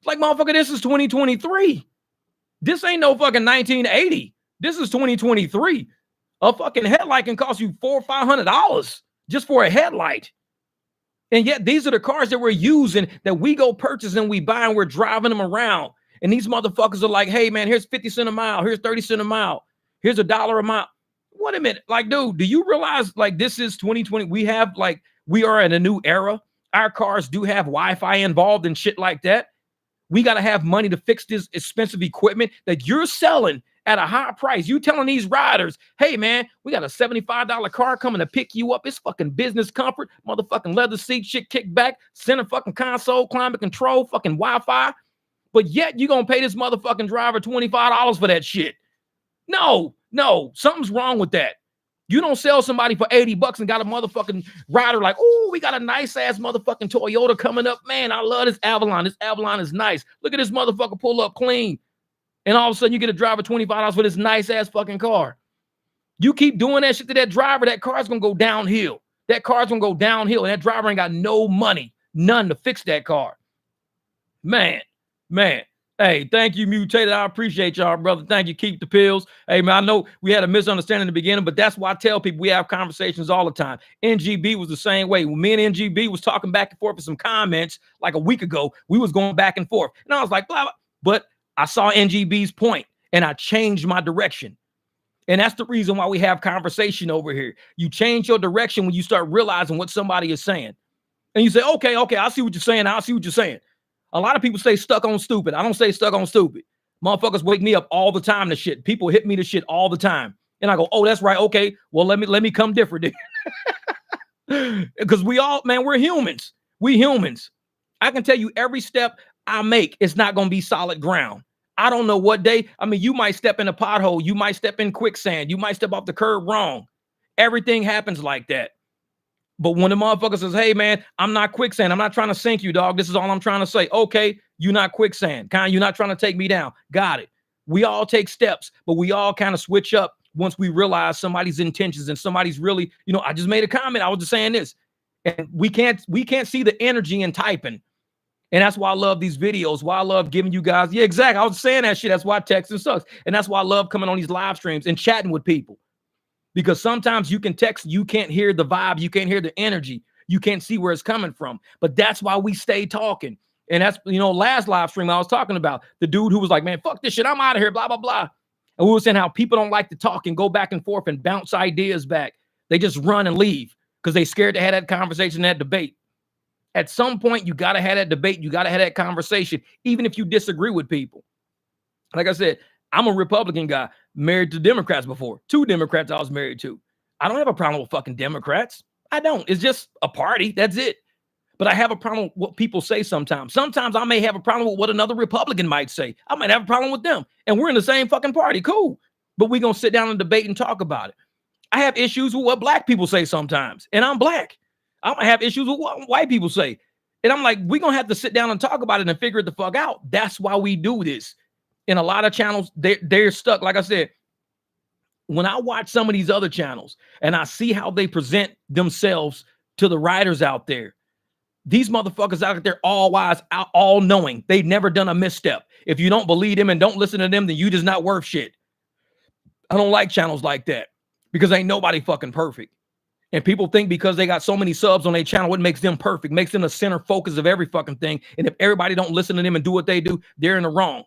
Speaker 1: like, motherfucker, this is 2023. This ain't no fucking 1980. This is 2023. A fucking headlight can cost you $400 or $500 just for a headlight. And yet these are the cars that we're using, that we go purchase and we buy, and we're driving them around. And these motherfuckers are like, hey, man, here's 50 cents a mile. Here's 30 cents a mile. Here's $1 a mile. Wait a minute. Like, dude, do you realize, like, this is 2020? We are in a new era. Our cars do have Wi-Fi involved and shit like that. We got to have money to fix this expensive equipment that you're selling at a high price. You telling these riders, hey, man, we got a $75 car coming to pick you up. It's fucking business comfort, motherfucking leather seat, shit kick back, center fucking console, climate control, fucking Wi-Fi. But yet you going to pay this motherfucking driver $25 for that shit. No, something's wrong with that. You don't sell somebody for $80 and got a motherfucking rider like, oh, we got a nice ass motherfucking Toyota coming up. Man, I love this Avalon. This Avalon is nice. Look at this motherfucker pull up clean. And all of a sudden you get a driver $25 for this nice ass fucking car. You keep doing that shit to that driver, that car's gonna go downhill. That car's gonna go downhill, and that driver ain't got no money, none to fix that car. Man. Hey, thank you, Mutated. I appreciate y'all, brother. Thank you. Keep the pills. Hey, man, I know we had a misunderstanding in the beginning, but that's why I tell people we have conversations all the time. NGB was the same way. When me and NGB was talking back and forth with some comments like a week ago, we was going back and forth. And I was like, blah, blah. But I saw NGB's point, and I changed my direction. And that's the reason why we have conversation over here. You change your direction when you start realizing what somebody is saying. And you say, okay, I see what you're saying. I see what you're saying. A lot of people stay stuck on stupid. I don't stay stuck on stupid. Motherfuckers wake me up all the time to shit. People hit me to shit all the time. And I go, oh, that's right. Okay, well, let me come different. Because we all, man, we're humans. We humans. I can tell you every step I make, it's not going to be solid ground. I don't know what day. I mean, you might step in a pothole. You might step in quicksand. You might step off the curb wrong. Everything happens like that. But when the motherfucker says, hey, man, I'm not quicksand. I'm not trying to sink you, dog. This is all I'm trying to say. Okay, you're not quicksand. You're not trying to take me down. Got it. We all take steps, but we all kind of switch up once we realize somebody's intentions and somebody's really, I just made a comment. I was just saying this. And we can't see the energy in typing. And that's why I love these videos, why I love giving you guys. Yeah, exactly. I was saying that shit. That's why texting sucks. And that's why I love coming on these live streams and chatting with people. Because sometimes you can text, you can't hear the vibe, you can't hear the energy, you can't see where it's coming from. But that's why we stay talking. And that's, last live stream I was talking about, the dude who was like, man, fuck this shit, I'm out of here, blah, blah, blah. And we were saying how people don't like to talk and go back and forth and bounce ideas back. They just run and leave because they scared to have that conversation, that debate. At some point, you got to have that debate. You got to have that conversation, even if you disagree with people. Like I said, I'm a Republican guy, married to Democrats before. 2 Democrats I was married to. I don't have a problem with fucking Democrats. I don't. It's just a party. That's it. But I have a problem with what people say sometimes. Sometimes I may have a problem with what another Republican might say. I might have a problem with them. And we're in the same fucking party. Cool. But we're going to sit down and debate and talk about it. I have issues with what black people say sometimes. And I'm black. I might have issues with what white people say. And I'm like, we're going to have to sit down and talk about it and figure it the fuck out. That's why we do this. In a lot of channels, they're stuck. Like I said, when I watch some of these other channels and I see how they present themselves to the writers out there, these motherfuckers out there, all wise, all knowing, they've never done a misstep. If you don't believe them and don't listen to them, then you just not worth shit. I don't like channels like that because ain't nobody fucking perfect. And people think because they got so many subs on their channel, what makes them perfect, makes them the center focus of every fucking thing. And if everybody don't listen to them and do what they do, they're in the wrong.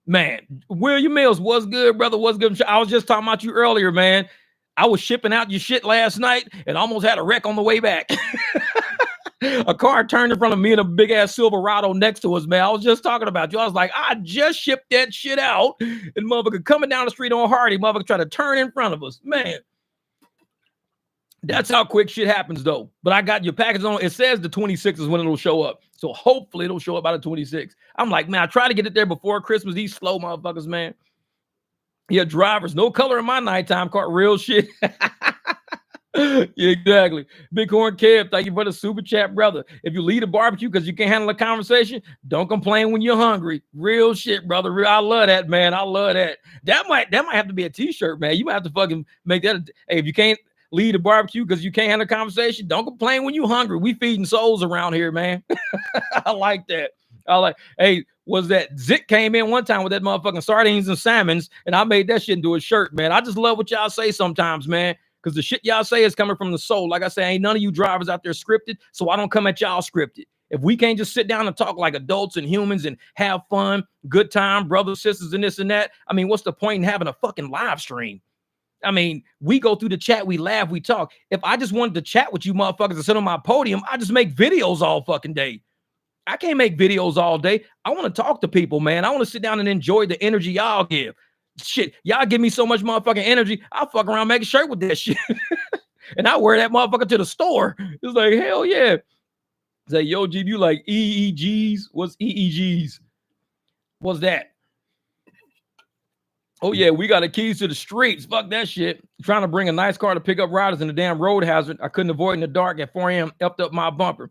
Speaker 1: Man, William Mills, what's good, brother? What's good? I was just talking about you earlier, man. I was shipping out your shit last night and almost had a wreck on the way back. A car turned in front of me and a big ass Silverado next to us, man. I was just talking about you. I was like, I just shipped that shit out. And motherfucker coming down the street on Hardy, motherfucker try to turn in front of us. Man, that's how quick shit happens, though. But I got your package on. It says the 26th is when it'll show up. So hopefully it'll show up by the 26th. I'm like, man, I try to get it there before Christmas. These slow motherfuckers, man. Yeah, drivers, no color in my nighttime car. Real shit. Yeah, exactly. Bighorn Kev, thank you for the super chat, brother. If you lead a barbecue because you can't handle a conversation, don't complain when you're hungry. Real shit, brother. I love that, man. I love that. That might have to be a t-shirt, man. You might have to fucking make that. Hey, if you can't lead a barbecue because you can't handle a conversation, don't complain when you're hungry. We feeding souls around here, man. I like that. Hey, was that Zick came in one time with that motherfucking sardines and salmons, and I made that shit into a shirt, man. I just love what y'all say sometimes, man, because the shit y'all say is coming from the soul. Like I say, ain't none of you drivers out there scripted, so I don't come at y'all scripted. If we can't just sit down and talk like adults and humans and have fun, good time, brothers, sisters, and this and that, I mean, what's the point in having a fucking live stream? I mean, we go through the chat, we laugh, we talk. If I just wanted to chat with you motherfuckers and sit on my podium, I just make videos all fucking day. I can't make videos all day. I want to talk to people, man. I want to sit down and enjoy the energy y'all give. Shit, y'all give me so much motherfucking energy, I'll fuck around, make a shirt with that shit. And I wear that motherfucker to the store. It's like, hell yeah. It's like, yo, G, you like EEGs? What's EEGs? What's that? Oh, yeah, we got the keys to the streets. Fuck that shit. Trying to bring a nice car to pick up riders in the damn road hazard. I couldn't avoid in the dark at 4 a.m. Effed up my bumper.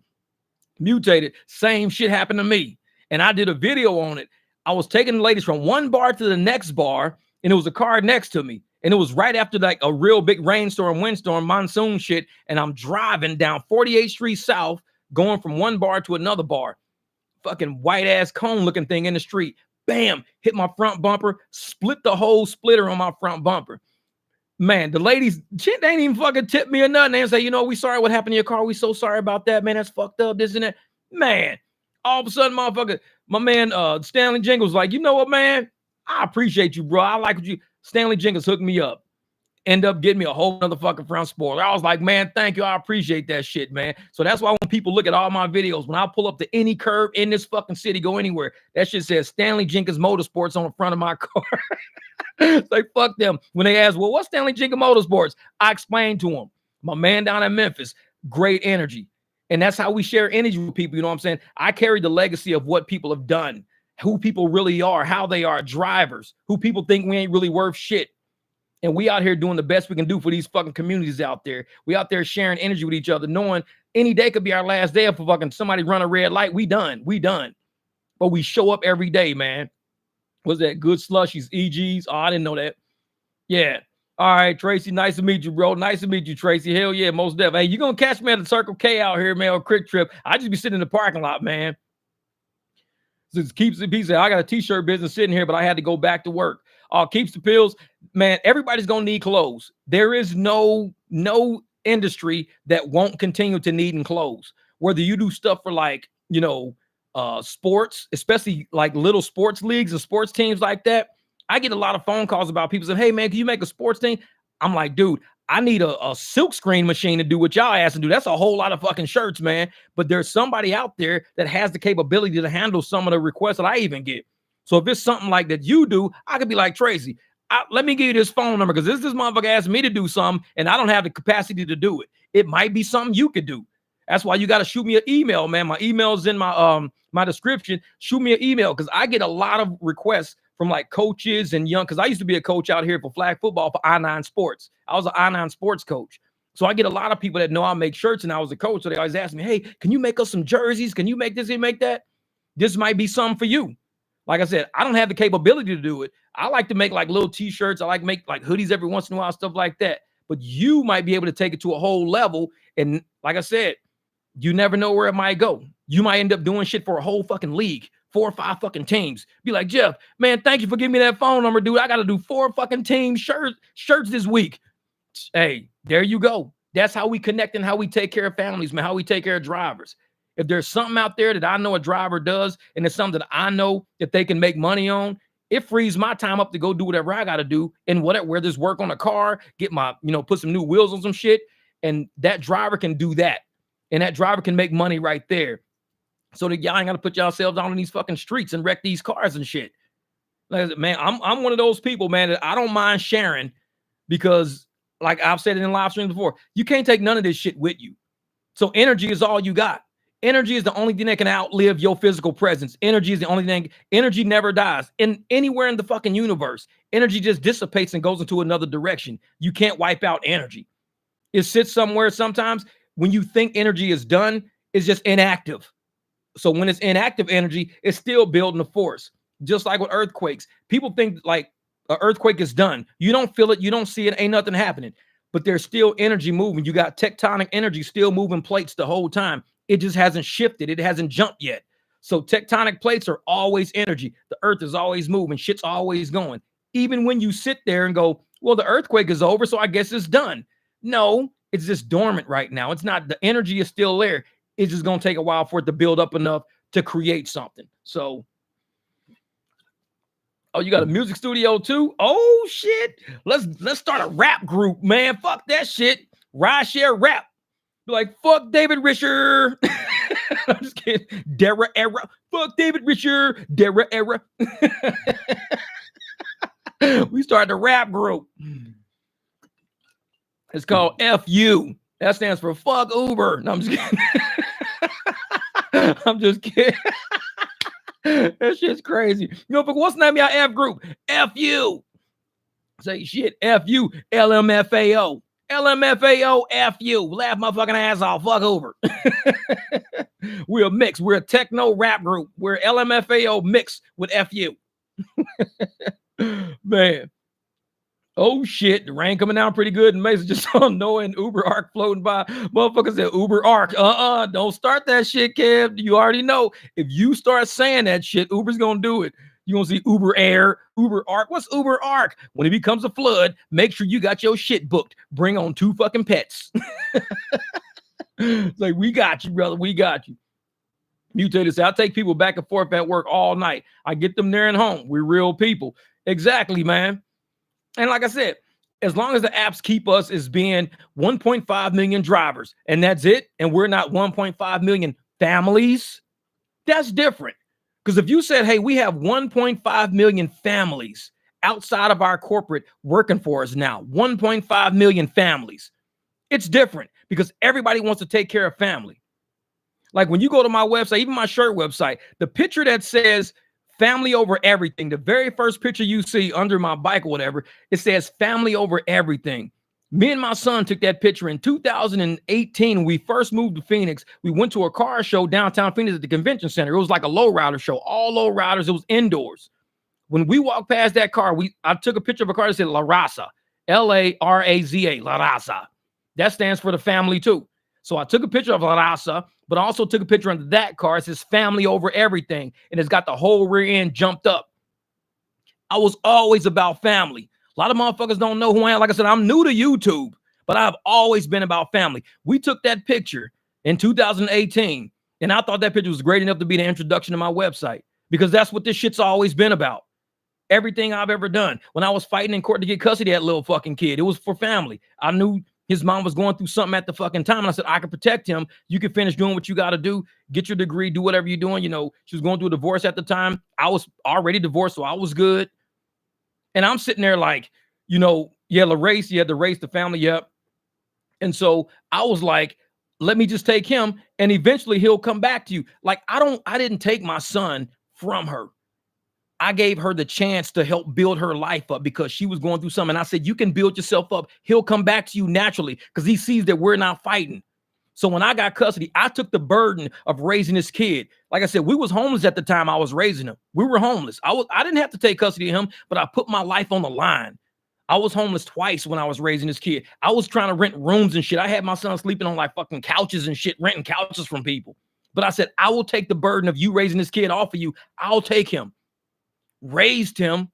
Speaker 1: Mutated. Same shit happened to me. And I did a video on it. I was taking the ladies from one bar to the next bar, and it was a car next to me. And it was right after like a real big rainstorm, windstorm, monsoon shit. And I'm driving down 48th Street South, going from one bar to another bar. Fucking white ass cone looking thing in the street. Bam, hit my front bumper, split the whole splitter on my front bumper. Man, the ladies, shit, they ain't even fucking tip me or nothing. They say, you know, we sorry what happened to your car. We so sorry about that, man. That's fucked up, this and that. Man, all of a sudden, motherfucker, my man Stanley Jingles like, you know what, man? I appreciate you, bro. I like what you. Stanley Jingles hooked me up. End up getting me a whole other fucking front spoiler. I was like, man, thank you. I appreciate that shit, man. So that's why when people look at all my videos, when I pull up to any curb in this fucking city, go anywhere, that shit says Stanley Jenkins Motorsports on the front of my car. It's like, fuck them. When they ask, well, what's Stanley Jenkins Motorsports? I explained to them, my man down in Memphis, great energy. And that's how we share energy with people. You know what I'm saying? I carry the legacy of what people have done, who people really are, how they are, drivers, who people think we ain't really worth shit. And we out here doing the best we can do for these fucking communities out there. We out there sharing energy with each other, knowing any day could be our last day. If fucking somebody run a red light, we done. But we show up every day, man. Was that good slushies, EGs? Oh, I didn't know that. Yeah. All right, Tracy. Nice to meet you, bro. Nice to meet you, Tracy. Hell yeah, most definitely. Hey, you gonna catch me at the Circle K out here, man, or Quick Trip. I just be sitting in the parking lot, man. This keeps the peace. I got a t-shirt business sitting here, but I had to go back to work. Keeps the pills, man. Everybody's gonna need clothes. There is no industry that won't continue to need clothes. Whether you do stuff for like, you know, sports, especially like little sports leagues and sports teams like that. I get a lot of phone calls about people saying, hey man, can you make a sports team? I'm like, dude, I need a silk screen machine to do what y'all asked to do. That's a whole lot of fucking shirts, man. But there's somebody out there that has the capability to handle some of the requests that I even get. So if it's something like that you do, I could be like, Tracy, let me give you this phone number because this motherfucker asked me to do something and I don't have the capacity to do it. It might be something you could do. That's why you got to shoot me an email, man. My email's in my description. Shoot me an email because I get a lot of requests from like coaches and young, because I used to be a coach out here for flag football for I-9 Sports. I was an I-9 Sports coach. So I get a lot of people that know I make shirts and I was a coach. So they always ask me, hey, can you make us some jerseys? Can you make this and make that? This might be something for you. Like I said, I don't have the capability to do it. I like to make like little t-shirts. I like to make like hoodies every once in a while, stuff like that. But you might be able to take it to a whole level. And like I said, you never know where it might go. You might end up doing shit for a whole fucking league, 4 or 5 fucking teams. Be like, Jeff, man, thank you for giving me that phone number, dude. I got to do 4 fucking team shirts this week. Hey, there you go. That's how we connect and how we take care of families, man, how we take care of drivers. If there's something out there that I know a driver does, and it's something that I know that they can make money on, it frees my time up to go do whatever I got to do and where there's work on a car, get my, put some new wheels on some shit. And that driver can do that. And that driver can make money right there. So that y'all ain't got to put yourselves down on these fucking streets and wreck these cars and shit. Like, man, I'm one of those people, man, that I don't mind sharing because, like I've said it in live streams before, you can't take none of this shit with you. So energy is all you got. Energy is the only thing that can outlive your physical presence. Energy is the only thing. Energy never dies. Anywhere in the fucking universe, energy just dissipates and goes into another direction. You can't wipe out energy. It sits somewhere sometimes. When you think energy is done, it's just inactive. So when it's inactive energy, it's still building a force. Just like with earthquakes. People think like an earthquake is done. You don't feel it. You don't see it. Ain't nothing happening. But there's still energy moving. You got tectonic energy still moving plates the whole time. It just hasn't shifted. It hasn't jumped yet. So tectonic plates are always energy. The earth is always moving. Shit's always going. Even when you sit there and go, well, the earthquake is over, so I guess it's done. No, it's just dormant right now. It's not, the energy is still there. It's just going to take a while for it to build up enough to create something. So, oh, you got a music studio too? Oh, shit. Let's start a rap group, man. Fuck that shit. Rideshare rap. Be like, fuck David Risher. I'm just kidding. Dera era. Fuck David Risher. Dera era. We started a rap group. It's called FU. That stands for fuck Uber. No, I'm just kidding. I'm just kidding. That shit's crazy. But what's the name of your F group? FU. Say shit. FU. LMFAO. LMFAO. FU. Laugh my fucking ass off. Fuck Uber. We're a mix. We're a techno rap group. We're LMFAO mixed with FU. Man. Oh shit, the rain coming down pretty good in Mesa. Just saw Noah and Uber Arc floating by. Motherfuckers said Uber Arc. Don't start that shit, Kev. You already know. If you start saying that shit, Uber's gonna do it. You gonna see Uber Air, Uber Arc. What's Uber Arc? When it becomes a flood, make sure you got your shit booked. Bring on 2 fucking pets. It's like, we got you, brother. We got you. Mutator said, I'll take people back and forth at work all night. I get them there and home. We're real people. Exactly, man. And like I said, as long as the apps keep us as being 1.5 million drivers, and that's it, and we're not 1.5 million families, that's different. Because if you said, hey, we have 1.5 million families outside of our corporate working for us now, 1.5 million families, it's different because everybody wants to take care of family. Like when you go to my website, even my shirt website, the picture that says family over everything, the very first picture you see under my bike or whatever, it says family over everything. Me and my son took that picture in 2018. When we first moved to Phoenix, we went to a car show downtown Phoenix at the convention center. It was like a lowrider show, all lowriders. It was indoors. When we walked past that car, I took a picture of a car that said La Raza, L-A-R-A-Z-A, La Raza. That stands for the family too. So I took a picture of La Raza, but I also took a picture of that car. It says family over everything. And it's got the whole rear end jumped up. I was always about family. A lot of motherfuckers don't know who I am. Like I said, I'm new to YouTube, but I've always been about family. We took that picture in 2018, and I thought that picture was great enough to be the introduction to my website because that's what this shit's always been about. Everything I've ever done. When I was fighting in court to get custody of that little fucking kid, it was for family. I knew his mom was going through something at the fucking time. And I said, I can protect him. You can finish doing what you got to do. Get your degree. Do whatever you're doing. You know, she was going through a divorce at the time. I was already divorced, so I was good. And I'm sitting there like, you know, yeah, the race, the family, yep. And so I was like, let me just take him and eventually he'll come back to you. Like, I didn't take my son from her. I gave her the chance to help build her life up because she was going through something. And I said, you can build yourself up. He'll come back to you naturally because he sees that we're not fighting. So when I got custody, I took the burden of raising this kid. Like I said, we was homeless at the time I was raising him. We were homeless. I didn't have to take custody of him, but I put my life on the line. I was homeless twice when I was raising this kid. I was trying to rent rooms and shit. I had my son sleeping on like fucking couches and shit, renting couches from people. But I said, I will take the burden of you raising this kid off of you. I'll take him. Raised him,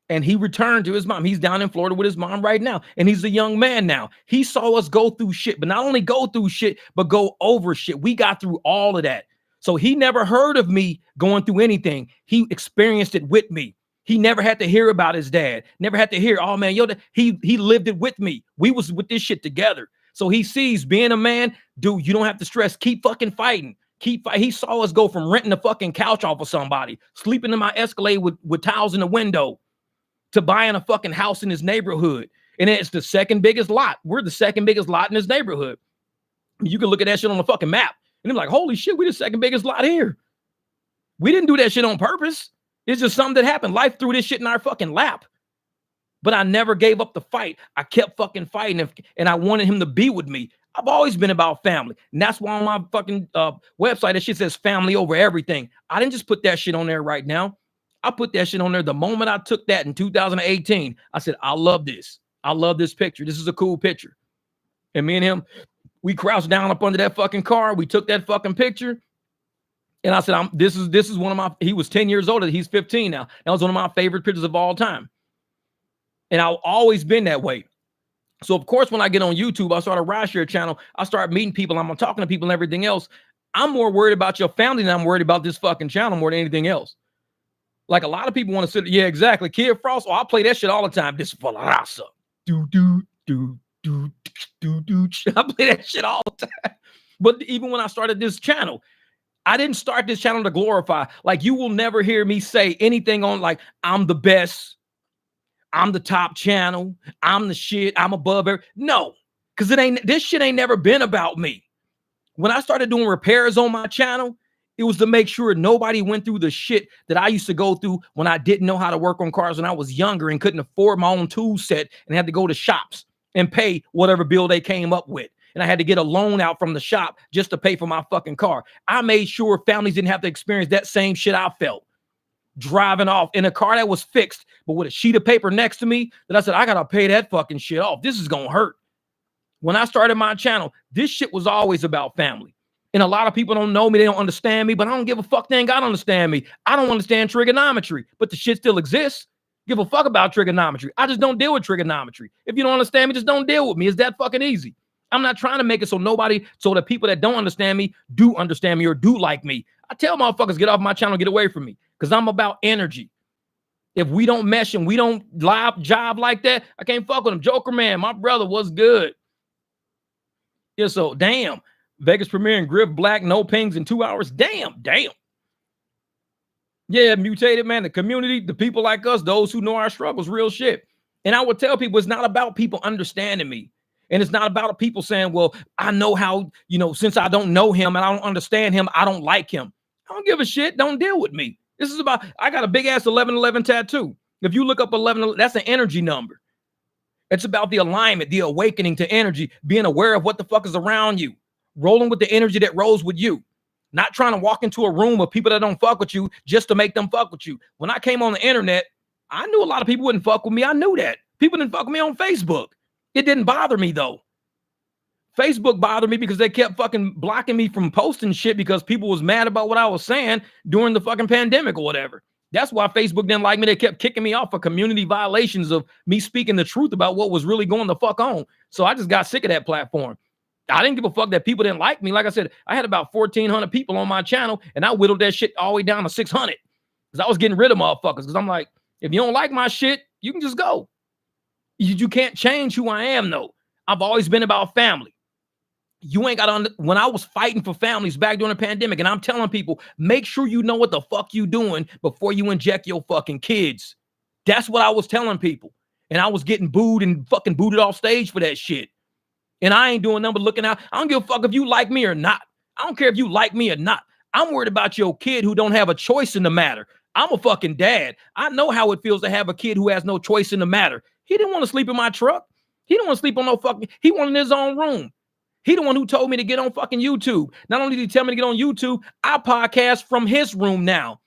Speaker 1: and he returned to his mom. He's down in Florida with his mom right now, and he's a young man now. He saw us go through shit, but not only go through shit, but go over shit. We got through all of that. So he never heard of me going through anything. He experienced it with me. He never had to hear about his dad. Never had to hear, oh man, he lived it with me. We was with this shit together. So he sees being a man, dude, you don't have to stress. Keep fucking fighting. He saw us go from renting a fucking couch off of somebody, sleeping in my Escalade with towels in the window, to buying a fucking house in his neighborhood. And it's the second biggest lot. We're the second biggest lot in his neighborhood. You can look at that shit on the fucking map. And I'm like, holy shit, we the second biggest lot here. We didn't do that shit on purpose. It's just something that happened. Life threw this shit in our fucking lap. But I never gave up the fight. I kept fucking fighting, and I wanted him to be with me. I've always been about family. And that's why on my fucking website, that shit says family over everything. I didn't just put that shit on there right now. I put that shit on there the moment I took that in 2018. I said, I love this. I love this picture. This is a cool picture. And me and him, we crouched down up under that fucking car. We took that fucking picture. And I said, this is one of my, he was 10 years older. He's 15 now. That was one of my favorite pictures of all time. And I've always been that way. So, of course, when I get on YouTube, I start a rideshare channel. I start meeting people. I'm talking to people and everything else. I'm more worried about your family than I'm worried about this fucking channel more than anything else. Like a lot of people want to sit. Yeah, exactly. Kid Frost. Oh, I play that shit all the time. This is for la raza. Do. I play that shit all the time. But even when I started this channel, I didn't start this channel to glorify. Like, you will never hear me say anything on like, I'm the best. I'm the top channel. I'm the shit. I'm above every. No, because this shit ain't never been about me. When I started doing repairs on my channel, it was to make sure nobody went through the shit that I used to go through when I didn't know how to work on cars when I was younger and couldn't afford my own tool set and had to go to shops and pay whatever bill they came up with. And I had to get a loan out from the shop just to pay for my fucking car. I made sure families didn't have to experience that same shit I felt. driving off in a car that was fixed, but with a sheet of paper next to me that I said, I got to pay that fucking shit off. This is going to hurt. When I started my channel, this shit was always about family. And a lot of people don't know me. They don't understand me, but I don't give a fuck. They ain't got to understand me. I don't understand trigonometry, but the shit still exists. Give a fuck about trigonometry. I just don't deal with trigonometry. If you don't understand me, just don't deal with me. It's that fucking easy. I'm not trying to make it so that people that don't understand me do understand me or do like me. I tell motherfuckers, get off my channel, get away from me, because I'm about energy. If we don't mesh and we don't live job like that, I can't fuck with him. Joker man, my brother, was good. Yeah, so damn. Vegas premiering Griff Black, no pings in 2 hours. Damn. Yeah, mutated, man. The community, the people like us, those who know our struggles, real shit. And I would tell people it's not about people understanding me. And it's not about people saying, well, I know how, since I don't know him and I don't understand him, I don't like him. I don't give a shit. Don't deal with me. This is about, I got a big ass 1111 tattoo. If you look up 11, that's an energy number. It's about the alignment, the awakening to energy, being aware of what the fuck is around you, rolling with the energy that rolls with you, not trying to walk into a room of people that don't fuck with you just to make them fuck with you. When I came on the internet, I knew a lot of people wouldn't fuck with me. I knew that. People didn't fuck with me on Facebook. It didn't bother me though. Facebook bothered me because they kept fucking blocking me from posting shit because people was mad about what I was saying during the fucking pandemic or whatever. That's why Facebook didn't like me. They kept kicking me off for community violations of me speaking the truth about what was really going the fuck on. So I just got sick of that platform. I didn't give a fuck that people didn't like me. Like I said, I had about 1,400 people on my channel, and I whittled that shit all the way down to 600 because I was getting rid of motherfuckers. Because I'm like, if you don't like my shit, you can just go. You can't change who I am, though. I've always been about family. You ain't got to, when I was fighting for families back during the pandemic, and I'm telling people, make sure you know what the fuck you doing before you inject your fucking kids. That's what I was telling people. And I was getting booed and fucking booted off stage for that shit. And I ain't doing nothing but looking out. I don't give a fuck if you like me or not. I don't care if you like me or not. I'm worried about your kid who don't have a choice in the matter. I'm a fucking dad. I know how it feels to have a kid who has no choice in the matter. He didn't want to sleep in my truck. He didn't want to sleep on no fucking, he wanted his own room. He the one who told me to get on fucking YouTube. Not only did he tell me to get on YouTube, I podcast from his room now.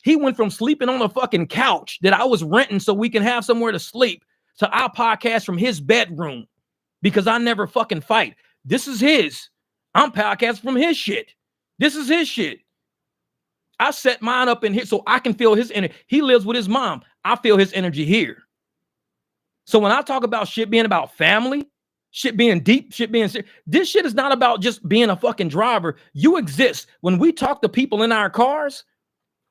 Speaker 1: He went from sleeping on a fucking couch that I was renting so we can have somewhere to sleep to I podcast from his bedroom because I never fucking fight. This is his. I'm podcasting from his shit. This is his shit. I set mine up in here so I can feel his energy. He lives with his mom. I feel his energy here. So when I talk about shit being about family, shit being deep, shit being serious, this shit is not about just being a fucking driver. You exist. When we talk to people in our cars,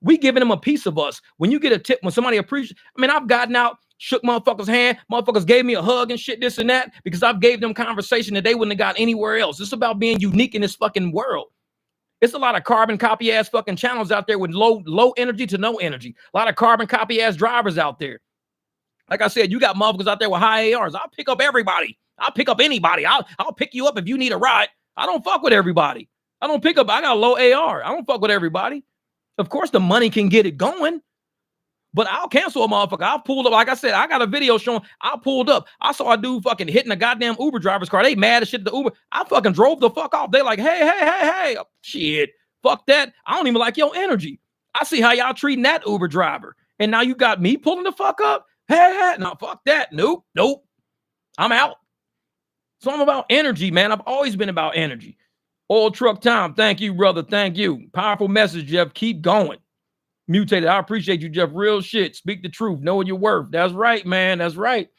Speaker 1: we giving them a piece of us. When you get a tip, when somebody appreciates, I mean, I've gotten out, shook motherfuckers' hand, motherfuckers gave me a hug and shit, this and that, because I've gave them conversation that they wouldn't have got anywhere else. It's about being unique in this fucking world. It's a lot of carbon copy ass fucking channels out there with low energy to no energy. A lot of carbon copy ass drivers out there. Like I said, you got motherfuckers out there with high ARs. I'll pick up everybody. I'll pick up anybody. I'll pick you up if you need a ride. I don't fuck with everybody. I don't pick up. I got a low AR. I don't fuck with everybody. Of course, the money can get it going, but I'll cancel a motherfucker. I'll pull up. Like I said, I got a video showing I pulled up. I saw a dude fucking hitting a goddamn Uber driver's car. They mad as shit at the Uber. I fucking drove the fuck off. They like, hey. Shit, fuck that. I don't even like your energy. I see how y'all treating that Uber driver. And now you got me pulling the fuck up. Hey, no, fuck that. Nope. I'm out. So I'm about energy, man. I've always been about energy. Oil truck time. Thank you, brother. Thank you. Powerful message, Jeff. Keep going. Mutated. I appreciate you, Jeff. Real shit. Speak the truth. Know your worth. That's right, man. That's right.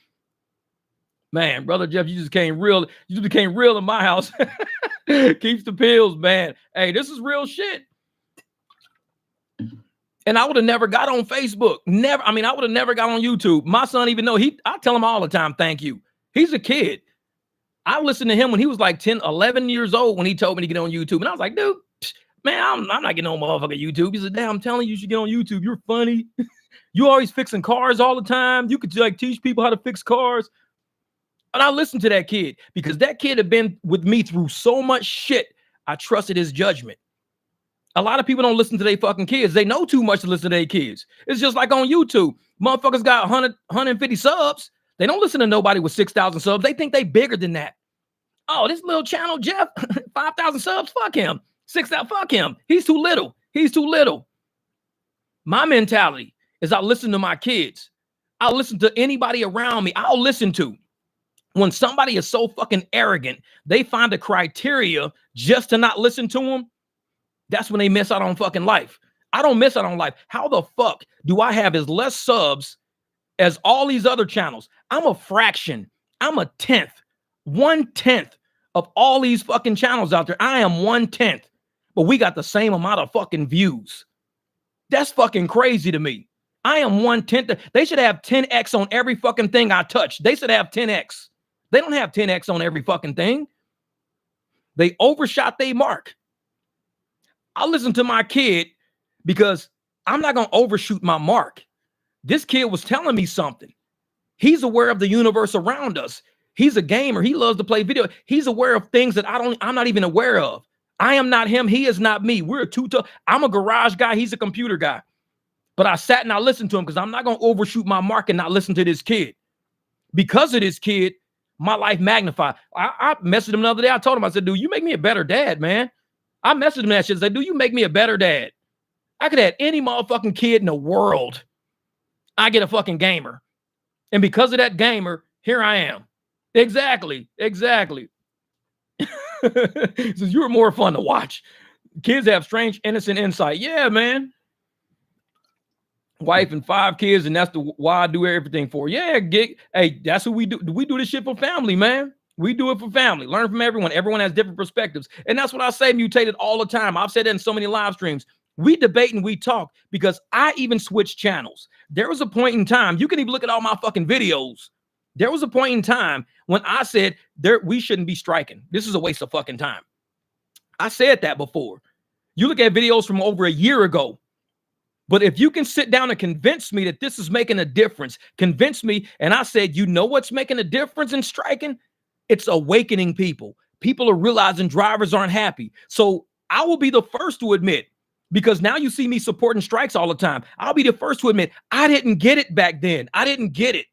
Speaker 1: Man, brother Jeff, you just became real. You just became real in my house. Keeps the pills, man. Hey, this is real shit. And I would have never got on Facebook. Never. I mean, I would have never got on YouTube. My son even know I tell him all the time, thank you. He's a kid. I listened to him when he was like 10, 11 years old when he told me to get on YouTube. And I was like, dude, man, I'm not getting on motherfucking YouTube. He said, damn, I'm telling you, you should get on YouTube. You're funny. You always fixing cars all the time. You could like teach people how to fix cars. And I listened to that kid because that kid had been with me through so much shit. I trusted his judgment. A lot of people don't listen to their fucking kids. They know too much to listen to their kids. It's just like on YouTube. Motherfuckers got 100, 150 subs. They don't listen to nobody with 6,000 subs. They think they bigger than that. Oh, this little channel, Jeff, 5,000 subs. Fuck him. 6,000. Fuck him. He's too little. He's too little. My mentality is I listen to my kids. I'll listen to anybody around me. I'll listen to. When somebody is so fucking arrogant, they find a criteria just to not listen to them. That's when they miss out on fucking life. I don't miss out on life. How the fuck do I have as less subs as all these other channels? I'm a fraction. I'm a 10th, 1/10 of all these fucking channels out there. I am 1/10, but we got the same amount of fucking views. That's fucking crazy to me. I am 1/10. They should have 10x on every fucking thing I touch. They should have 10x. They don't have 10x on every fucking thing. They overshot their mark. I listen to my kid because I'm not going to overshoot my mark. This kid was telling me something. He's aware of the universe around us. He's a gamer. He loves to play video. He's aware of things that I'm not even aware of. I am not him. He is not me. We're I'm a garage guy. He's a computer guy. But I sat and I listened to him because I'm not going to overshoot my mark and not listen to this kid. Because of this kid, my life magnified. I messaged him the other day. I told him, I said, dude, you make me a better dad, man. I messaged him that shit. I said, dude, you make me a better dad. I could have any motherfucking kid in the world. I get a fucking gamer. And because of that gamer, here I am. Exactly. So you were more fun to watch. Kids have strange, innocent insight. Yeah, man. Wife and 5 kids, and that's why I do everything for. Yeah, hey, that's what we do. We do this shit for family, man. We do it for family. Learn from everyone. Everyone has different perspectives. And that's what I say mutated all the time. I've said that in so many live streams. We debate and we talk because I even switch channels. There was a point in time, you can even look at all my fucking videos. There was a point in time when I said we shouldn't be striking. This is a waste of fucking time. I said that before. You look at videos from over a year ago. But if you can sit down and convince me that this is making a difference, convince me. And I said, you know what's making a difference in striking? It's awakening people. People are realizing drivers aren't happy. So I will be the first to admit, because now you see me supporting strikes all the time. I'll be the first to admit I didn't get it back then. I didn't get it.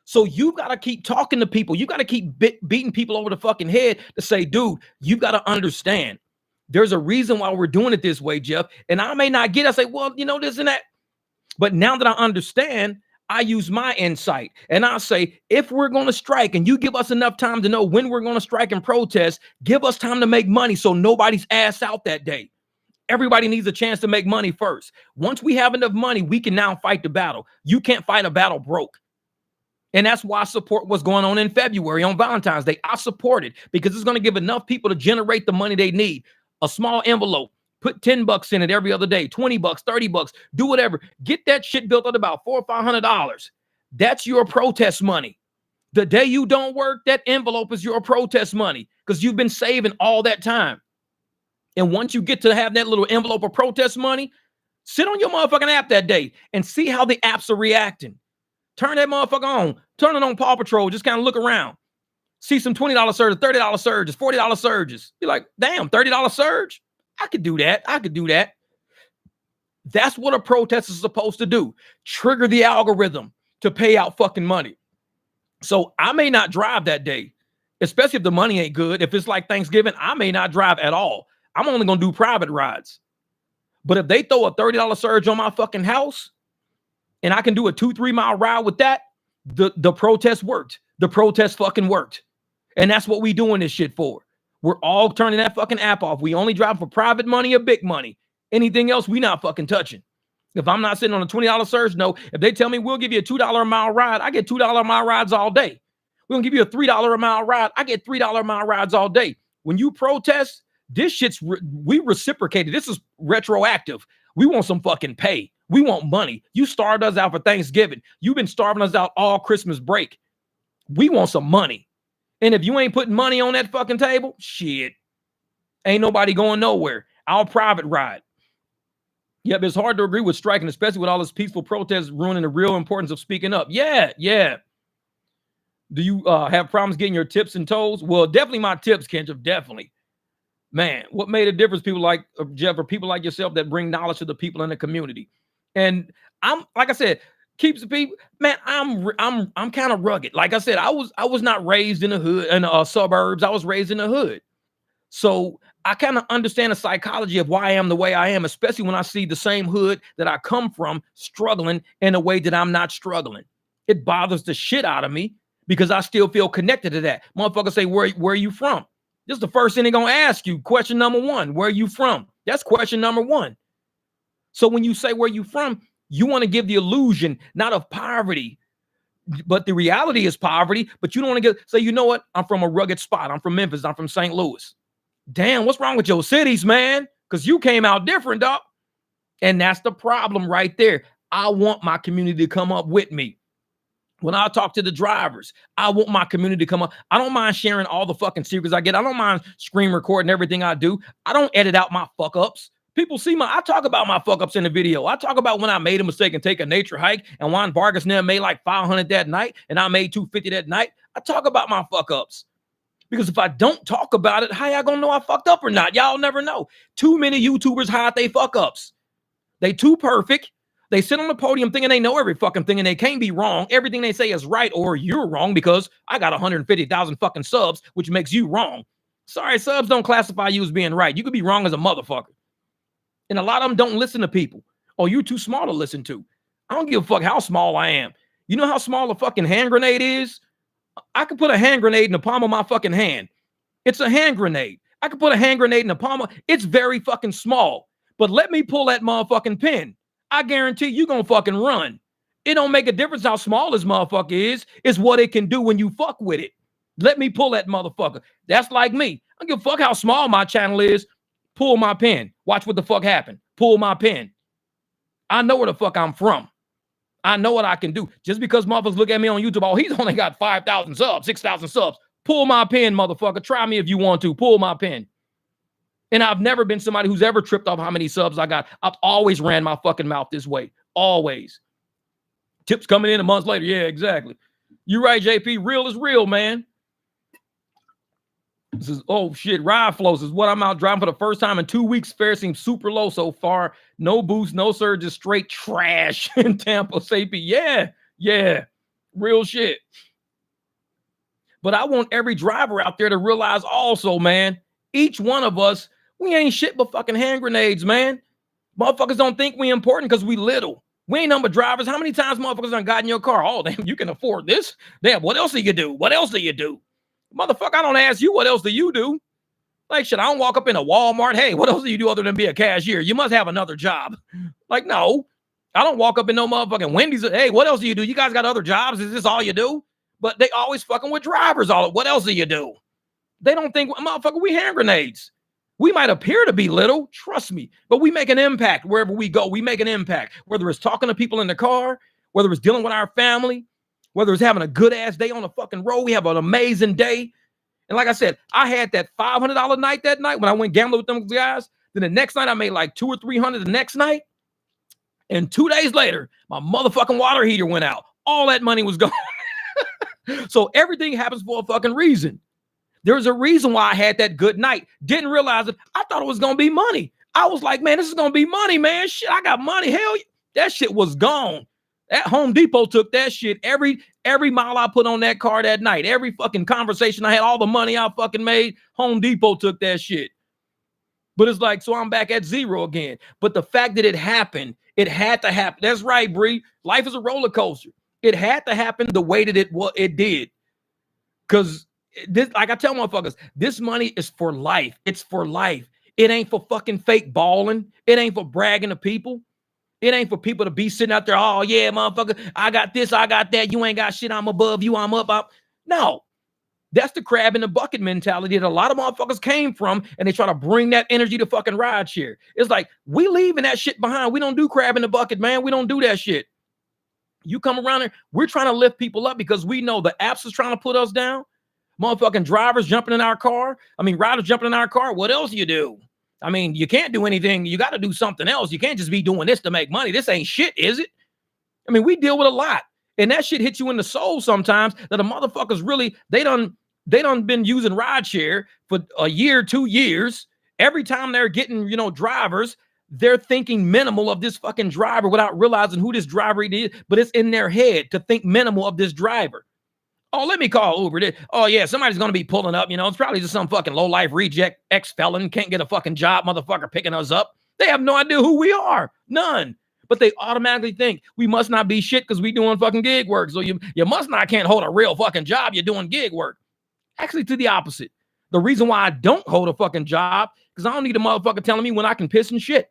Speaker 1: So you got to keep talking to people. You got to keep beating people over the fucking head to say, dude, you got to understand. There's a reason why we're doing it this way, Jeff. And I may not get it. I say, well, you know, this and that. But now that I understand, I use my insight. And I say, if we're going to strike and you give us enough time to know when we're going to strike and protest, give us time to make money so nobody's ass out that day. Everybody needs a chance to make money first. Once we have enough money, we can now fight the battle. You can't fight a battle broke. And that's why I support what's going on in February on Valentine's Day. I support it because it's going to give enough people to generate the money they need. A small envelope, put $10 in it every other day, $20, $30, do whatever. Get that shit built at about $400 or $500. That's your protest money. The day you don't work, that envelope is your protest money because you've been saving all that time. And once you get to have that little envelope of protest money, sit on your motherfucking app that day and see how the apps are reacting. Turn that motherfucker on. Turn it on Paw Patrol. Just kind of look around. See some $20 surges, $30 surges, $40 surges. You're like, damn, $30 surge? I could do that. I could do that. That's what a protest is supposed to do. Trigger the algorithm to pay out fucking money. So I may not drive that day, especially if the money ain't good. If it's like Thanksgiving, I may not drive at all. I'm only going to do private rides. But if they throw a $30 surge on my fucking house and I can do a 2-3 mile ride with that, the protest worked. The protest fucking worked. And that's what we doing this shit for. We're all turning that fucking app off. We only drive for private money or big money. Anything else, we not fucking touching. If I'm not sitting on a $20 surge, no. If they tell me we'll give you a $2 a mile ride, I get $2 a mile rides all day. We're going to give you a $3 a mile ride. I get $3 a mile rides all day. When you protest, this shit's, we reciprocated. This is retroactive. We want some fucking pay. We want money. You starved us out for Thanksgiving. You've been starving us out all Christmas break. We want some money. And if you ain't putting money on that fucking table, shit, ain't nobody going nowhere. I'll private ride. Yep, it's hard to agree with striking, especially with all this peaceful protest ruining the real importance of speaking up. Yeah. Do you have problems getting your tips and tolls? Well, definitely my tips, Kendra, definitely. Man, what made a difference? People like Jeff or people like yourself that bring knowledge to the people in the community. And I'm, like I said, keeps the people, man, I'm kind of rugged. Like I said, I was not raised in the hood, in suburbs. I was raised in the hood. So I kind of understand the psychology of why I am the way I am, especially when I see the same hood that I come from struggling in a way that I'm not struggling. It bothers the shit out of me because I still feel connected to that. Motherfuckers say, where are you from? This is the first thing they're going to ask you. Question number one, where are you from? That's question number one. So when you say where you from, you want to give the illusion, not of poverty, but the reality is poverty, but you don't want to say, you know what? I'm from a rugged spot. I'm from Memphis. I'm from St. Louis. Damn, what's wrong with your cities, man? Because you came out different, dog. And that's the problem right there. I want my community to come up with me. When I talk to the drivers, I want my community to come up. I don't mind sharing all the fucking secrets I get. I don't mind screen recording everything I do. I don't edit out my fuck ups. People see I talk about my fuck ups in the video. I talk about when I made a mistake and take a nature hike and Juan Vargas never made like 500 that night and I made 250 that night. I talk about my fuck ups. Because if I don't talk about it, how y'all gonna know I fucked up or not? Y'all never know. Too many YouTubers hide they fuck ups. They too perfect. They sit on the podium thinking they know every fucking thing and they can't be wrong. Everything they say is right or you're wrong because I got 150,000 fucking subs, which makes you wrong. Sorry, subs don't classify you as being right. You could be wrong as a motherfucker. And a lot of them don't listen to people. Oh, you're too small to listen to. I don't give a fuck how small I am. You know how small a fucking hand grenade is? I could put a hand grenade in the palm of my fucking hand. It's a hand grenade. I could put a hand grenade in the palm of, it's very fucking small. But let me pull that motherfucking pin. I guarantee you gonna fucking run. It don't make a difference how small this motherfucker is. It's what it can do when you fuck with it. Let me pull that motherfucker. That's like me. I don't give a fuck how small my channel is. Pull my pin. Watch what the fuck happened. Pull my pin. I know where the fuck I'm from. I know what I can do. Just because motherfuckers look at me on YouTube, oh, he's only got 5,000 subs, 6,000 subs. Pull my pin, motherfucker. Try me if you want to. Pull my pin. And I've never been somebody who's ever tripped off how many subs I got. I've always ran my fucking mouth this way. Always. Tips coming in a month later. Yeah, exactly. You're right, JP. Real is real, man. This is, oh shit, ride flows is what I'm out driving for the first time in 2 weeks. Fare seems super low so far. No boost, no surge, just straight trash in Tampa. Yeah, real shit. But I want every driver out there to realize also, man, each one of us, we ain't shit but fucking hand grenades, man. Motherfuckers don't think we important because we little. We ain't number drivers. How many times motherfuckers done got in your car? Oh, damn, you can afford this? Damn, what else do you do? What else do you do? Motherfucker, I don't ask you what else do you do. Like, shit, I don't walk up in a Walmart. Hey, what else do you do other than be a cashier? You must have another job. Like, no. I don't walk up in no motherfucking Wendy's. Hey, what else do you do? You guys got other jobs? Is this all you do? But they always fucking with drivers. What else do you do? They don't think, motherfucker, we hand grenades. We might appear to be little, trust me, but we make an impact wherever we go. We make an impact, whether it's talking to people in the car, whether it's dealing with our family, whether it's having a good ass day on the fucking road. We have an amazing day. And like I said, I had that $500 night that night when I went gambling with them guys. Then the next night I made like $200 or $300 the next night. And 2 days later, my motherfucking water heater went out. All that money was gone. So everything happens for a fucking reason. There's a reason why I had that good night. Didn't realize it. I thought it was going to be money. I was like, man, this is going to be money, man. Shit, I got money. Hell, that shit was gone. At Home Depot took that shit. Every mile I put on that car that night, every fucking conversation I had, all the money I fucking made, Home Depot took that shit. But it's like, so I'm back at zero again. But the fact that it happened, it had to happen. That's right, Bree. Life is a roller coaster. It had to happen the way that it did. Because this, like I tell motherfuckers, this money is for life. It's for life. It ain't for fucking fake balling. It ain't for bragging to people. It ain't for people to be sitting out there, oh, yeah, motherfucker, I got this, I got that. You ain't got shit. I'm above you. I'm up. No. That's the crab in the bucket mentality that a lot of motherfuckers came from, and they try to bring that energy to fucking rideshare. It's like, we leaving that shit behind. We don't do crab in the bucket, man. We don't do that shit. You come around here, we're trying to lift people up because we know the apps is trying to put us down. Motherfucking drivers jumping in our car. Riders jumping in our car. What else do you do? You can't do anything. You got to do something else. You can't just be doing this to make money. This ain't shit, is it? We deal with a lot. And that shit hits you in the soul sometimes that the motherfuckers really, they done been using rideshare for a year, 2 years. Every time they're getting, drivers, they're thinking minimal of this fucking driver without realizing who this driver is. But it's in their head to think minimal of this driver. Oh, let me call Uber. Oh, yeah, somebody's going to be pulling up. You know, it's probably just some fucking low-life reject ex-felon, can't get a fucking job, motherfucker, picking us up. They have no idea who we are. None. But they automatically think we must not be shit because we doing fucking gig work. So you must not can't hold a real fucking job. You're doing gig work. Actually, to the opposite. The reason why I don't hold a fucking job, because I don't need a motherfucker telling me when I can piss and shit.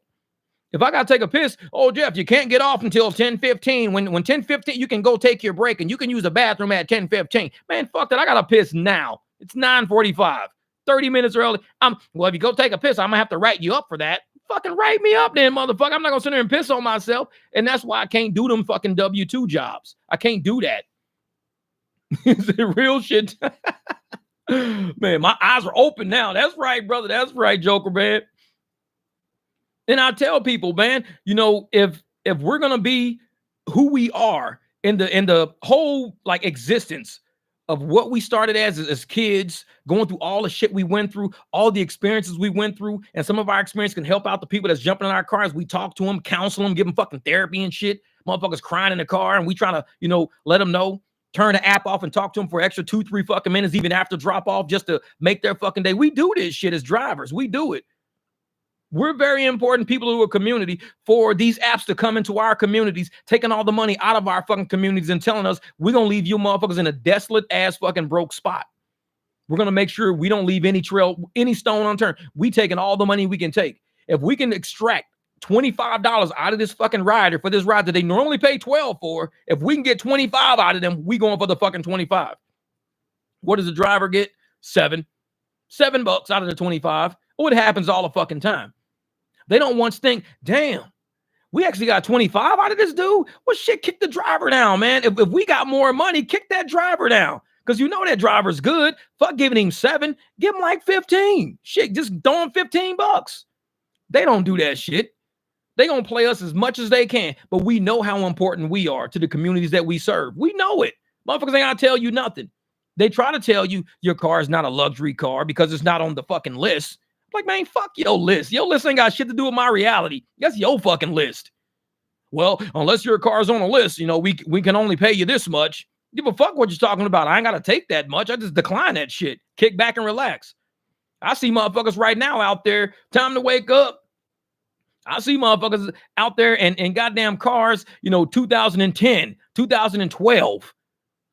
Speaker 1: If I got to take a piss, oh, Jeff, you can't get off until 10:15. When 10:15, you can go take your break and you can use the bathroom at 10:15. Man, fuck that. I got to piss now. It's 9:45, 30 minutes early. Well, if you go take a piss, I'm going to have to write you up for that. Fucking write me up then, motherfucker. I'm not going to sit there and piss on myself. And that's why I can't do them fucking W-2 jobs. I can't do that. Is it real shit? Man, my eyes are open now. That's right, brother. That's right, Joker, man. And I tell people, man, you know, if we're gonna be who we are in the whole like existence of what we started as kids, going through all the shit we went through, all the experiences we went through, and some of our experience can help out the people that's jumping in our cars. We talk to them, counsel them, give them fucking therapy and shit. Motherfuckers crying in the car, and we trying to, you know, let them know. Turn the app off and talk to them for extra 2-3 fucking minutes, even after drop off, just to make their fucking day. We do this shit as drivers. We do it. We're very important people to a community for these apps to come into our communities, taking all the money out of our fucking communities and telling us we're going to leave you motherfuckers in a desolate ass fucking broke spot. We're going to make sure we don't leave any trail, any stone unturned. We taking all the money we can take. If we can extract $25 out of this fucking rider for this ride that they normally pay $12 for, if we can get 25 out of them, we going for the fucking 25. What does the driver get? $7 out of the 25. Oh, it happens all the fucking time. They don't once think, damn, we actually got 25 out of this dude. Well, shit, kick the driver down, man. If we got more money, kick that driver down. Because you know that driver's good. Fuck giving him 7. Give him like 15. Shit, just throw him $15. They don't do that shit. They gonna play us as much as they can. But we know how important we are to the communities that we serve. We know it. Motherfuckers ain't gotta tell you nothing. They try to tell you your car is not a luxury car because it's not on the fucking list. Like, man, fuck your list. Your list ain't got shit to do with my reality. That's your fucking list. Well, unless your car's on a list, you know, we can only pay you this much. Give a fuck what you're talking about. I ain't got to take that much. I just decline that shit. Kick back and relax. I see motherfuckers right now out there. Time to wake up. I see motherfuckers out there and goddamn cars, you know, 2010, 2012,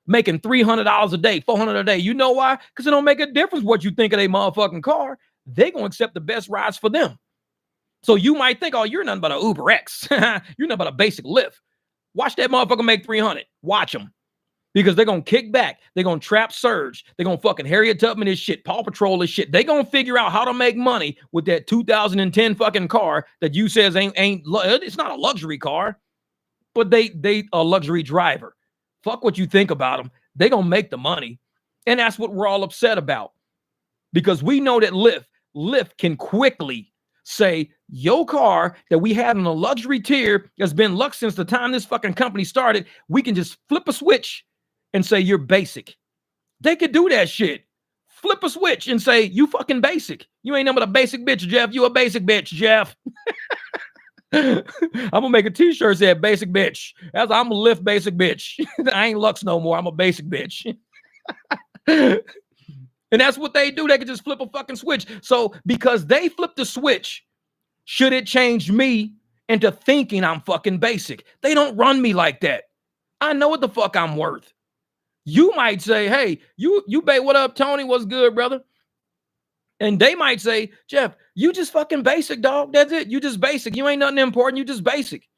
Speaker 1: making $300 a day, $400 a day. You know why? Because it don't make a difference what you think of a motherfucking car. They gonna accept the best rides for them. So you might think, oh, you're nothing but an Uber X. You're nothing but a basic Lyft. Watch that motherfucker make 300. Watch them. Because they're gonna kick back. They're gonna trap Surge. They're gonna fucking Harriet Tubman this shit, Paw Patrol this shit. They're gonna figure out how to make money with that 2010 fucking car that you says ain't it's not a luxury car, but they a luxury driver. Fuck what you think about them. They gonna make the money. And that's what we're all upset about. Because we know that Lyft can quickly say your car that we had on a luxury tier has been luxe since the time this fucking company started. We can just flip a switch and say you're basic. They could do that shit. Flip a switch and say you fucking basic. You ain't nothing but a basic bitch, Jeff. You a basic bitch, Jeff. I'm gonna make a t-shirt that said basic bitch. I'm a Lyft basic bitch. I ain't Lux no more. I'm a basic bitch. And that's what they do. They can just flip a fucking switch. So because they flipped the switch, should it change me into thinking I'm fucking basic? They don't run me like that. I know what the fuck I'm worth. You might say, hey, you what up, Tony? What's good, brother? And they might say, Jeff, you just fucking basic, dog. That's it. You just basic. You ain't nothing important. You just basic.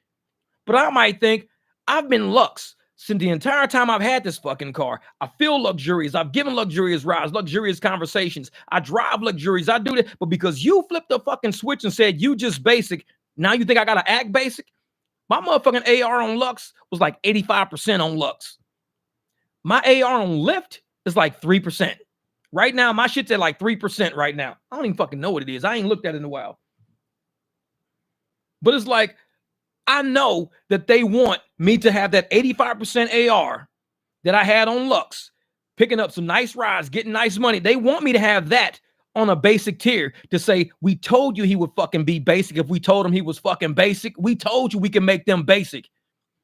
Speaker 1: But I might think I've been Lux since the entire time I've had this fucking car. I feel luxurious. I've given luxurious rides, luxurious conversations. I drive luxurious. I do that. But because you flipped the fucking switch and said you just basic, now you think I got to act basic? My motherfucking AR on Lux was like 85% on Lux. My AR on Lyft is like 3%. Right now, my shit's at like 3% right now. I don't even fucking know what it is. I ain't looked at it in a while. But it's like, I know that they want me to have that 85% AR that I had on Lux, picking up some nice rides, getting nice money. They want me to have that on a basic tier to say, we told you he would fucking be basic. If we told him he was fucking basic, we told you we can make them basic.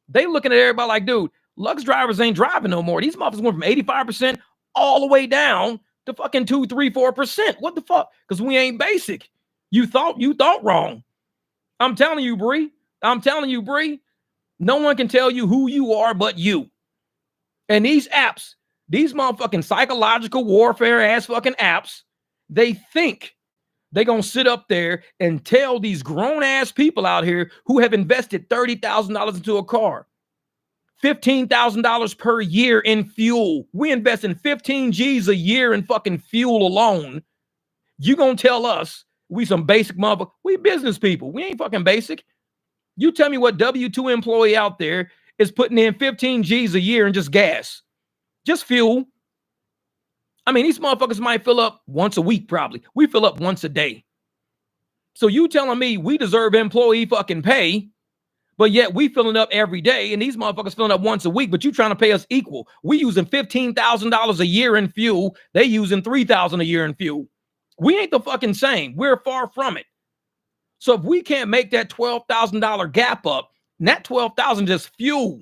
Speaker 1: They looking at everybody like, dude, Lux drivers ain't driving no more. These motherfuckers went from 85% all the way down to fucking 2, 3, 4%. What the fuck? Because we ain't basic. You thought wrong. I'm telling you, Bree. I'm telling you, Bree. No one can tell you who you are but you. And these apps, these motherfucking psychological warfare ass fucking apps, they think they're going to sit up there and tell these grown ass people out here who have invested $30,000 into a car, $15,000 per year in fuel. We invest in 15 G's a year in fucking fuel alone. You going to tell us we some basic motherfuckers? We business people. We ain't fucking basic. You tell me what W-2 employee out there is putting in 15 G's a year in just gas, just fuel. I mean, these motherfuckers might fill up once a week, probably. We fill up once a day. So you telling me we deserve employee fucking pay, but yet we filling up every day, and these motherfuckers filling up once a week, but you trying to pay us equal. We using $15,000 a year in fuel. They using $3,000 a year in fuel. We ain't the fucking same. We're far from it. So if we can't make that $12,000 gap up, and that $12,000 just fuel,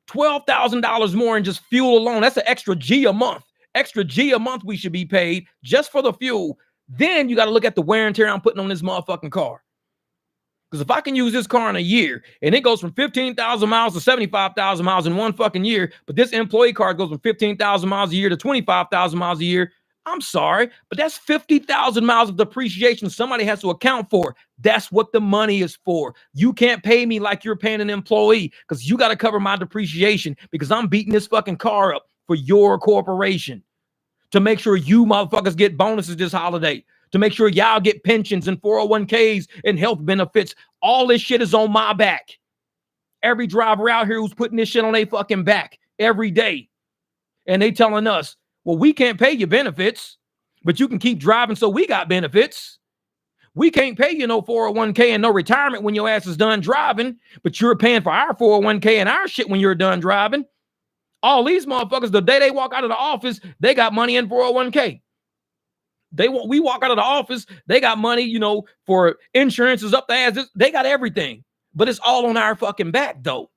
Speaker 1: $12,000 more in just fuel alone, that's an extra G a month. Extra G a month we should be paid just for the fuel. Then you got to look at the wear and tear I'm putting on this motherfucking car. Because if I can use this car in a year and it goes from 15,000 miles to 75,000 miles in one fucking year, but this employee car goes from 15,000 miles a year to 25,000 miles a year, I'm sorry, but that's 50,000 miles of depreciation somebody has to account for. That's what the money is for. You can't pay me like you're paying an employee because you got to cover my depreciation because I'm beating this fucking car up for your corporation to make sure you motherfuckers get bonuses this holiday, to make sure y'all get pensions and 401ks and health benefits. All this shit is on my back. Every driver out here who's putting this shit on their fucking back every day. And they telling us, well, we can't pay you benefits, but you can keep driving so we got benefits. We can't pay you no 401k and no retirement when your ass is done driving, but you're paying for our 401k and our shit when you're done driving. All these motherfuckers, the day they walk out of the office, they got money in 401k. We walk out of the office, they got money, you know, for insurances up the ass. They got everything, but it's all on our fucking back, though.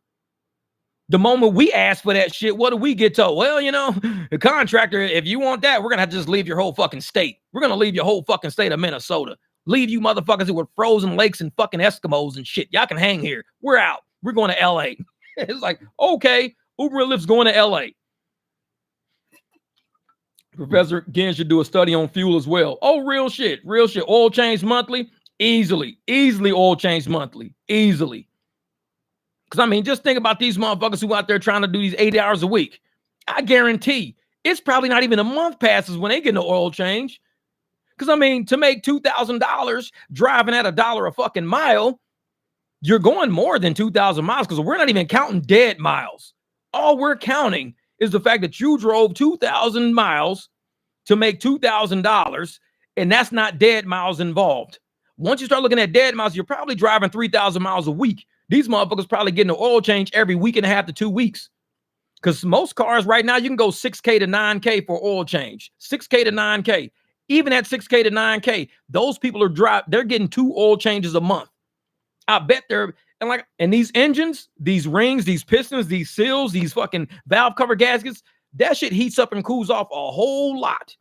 Speaker 1: The moment we ask for that shit, what do we get told? Well, you know, the contractor, if you want that, we're going to have to just leave your whole fucking state. We're going to leave your whole fucking state of Minnesota. Leave you motherfuckers with frozen lakes and fucking Eskimos and shit. Y'all can hang here. We're out. We're going to LA. It's like, okay, Uber and Lyft's going to LA. Professor Ginn should do a study on fuel as well. Oh, real shit. Real shit. Oil change monthly? Easily oil change monthly. Easily. Because, I mean, just think about these motherfuckers who out there trying to do these 80 hours a week. I guarantee it's probably not even a month passes when they get no oil change. Because, I mean, to make $2,000 driving at $1 a fucking mile, you're going more than 2,000 miles because we're not even counting dead miles. All we're counting is the fact that you drove 2,000 miles to make $2,000, and that's not dead miles involved. Once you start looking at dead miles, you're probably driving 3,000 miles a week. These motherfuckers probably getting an oil change every week and a half to 2 weeks. Because most cars right now, you can go 6K to 9K for oil change. 6K to 9K. Even at 6K to 9K, those people they're getting 2 oil changes a month. I bet and these engines, these rings, these pistons, these seals, these fucking valve cover gaskets, that shit heats up and cools off a whole lot.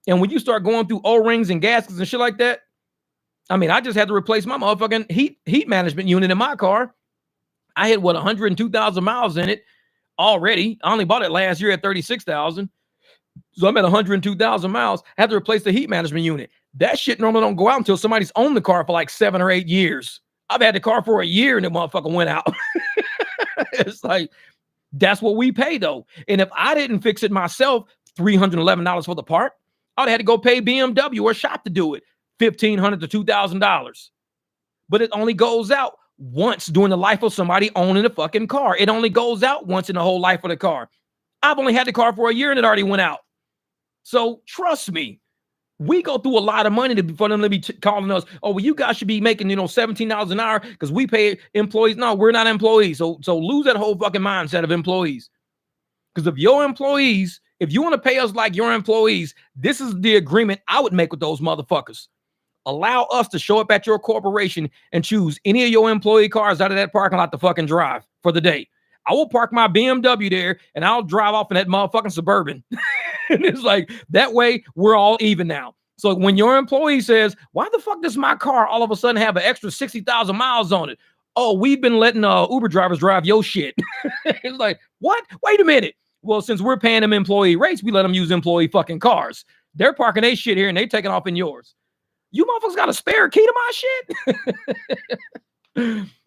Speaker 1: And when you start going through O-rings and gaskets and shit like that, I mean, I just had to replace my motherfucking heat management unit in my car. I had 102,000 miles in it already. I only bought it last year at 36,000. So I'm at 102,000 miles. I had to replace the heat management unit. That shit normally don't go out until somebody's owned the car for like 7 or 8 years. I've had the car for a year and the motherfucker went out. It's like, that's what we pay though. And if I didn't fix it myself, $311 for the part, I'd have had to go pay BMW or shop to do it. $1,500 to $2,000. But it only goes out once during the life of somebody owning a fucking car. It only goes out once in the whole life of the car. I've only had the car for a year and it already went out. So trust me, we go through a lot of money for them to be calling us, oh, well, you guys should be making, $17 an hour because we pay employees. No, we're not employees. So lose that whole fucking mindset of employees. Because if your employees, if you want to pay us like your employees, this is the agreement I would make with those motherfuckers. Allow us to show up at your corporation and choose any of your employee cars out of that parking lot to fucking drive for the day. I will park my BMW there and I'll drive off in that motherfucking Suburban. And it's like, that way we're all even now. So when your employee says, why the fuck does my car all of a sudden have an extra 60,000 miles on it? Oh, we've been letting Uber drivers drive your shit. It's like, what? Wait a minute. Well, since we're paying them employee rates, we let them use employee fucking cars. They're parking their shit here and they taking off in yours. You motherfuckers got a spare key to my shit?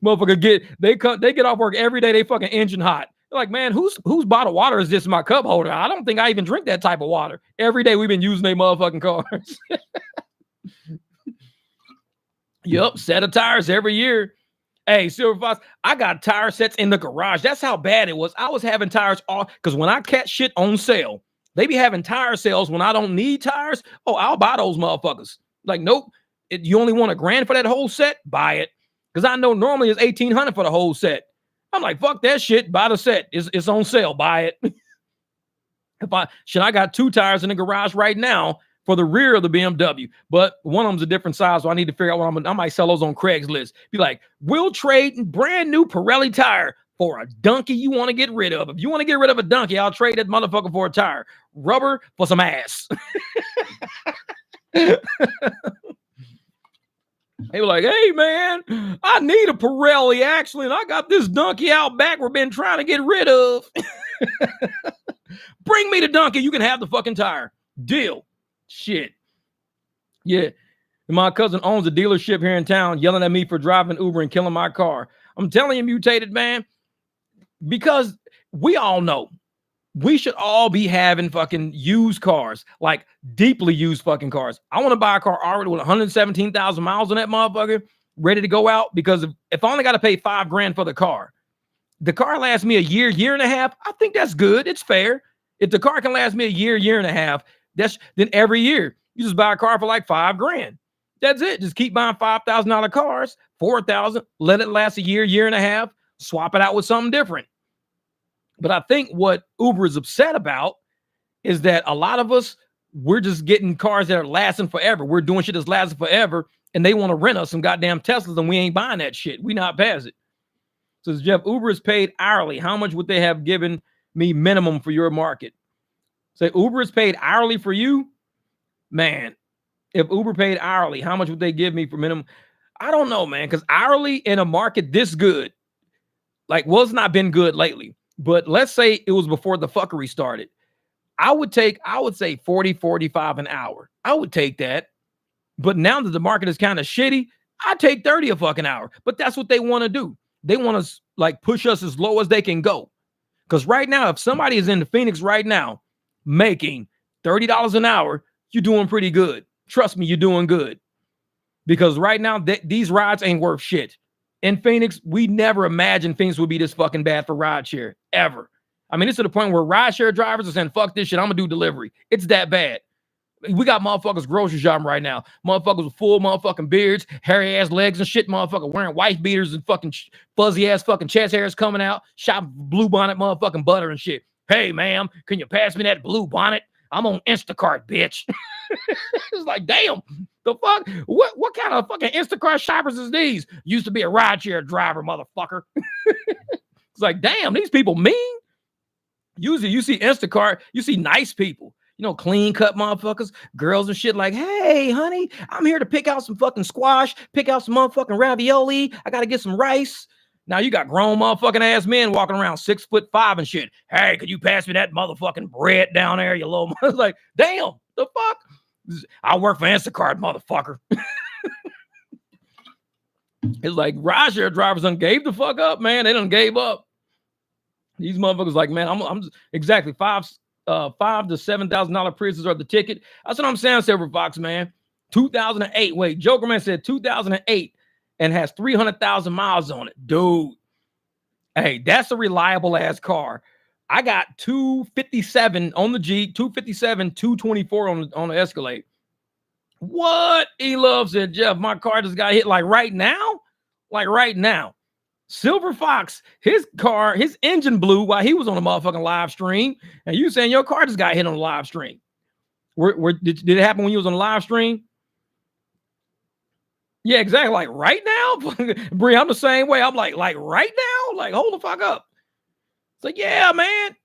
Speaker 1: Motherfucker they get off work every day, they fucking engine hot. They're like, man, whose bottled water is this in my cup holder? I don't think I even drink that type of water. Every day we've been using their motherfucking cars. Yep, set of tires every year. Hey, Silver Fox, I got tire sets in the garage. That's how bad it was. I was having tires all, because when I catch shit on sale, they be having tire sales when I don't need tires. Oh, I'll buy those motherfuckers. Like, nope, you only want $1,000 for that whole set? Buy it. Because I know normally it's $1,800 for the whole set. I'm like, fuck that shit. Buy the set. It's on sale. Buy it. I got 2 tires in the garage right now for the rear of the BMW, but one of them's a different size, so I need to figure out what I might sell those on Craigslist. Be like, we'll trade brand new Pirelli tire for a donkey you want to get rid of. If you want to get rid of a donkey, I'll trade that motherfucker for a tire. Rubber for some ass. They were like, hey, man, I need a Pirelli, actually, and I got this donkey out back we've been trying to get rid of. Bring me the donkey. You can have the fucking tire. Deal. Shit. Yeah. My cousin owns a dealership here in town, yelling at me for driving Uber and killing my car. I'm telling you, Mutated, man, because we all know we should all be having fucking used cars, like deeply used fucking cars. I want to buy a car already with 117,000 miles on that motherfucker, ready to go out, because if I only got to pay $5,000 for the car lasts me a year and a half, I think that's good. It's fair. If the car can last me a year and a half, then every year you just buy a car for like $5,000. That's it. Just keep buying $5,000 cars, 4,000, let it last a year and a half, swap it out with something different. But I think what Uber is upset about is that a lot of us, we're just getting cars that are lasting forever. We're doing shit that's lasting forever, and they want to rent us some goddamn Teslas, and we ain't buying that shit. We not past it. Says Jeff, Uber is paid hourly. How much would they have given me minimum for your market? Say Uber is paid hourly for you? Man, if Uber paid hourly, how much would they give me for minimum? I don't know, man, because hourly in a market this good, like, well, it's not been good lately. But let's say it was before the fuckery started. I would say 40, 45 an hour. I would take that. But now that the market is kind of shitty, I'd take 30 a fucking hour. But that's what they want to do. They want to like push us as low as they can go. Because right now, if somebody is in Phoenix right now making $30 an hour, you're doing pretty good. Trust me, you're doing good. Because right now, these rides ain't worth shit. In Phoenix, we never imagined Phoenix would be this fucking bad for rideshare, ever. I mean, it's to the point where rideshare drivers are saying, fuck this shit, I'm going to do delivery. It's that bad. We got motherfuckers grocery shopping right now. Motherfuckers with full motherfucking beards, hairy ass legs and shit, motherfucker wearing wife beaters and fucking fuzzy ass fucking chest hairs coming out, shopping blue bonnet motherfucking butter and shit. Hey, ma'am, can you pass me that blue bonnet? I'm on Instacart, bitch. It's like, damn, the fuck? What kind of fucking Instacart shoppers is these? Used to be a rideshare driver, motherfucker. It's like, damn, these people mean. Usually you see Instacart, you see nice people, you know, clean cut motherfuckers, girls and shit like, hey, honey, I'm here to pick out some fucking squash, pick out some motherfucking ravioli. I got to get some rice. Now you got grown motherfucking ass men walking around 6'5" and shit. Hey, could you pass me that motherfucking bread down there, you little mother? Like, damn, the fuck? I work for Instacart, motherfucker. It's like rideshare drivers done gave the fuck up, man. They done gave up. These motherfuckers like, man, I'm exactly $5,000 to $7,000 Priuses are the ticket. That's what I'm saying, Silver Fox, man. 2008. Wait, Joker Man said 2008 and has 300,000 miles on it. Dude, hey, that's a reliable ass car. I got 257 on the Jeep, 257, 224 on the Escalade. What? He loves it, Jeff. My car just got hit like right now. Like right now. Silver Fox, his engine blew while he was on a motherfucking live stream. And you saying your car just got hit on the live stream. Did it happen when you was on a live stream? Yeah, exactly. Like right now? Bree, I'm the same way. I'm like right now? Like, hold the fuck up. like, yeah, man.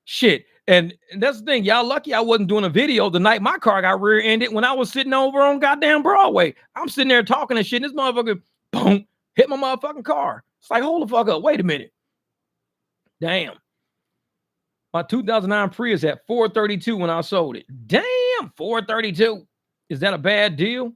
Speaker 1: Shit. And that's the thing. Y'all lucky I wasn't doing a video the night my car got rear-ended when I was sitting over on goddamn Broadway. I'm sitting there talking and shit. And this motherfucker, boom, hit my motherfucking car. It's like, hold the fuck up. Wait a minute. Damn. My 2009 Prius at 432 when I sold it. Damn, 432. Is that a bad deal?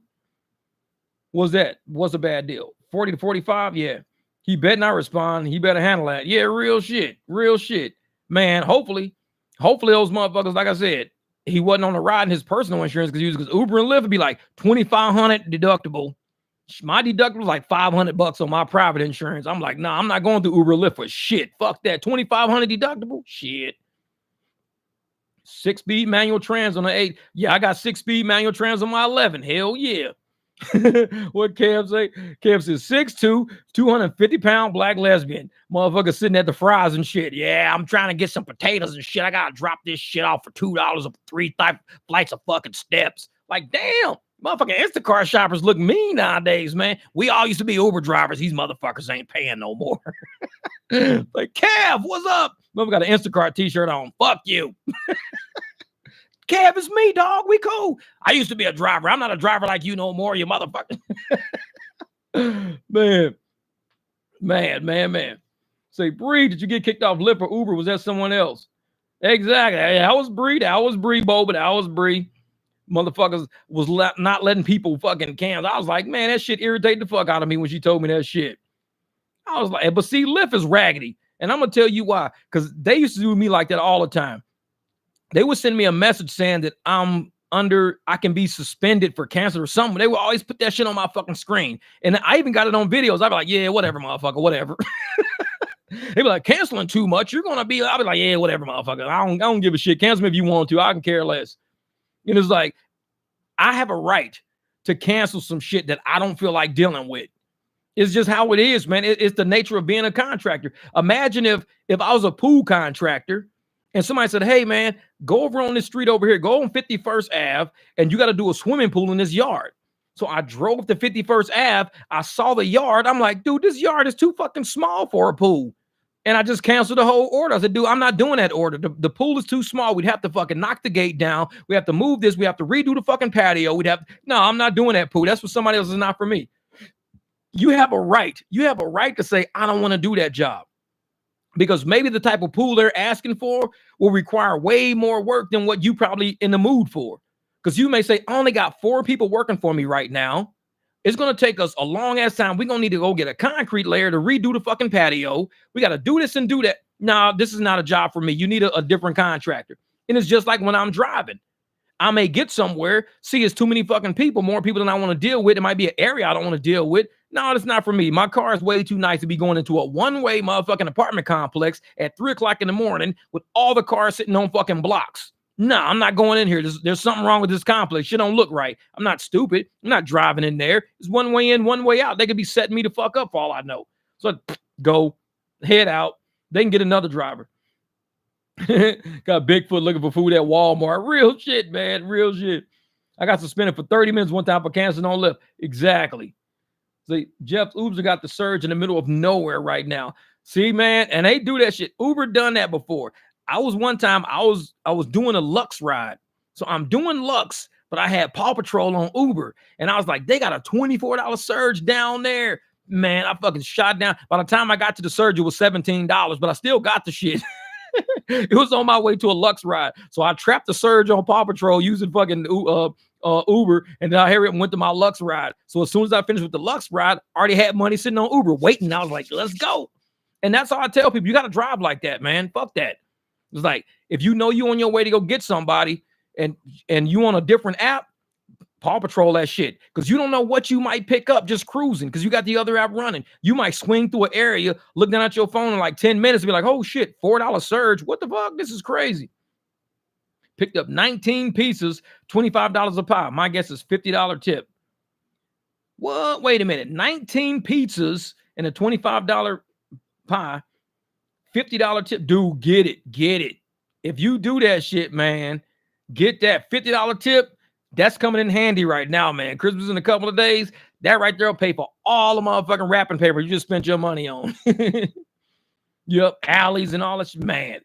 Speaker 1: What's a bad deal? 40 to 45? Yeah. He better not respond. He better handle that. Yeah, real shit. Real shit. Man, hopefully those motherfuckers, like I said, he wasn't on the ride in his personal insurance because Uber and Lyft would be like $2,500 deductible. My deductible was like $500 on my private insurance. I'm like, nah, I'm not going through Uber and Lyft for shit. Fuck that. $2,500 deductible? Shit. 6-speed manual trans on the 8. Yeah, I got 6-speed manual trans on my 11. Hell yeah. What Kev say? Kev says 6'2", 250-pound black lesbian. Motherfucker sitting at the fries and shit. Yeah, I'm trying to get some potatoes and shit. I gotta drop this shit off for $2 of 3 flights of fucking steps. Like, damn, motherfucking Instacart shoppers look mean nowadays, man. We all used to be Uber drivers. These motherfuckers ain't paying no more. Like, Kev, what's up? Motherfucker got an Instacart t-shirt on. Fuck you. Kev, it's me, dog. We cool. I used to be a driver. I'm not a driver like you no more, you motherfucker. Man. Say, Bree, did you get kicked off Lyft or Uber? Was that someone else? Exactly. I was Bree, Bo, but I was Bree. Motherfuckers was not letting people fucking cams. I was like, man, that shit irritated the fuck out of me when she told me that shit. I was like, but see, Lyft is raggedy. And I'm going to tell you why. Because they used to do me like that all the time. They would send me a message saying that I can be suspended for cancer or something. They would always put that shit on my fucking screen. And I even got it on videos. I'd be like, yeah, whatever, motherfucker, whatever. They'd be like, canceling too much. I'll be like, yeah, whatever, motherfucker. I don't give a shit. Cancel me if you want to. I can care less. And it's like, I have a right to cancel some shit that I don't feel like dealing with. It's just how it is, man. It's the nature of being a contractor. Imagine if I was a pool contractor and somebody said, hey, man, go over on this street over here. Go on 51st Ave, and you got to do a swimming pool in this yard. So I drove to 51st Ave. I saw the yard. I'm like, dude, this yard is too fucking small for a pool. And I just canceled the whole order. I said, dude, I'm not doing that order. The pool is too small. We'd have to fucking knock the gate down. We have to move this. We have to redo the fucking patio. No, I'm not doing that pool. That's for somebody else. It's not for me. You have a right. You have a right to say, I don't want to do that job. Because maybe the type of pool they're asking for will require way more work than what you probably in the mood for. Because you may say, I only got 4 people working for me right now. It's going to take us a long ass time. We're going to need to go get a concrete layer to redo the fucking patio. We got to do this and do that. No, this is not a job for me. You need a different contractor. And it's just like when I'm driving. I may get somewhere, see it's too many fucking people, more people than I want to deal with. It might be an area I don't want to deal with. No, it's not for me. My car is way too nice to be going into a one-way motherfucking apartment complex at 3 o'clock in the morning with all the cars sitting on fucking blocks. No, I'm not going in here. There's something wrong with this complex. Shit don't look right. I'm not stupid. I'm not driving in there. It's one way in, one way out. They could be setting me the fuck up for all I know. So go, head out. They can get another driver. Got Bigfoot looking for food at Walmart. Real shit, man. Real shit. I got suspended for 30 minutes one time for canceling on Lyft. Exactly. See, Jeff Uber got the surge in the middle of nowhere right now. See, man, and they do that shit. Uber done that before. I was doing a Lux ride. So I'm doing Lux, but I had Paw Patrol on Uber. And I was like, they got a $24 surge down there. Man, I fucking shot down. By the time I got to the surge, it was $17, but I still got the shit. It was on my way to a Lux ride. So I trapped the surge on Paw Patrol using fucking Uber, and then I hurried up and went to my Lux ride. So as soon as I finished with the Lux ride, I already had money sitting on Uber waiting. I was like, let's go. And that's how I tell people, you got to drive like that, man. Fuck that. It's like, if you know you on your way to go get somebody and you on a different app, Paw Patrol that shit. Because you don't know what you might pick up just cruising because you got the other app running. You might swing through an area, look down at your phone in like 10 minutes and be like, oh shit, $4 surge. What the fuck? This is crazy. Picked up 19 pieces, $25 a pie. My guess is $50 tip. What? Wait a minute. 19 pizzas and a $25 pie, $50 tip. Dude, get it. Get it. If you do that shit, man, get that $50 tip. That's coming in handy right now, man. Christmas in a couple of days. That right there will pay for all the motherfucking wrapping paper you just spent your money on. Yep, alleys and all that shit. Man,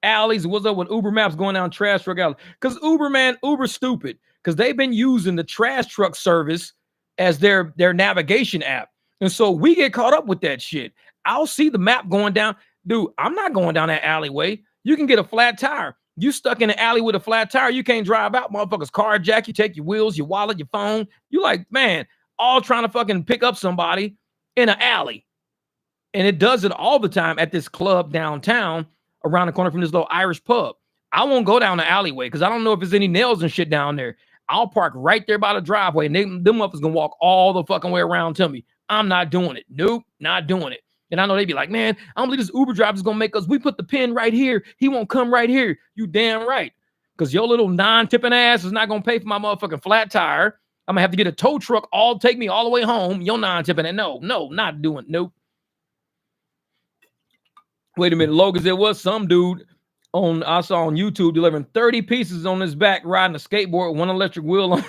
Speaker 1: alleys. What's up with Uber Maps going down trash truck alley? Because Uber's stupid. Because they've been using the trash truck service as their navigation app. And so we get caught up with that shit. I'll see the map going down. Dude, I'm not going down that alleyway. You can get a flat tire. You stuck in the alley with a flat tire, you can't drive out. Motherfuckers carjack you, take your wheels, your wallet, your phone. You like, man, all trying to fucking pick up somebody in an alley. And it does it all the time at this club downtown around the corner from this little Irish pub. I won't go down the alleyway because I don't know if there's any nails and shit down there. I'll park right there by the driveway and them motherfuckers gonna walk all the fucking way around to me. I'm not doing it. Nope, not doing it. And I know they'd be like, man, I don't believe this Uber driver's gonna make us. We put the pin right here. He won't come right here. You damn right. Because your little non-tipping ass is not gonna pay for my motherfucking flat tire. I'm gonna have to get a tow truck take me all the way home. Your non-tipping and no, not doing. Nope. Wait a minute, Logan, there was some dude I saw on YouTube delivering 30 pieces on his back riding a skateboard with one electric wheel on.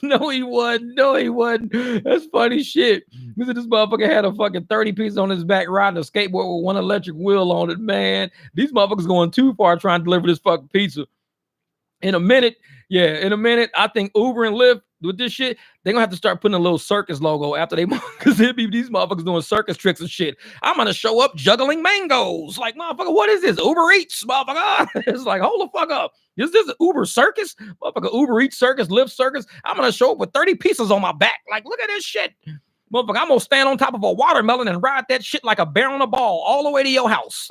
Speaker 1: No, he wasn't. That's funny shit. This motherfucker had a fucking 30 pieces on his back riding a skateboard with one electric wheel on it, man. These motherfuckers going too far trying to deliver this fucking pizza. In a minute, I think Uber and Lyft with this shit, they're gonna have to start putting a little circus logo after they, because it'd be these motherfuckers doing circus tricks and shit. I'm gonna show up juggling mangoes. Like, motherfucker, what is this? Uber Eats, motherfucker. It's like, hold the fuck up. Is this Uber circus? Motherfucker, Uber Eats circus, Lyft circus. I'm gonna show up with 30 pieces on my back. Like, look at this shit. Motherfucker, I'm gonna stand on top of a watermelon and ride that shit like a bear on a ball all the way to your house.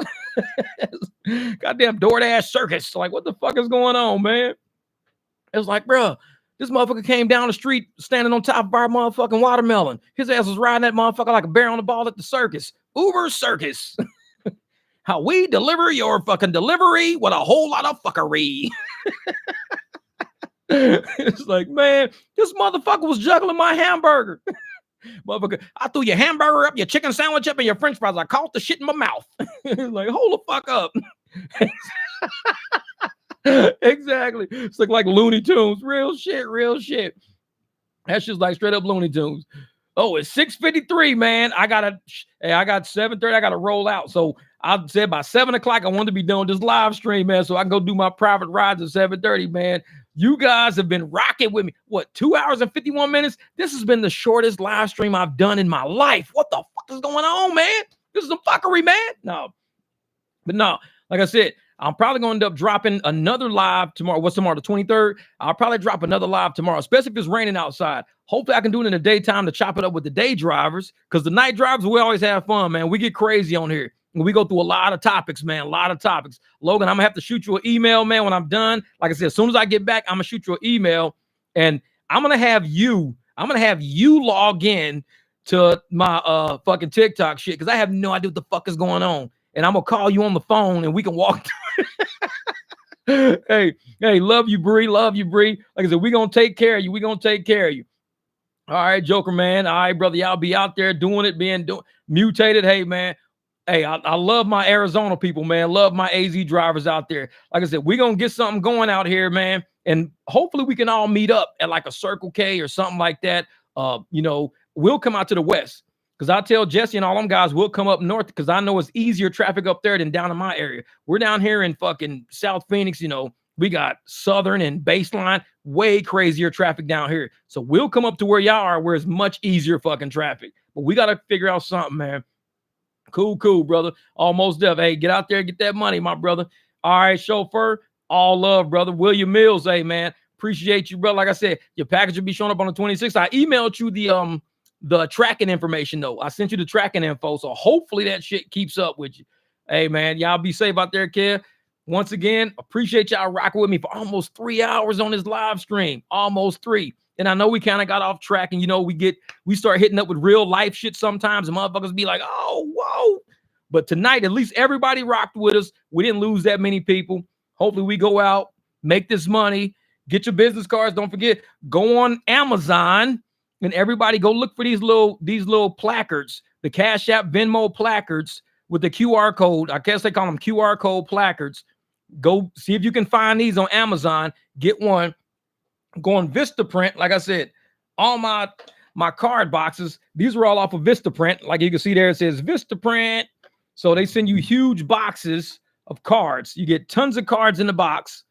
Speaker 1: Goddamn DoorDash circus. Like, what the fuck is going on, man? It's like, bro, this motherfucker came down the street standing on top of our motherfucking watermelon. His ass was riding that motherfucker like a bear on the ball at the circus. Uber circus. How we deliver your fucking delivery with a whole lot of fuckery. It's like, man, this motherfucker was juggling my hamburger. Motherfucker, I threw your hamburger up, your chicken sandwich up, and your french fries. I caught the shit in my mouth. It's like, hold the fuck up. Exactly. It's like Looney Tunes. Real shit. That's just like straight up Looney Tunes. Oh, it's 6:53, man. I got 7:30. I got to roll out. So I said by 7 o'clock, I wanted to be done with this live stream, man. So I can go do my private rides at 7:30, man. You guys have been rocking with me. What, 2 hours and 51 minutes? This has been the shortest live stream I've done in my life. What the fuck is going on, man? This is some fuckery, man. No. But no, like I said, I'm probably going to end up dropping another live tomorrow. What's tomorrow, the 23rd? I'll probably drop another live tomorrow, especially if it's raining outside. Hopefully I can do it in the daytime to chop it up with the day drivers, because the night drivers, we always have fun, man. We get crazy on here. We go through a lot of topics, man, a lot of topics. Logan, I'm going to have to shoot you an email, man, when I'm done. Like I said, as soon as I get back, I'm going to shoot you an email, and I'm going to have you log in to my fucking TikTok shit, because I have no idea what the fuck is going on. And I'm going to call you on the phone, and we can walk through. Hey, love you, Bree. Like I said, we're going to take care of you. All right, Joker, man. All right, brother, y'all be out there doing it, mutated. Hey, man. Hey, I love my Arizona people, man. Love my AZ drivers out there. Like I said, we're going to get something going out here, man. And hopefully we can all meet up at like a Circle K or something like that. We'll come out to the West, because I tell Jesse and all them guys, we'll come up north, because I know it's easier traffic up there than down in my area. We're down here in fucking South Phoenix, we got Southern and Baseline, way crazier traffic down here. So we'll come up to where y'all are, where it's much easier fucking traffic. But we got to figure out something, man. Cool, brother. Almost done. Hey, get out there, get that money, my brother. All right, chauffeur. All love, brother. William Mills, hey, man. Appreciate you, brother. Like I said, your package will be showing up on the 26th. I emailed you the tracking information, though. I sent you the tracking info, so hopefully that shit keeps up with you. Hey, man, y'all be safe out there, kid. Once again, appreciate y'all rocking with me for almost 3 hours on this live stream. Almost 3. And I know we kind of got off track, and we start hitting up with real life shit sometimes, and motherfuckers be like, oh, whoa. But tonight, at least everybody rocked with us. We didn't lose that many people. Hopefully we go out, make this money, get your business cards. Don't forget, go on Amazon, and everybody go look for these little placards, the Cash App Venmo placards with the QR code. I guess they call them QR code placards. Go see if you can find these on Amazon. Get one. Go on Vistaprint. Like I said, all my my card boxes. These are all off of Vistaprint. Like you can see there, it says Vistaprint. So they send you huge boxes of cards. You get tons of cards in the box.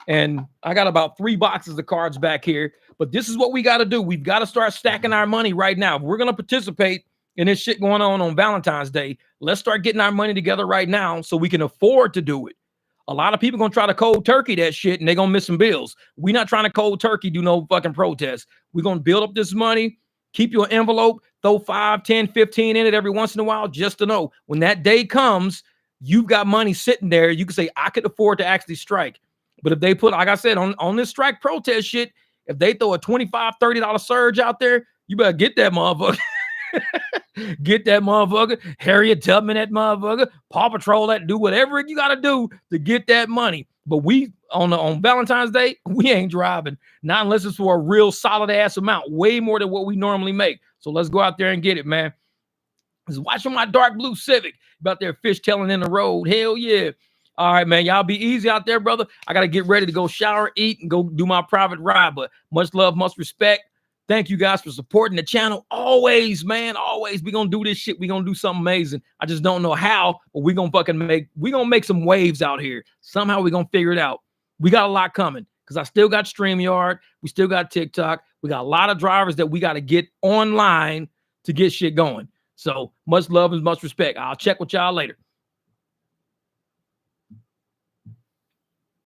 Speaker 1: And I got about 3 boxes of cards back here. But this is what we got to do. We've got to start stacking our money right now. If we're going to participate in this shit going on Valentine's Day, let's start getting our money together right now so we can afford to do it. A lot of people going to try to cold turkey that shit, and they're going to miss some bills. We're not trying to cold turkey, do no fucking protest. We're going to build up this money, keep your envelope, throw 5, 10, 15 in it every once in a while just to know when that day comes, you've got money sitting there. You can say, I could afford to actually strike. But if they put, like I said, on this strike protest shit, if they throw a $25, $30 surge out there, you better get that motherfucker. Get that motherfucker. Harriet Tubman that motherfucker. Paw Patrol that. Do whatever you got to do to get that money. But we, on Valentine's Day, we ain't driving. Not unless it's for a real solid ass amount. Way more than what we normally make. So let's go out there and get it, man. Just watching my dark blue Civic. About there fishtailing in the road. Hell yeah. All right, man. Y'all be easy out there, brother. I got to get ready to go shower, eat, and go do my private ride. But much love, much respect. Thank you guys for supporting the channel. Always, man. Always. We're going to do this shit. We're going to do something amazing. I just don't know how, but we're going to make some waves out here. Somehow we're going to figure it out. We got a lot coming because I still got StreamYard. We still got TikTok. We got a lot of drivers that we got to get online to get shit going. So much love and much respect. I'll check with y'all later.